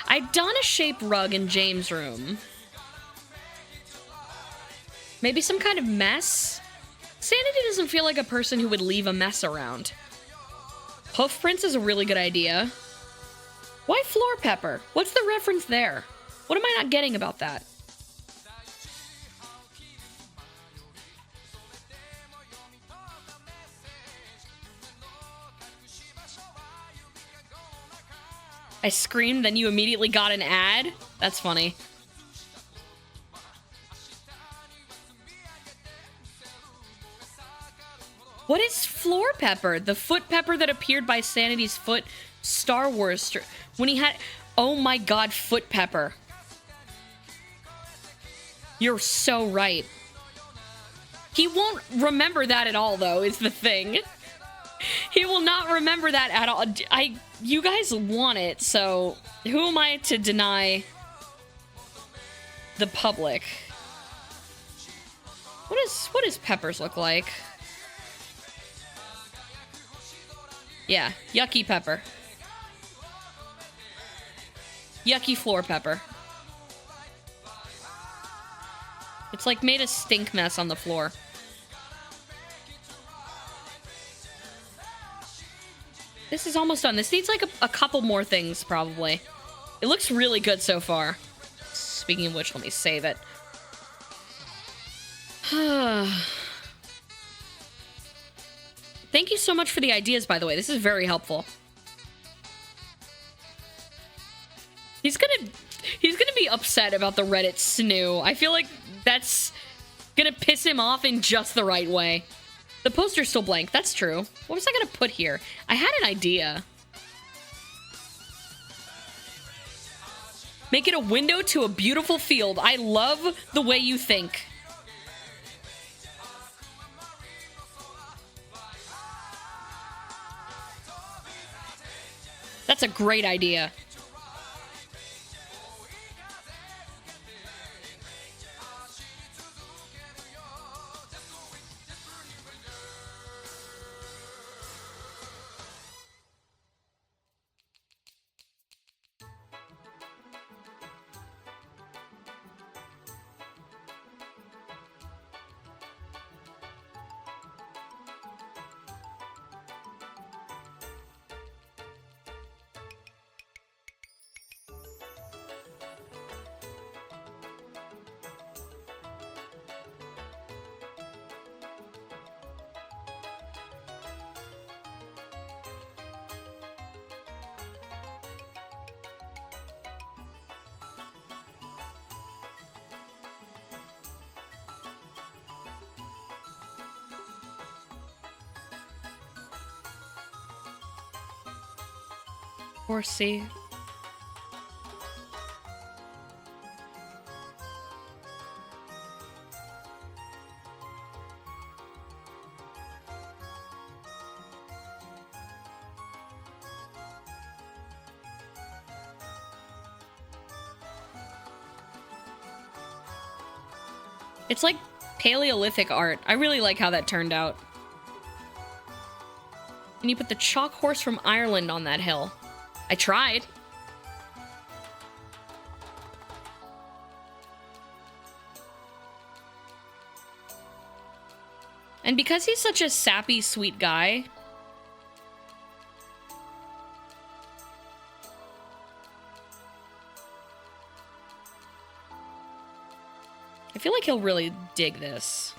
I've done a shape rug in James' room. Maybe some kind of mess? Sanity doesn't feel like a person who would leave a mess around. Hoof prints is a really good idea. Why floor pepper? What's the reference there? What am I not getting about that? I screamed, then you immediately got an ad? That's funny. What is floor pepper? The foot pepper that appeared by Sanity's foot Star Wars when he had... Oh my god, foot pepper. You're so right. He won't remember that at all, though, is the thing. He will not remember that at all. You guys want it, so who am I to deny the public? What does peppers look like? Yeah, yucky pepper. Yucky floor pepper. It's like made a stink mess on the floor. This is almost done. This needs like a couple more things, probably. It looks really good so far. Speaking of which, let me save it. Thank you so much for the ideas, by the way. This is very helpful. He's gonna be upset about the Reddit snoo. I feel like that's gonna piss him off in just the right way. The poster's still blank. That's true. What was I gonna put here? I had an idea. Make it a window to a beautiful field. I love the way you think. That's a great idea. Horsey. It's like Paleolithic art. I really like how that turned out. And you put the chalk horse from Ireland on that hill. I tried. And because he's such a sappy, sweet guy, I feel like he'll really dig this.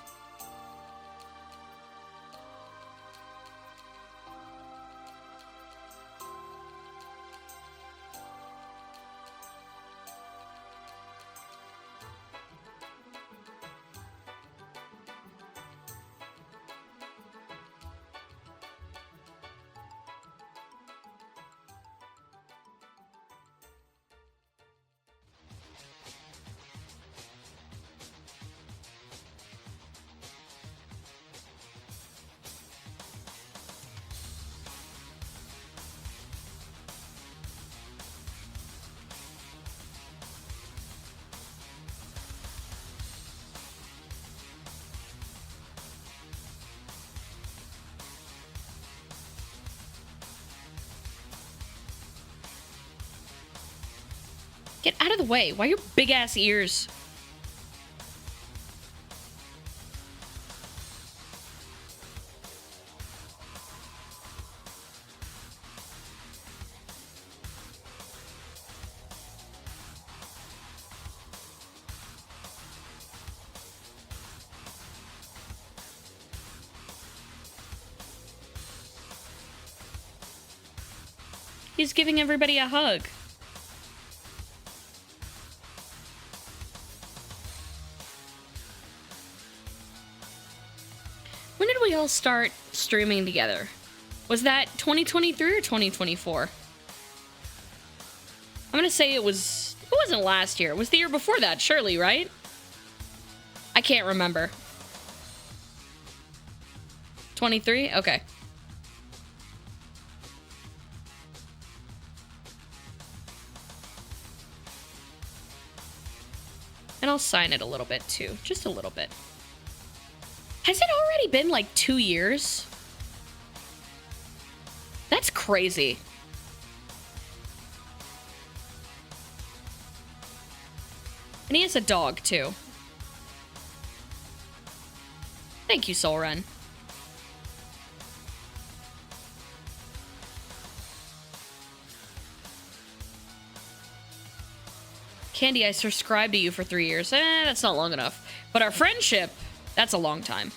Get out of the way. Why your big ass ears? He's giving everybody a hug. When did we all start streaming together? Was that 2023 or 2024? I'm gonna say it wasn't last year. It was the year before that, surely, right? I can't remember. 23? Okay. And I'll sign it a little bit too, just a little bit. Has it already been like 2 years? That's crazy. And he has a dog too. Thank you, Soul Run. Candy, I subscribed to you for 3 years. That's not long enough. But our friendship, that's a long time.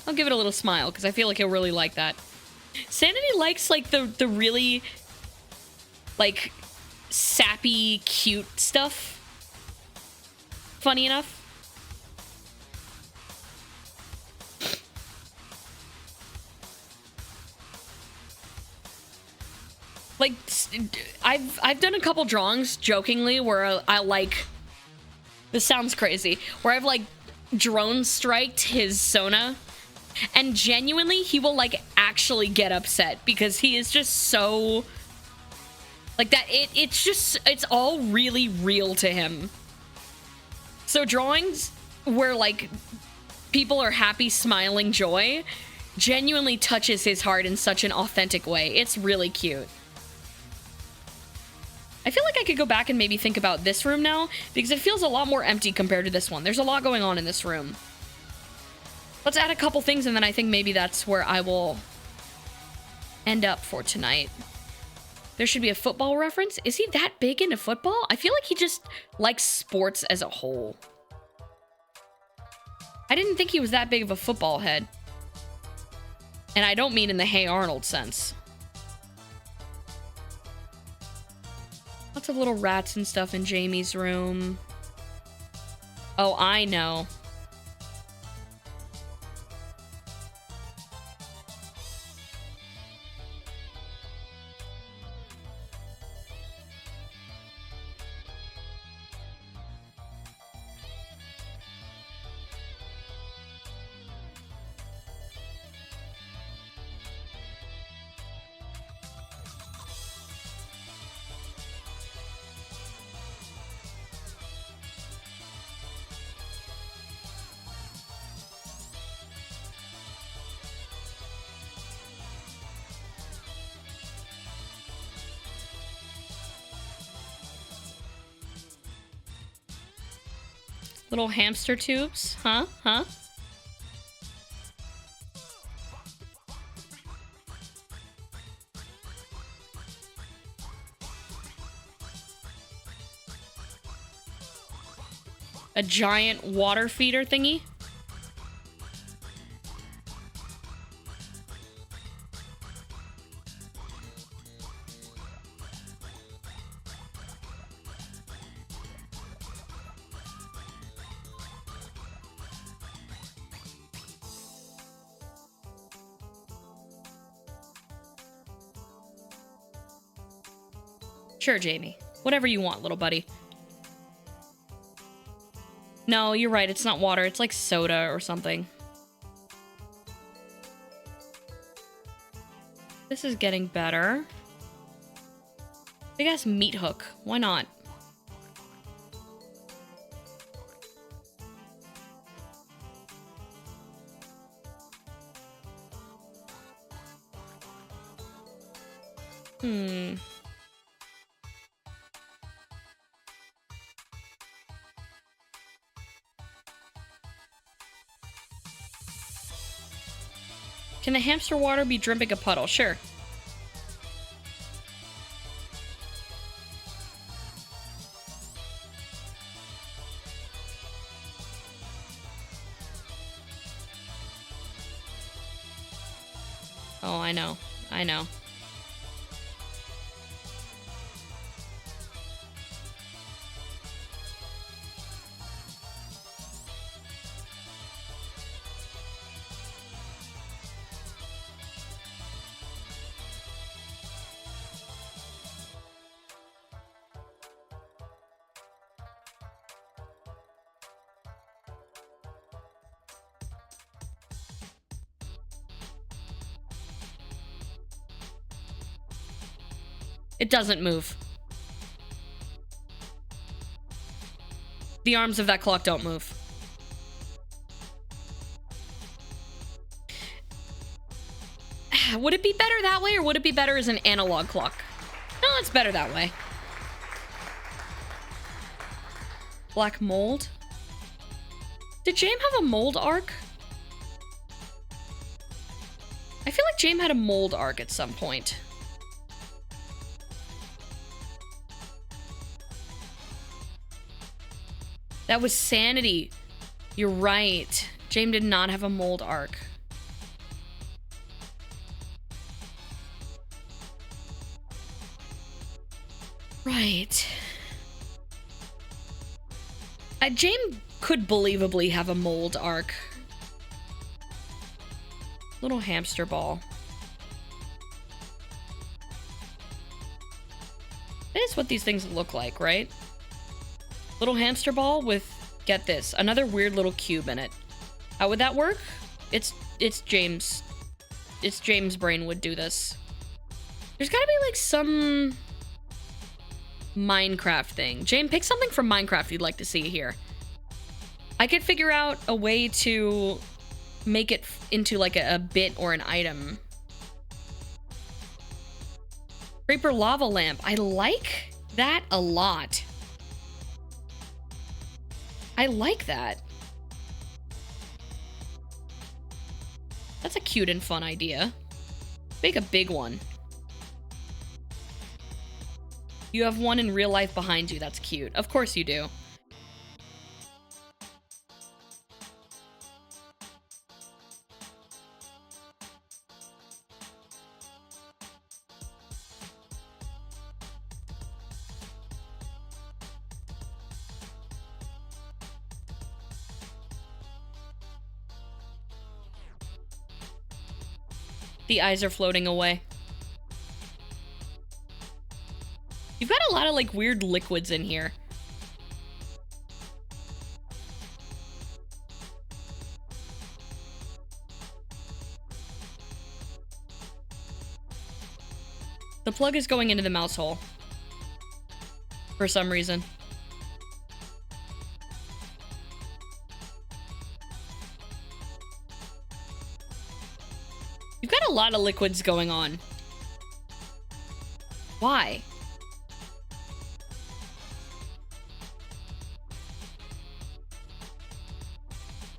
I'll give it a little smile because I feel like he'll really like that. Sanity likes like the really like sappy, cute stuff. Funny enough. Like I've done a couple drawings jokingly where I like, this sounds crazy, where I've like drone striked his Sona. And genuinely, he will, like, actually get upset because he is just so, like, that it's all really real to him. So drawings where, like, people are happy, smiling joy genuinely touches his heart in such an authentic way. It's really cute. I feel like I could go back and maybe think about this room now because it feels a lot more empty compared to this one. There's a lot going on in this room. Let's add a couple things, and then I think maybe that's where I will end up for tonight. There should be a football reference. Is he that big into football? I feel like he just likes sports as a whole. I didn't think he was that big of a football head. And I don't mean in the Hey Arnold sense. Lots of little rats and stuff in Jamie's room. Oh, I know. Little hamster tubes? Huh? Huh? A giant water feeder thingy? Sure, Jamie. Whatever you want, little buddy. No, you're right. It's not water. It's like soda or something. This is getting better. Big ass meat hook. Why not? Can the hamster water be dripping a puddle? Sure. Oh, I know. I know. It doesn't move. The arms of that clock don't move. Would it be better that way, or would it be better as an analog clock? No, it's better that way. Black mold? Did James have a mold arc? I feel like James had a mold arc at some point. That was Sanity. You're right. James did not have a mold arc. Right. James could believably have a mold arc. Little hamster ball. That is what these things look like, right? Little hamster ball with, get this, another weird little cube in it. How would that work? It's James. It's James' brain would do this. There's gotta be like some Minecraft thing. James, pick something from Minecraft you'd like to see here. I could figure out a way to make it into like a bit or an item. Creeper lava lamp. I like that a lot. I like that. That's a cute and fun idea. Make a big one. You have one in real life behind you. That's cute. Of course you do. The eyes are floating away. You've got a lot of like weird liquids in here. The plug is going into the mouse hole. For some reason. You've got a lot of liquids going on. Why?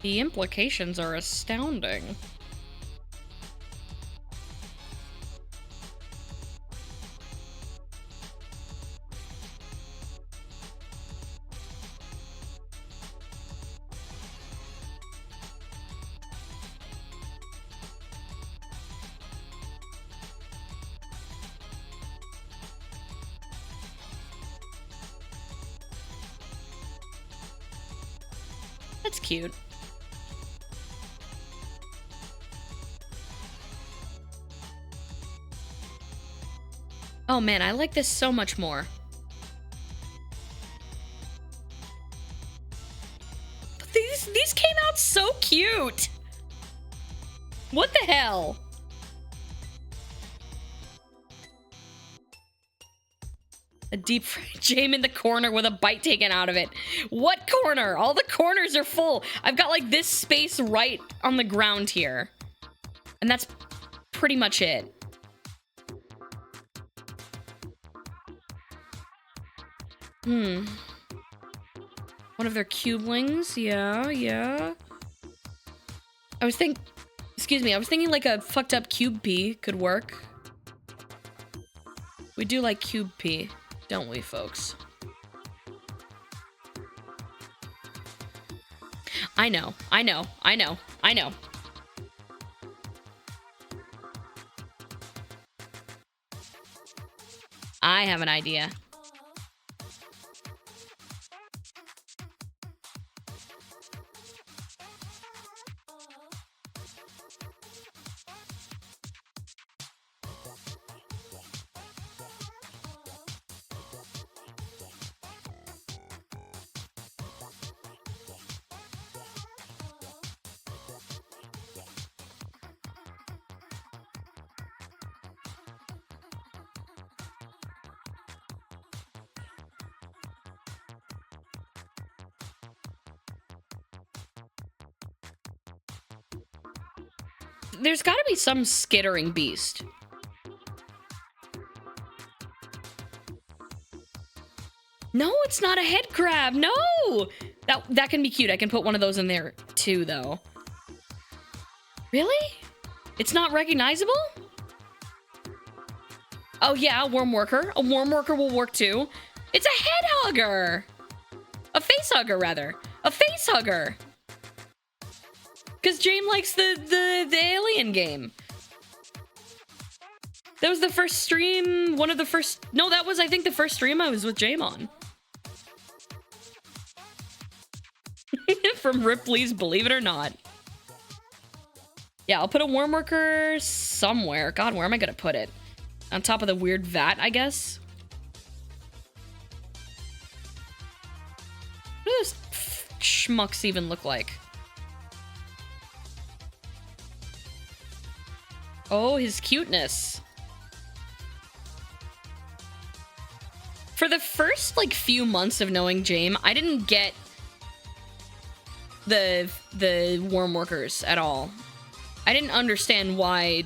The implications are astounding. That's cute. Oh man, I like this so much more. But these came out so cute. What the hell? A deep fried Jame in the corner with a bite taken out of it. What corner? All the corners are full. I've got like this space right on the ground here. And that's pretty much it. One of their cubelings. Yeah. I was thinking like a fucked up cube P could work. We do like cube P, don't we, folks? I know. I have an idea. There's gotta be some skittering beast. No, it's not a head crab. No! That can be cute. I can put one of those in there too, though. Really? It's not recognizable? Oh yeah, a worm worker. A worm worker will work too. It's a head hugger! A face hugger, rather. A face hugger! Because Jame likes the alien game. That was the first stream, one of the first... No, that was, I think, the first stream I was with Jame on. From Ripley's Believe It or Not. Yeah, I'll put a worm worker somewhere. God, where am I gonna put it? On top of the weird vat, I guess? What do those schmucks even look like? Oh, his cuteness. For the first, like, few months of knowing Jame, I didn't get the worm workers at all. I didn't understand why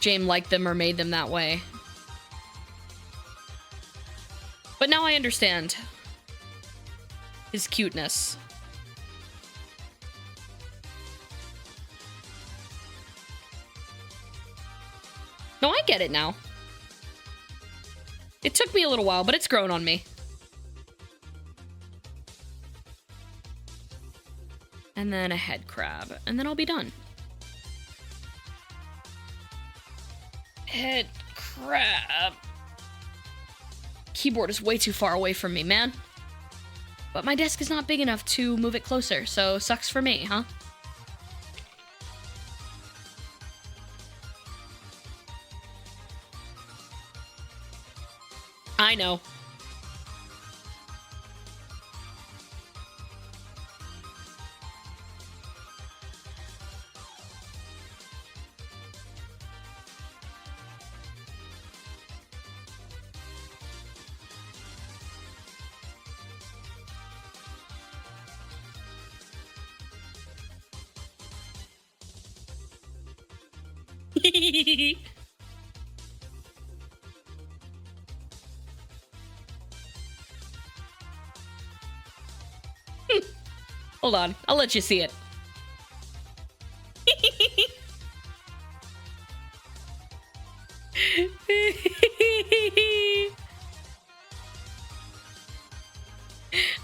Jame liked them or made them that way. But now I understand his cuteness. No, I get it now. It took me a little while, but it's grown on me. And then a head crab, and then I'll be done. Head crab. Keyboard is way too far away from me, man. But my desk is not big enough to move it closer, so sucks for me, huh? I know. Hold on, I'll let you see it.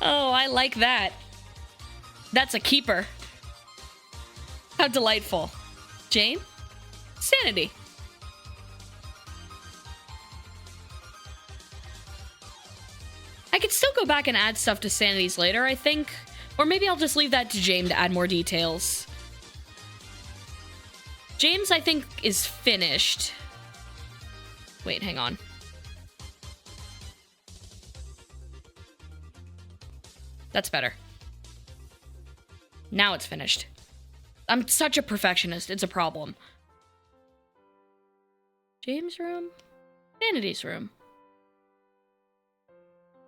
Oh, I like that. That's a keeper. How delightful. Jane? Sanity. I could still go back and add stuff to Sanities later, I think. Or maybe I'll just leave that to James to add more details. James, I think, is finished. Wait, hang on. That's better. Now it's finished. I'm such a perfectionist. It's a problem. James' room? Sanity's room.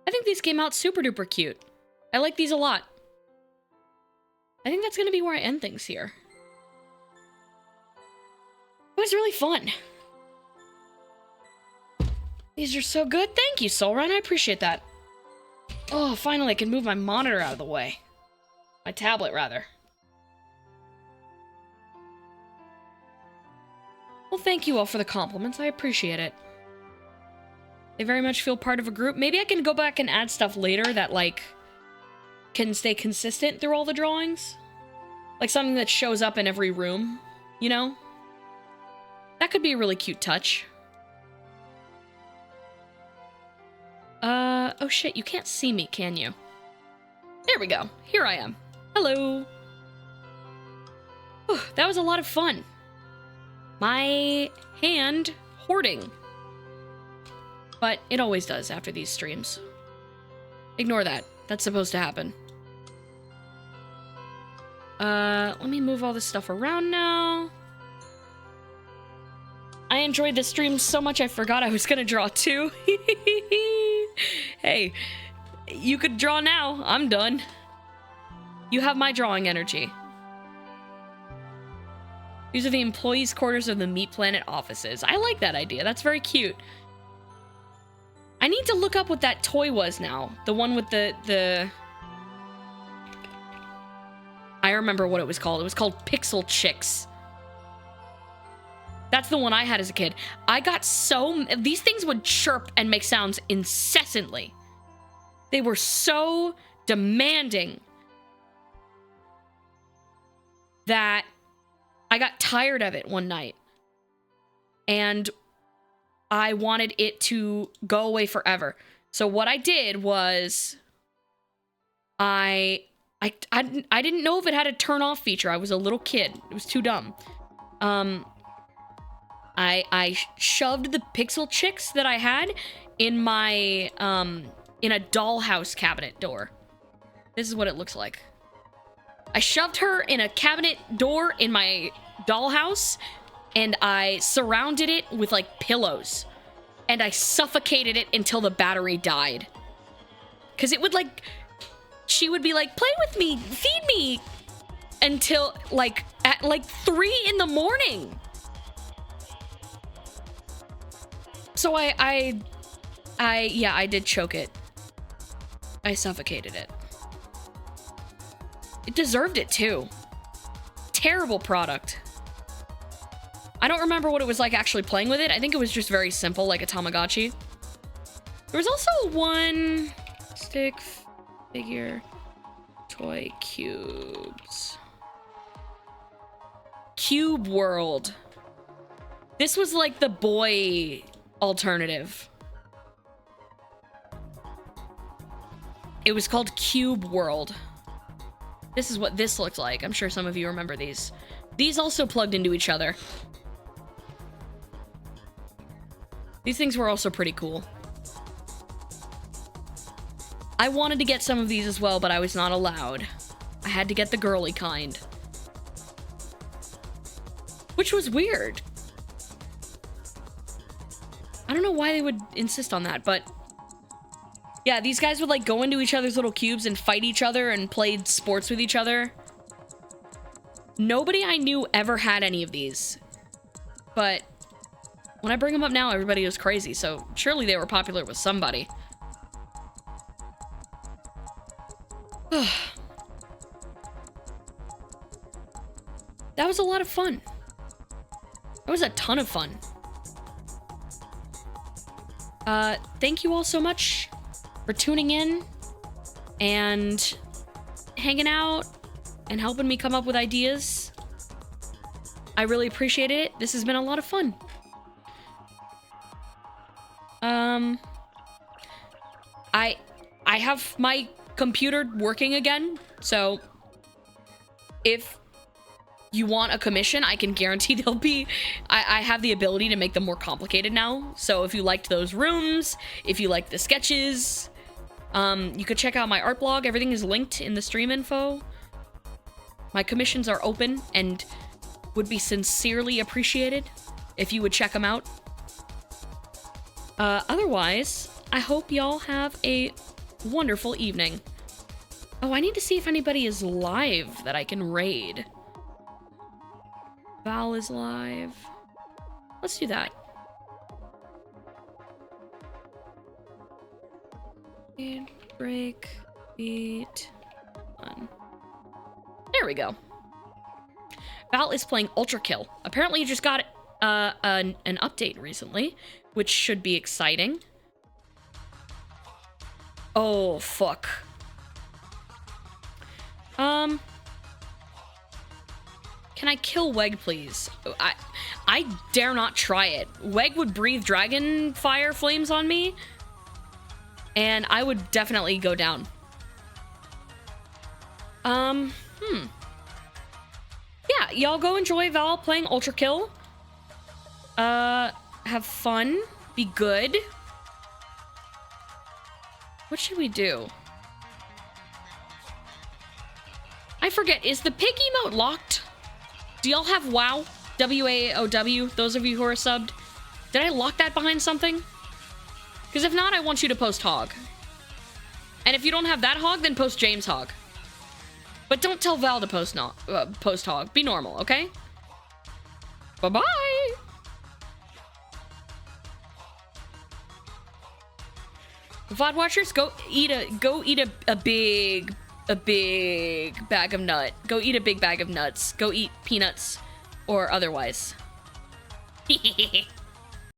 I think these came out super duper cute. I like these a lot. I think that's gonna be where I end things here. It was really fun. These are so good. Thank you, Soulrun. I appreciate that. Oh, finally I can move my monitor out of the way. My tablet, rather. Well, thank you all for the compliments. I appreciate it. They very much feel part of a group. Maybe I can go back and add stuff later that, like, can stay consistent through all the drawings. Like something that shows up in every room, you know? That could be a really cute touch. Oh shit, you can't see me, can you? There we go. Here I am. Hello. Whew, that was a lot of fun. My hand hoarding. But it always does after these streams. Ignore that. That's supposed to happen. Let me move all this stuff around now. I enjoyed this stream so much I forgot I was gonna draw too. Hey, you could draw now. I'm done. You have my drawing energy. These are the employees' quarters of the Meat Planet offices. I like that idea. That's very cute. I need to look up what that toy was now. The one with the... I remember what it was called. It was called Pixel Chicks. That's the one I had as a kid. I got so... These things would chirp and make sounds incessantly. They were so demanding that I got tired of it one night. And I wanted it to go away forever. So what I did was... I didn't know if it had a turn off feature. I was a little kid. It was too dumb. I shoved the Pixel Chicks that I had in my, in a dollhouse cabinet door. This is what it looks like. I shoved her in a cabinet door in my dollhouse, and I surrounded it with, like, pillows. And I suffocated it until the battery died. Because it would, like... She would be like, play with me, feed me, until, like, at, like, 3 in the morning. So I did choke it. I suffocated it. It deserved it, too. Terrible product. I don't remember what it was like actually playing with it. I think it was just very simple, like a Tamagotchi. There was also one stick figure toy cubes. Cube World. This was like the boy alternative. It was called Cube World. This is what this looked like. I'm sure some of you remember these. These also plugged into each other. These things were also pretty cool. I wanted to get some of these as well, but I was not allowed. I had to get the girly kind. Which was weird. I don't know why they would insist on that, but... Yeah, these guys would, like, go into each other's little cubes and fight each other and play sports with each other. Nobody I knew ever had any of these. But when I bring them up now, everybody goes crazy, so surely they were popular with somebody. That was a lot of fun. That was a ton of fun. Thank you all so much for tuning in and hanging out and helping me come up with ideas. I really appreciate it. This has been a lot of fun. I have my computer working again, so if you want a commission, I can guarantee they'll be... I have the ability to make them more complicated now, so if you liked those rooms, if you liked the sketches, you could check out my art blog. Everything is linked in the stream info. My commissions are open and would be sincerely appreciated if you would check them out. Otherwise, I hope y'all have a wonderful evening. Oh, I need to see if anybody is live that I can raid. Val is live. Let's do that. Break, beat, one. There we go. Val is playing Ultra Kill. Apparently you just got an update recently, which should be exciting. Oh, fuck. Can I kill Weg, please? I dare not try it. Weg would breathe dragon fire flames on me, and I would definitely go down. Yeah, y'all go enjoy Val playing Ultra Kill. Have fun. Be good. What should we do? I forget, is the pig emote locked? Do y'all have WoW? W-A-O-W, those of you who are subbed? Did I lock that behind something? Because if not, I want you to post Hog. And if you don't have that Hog, then post James Hog. But don't tell Val to post Hog. Be normal, okay? Bye-bye! VOD watchers, go eat a big bag of nut. Go eat a big bag of nuts. Go eat peanuts or otherwise.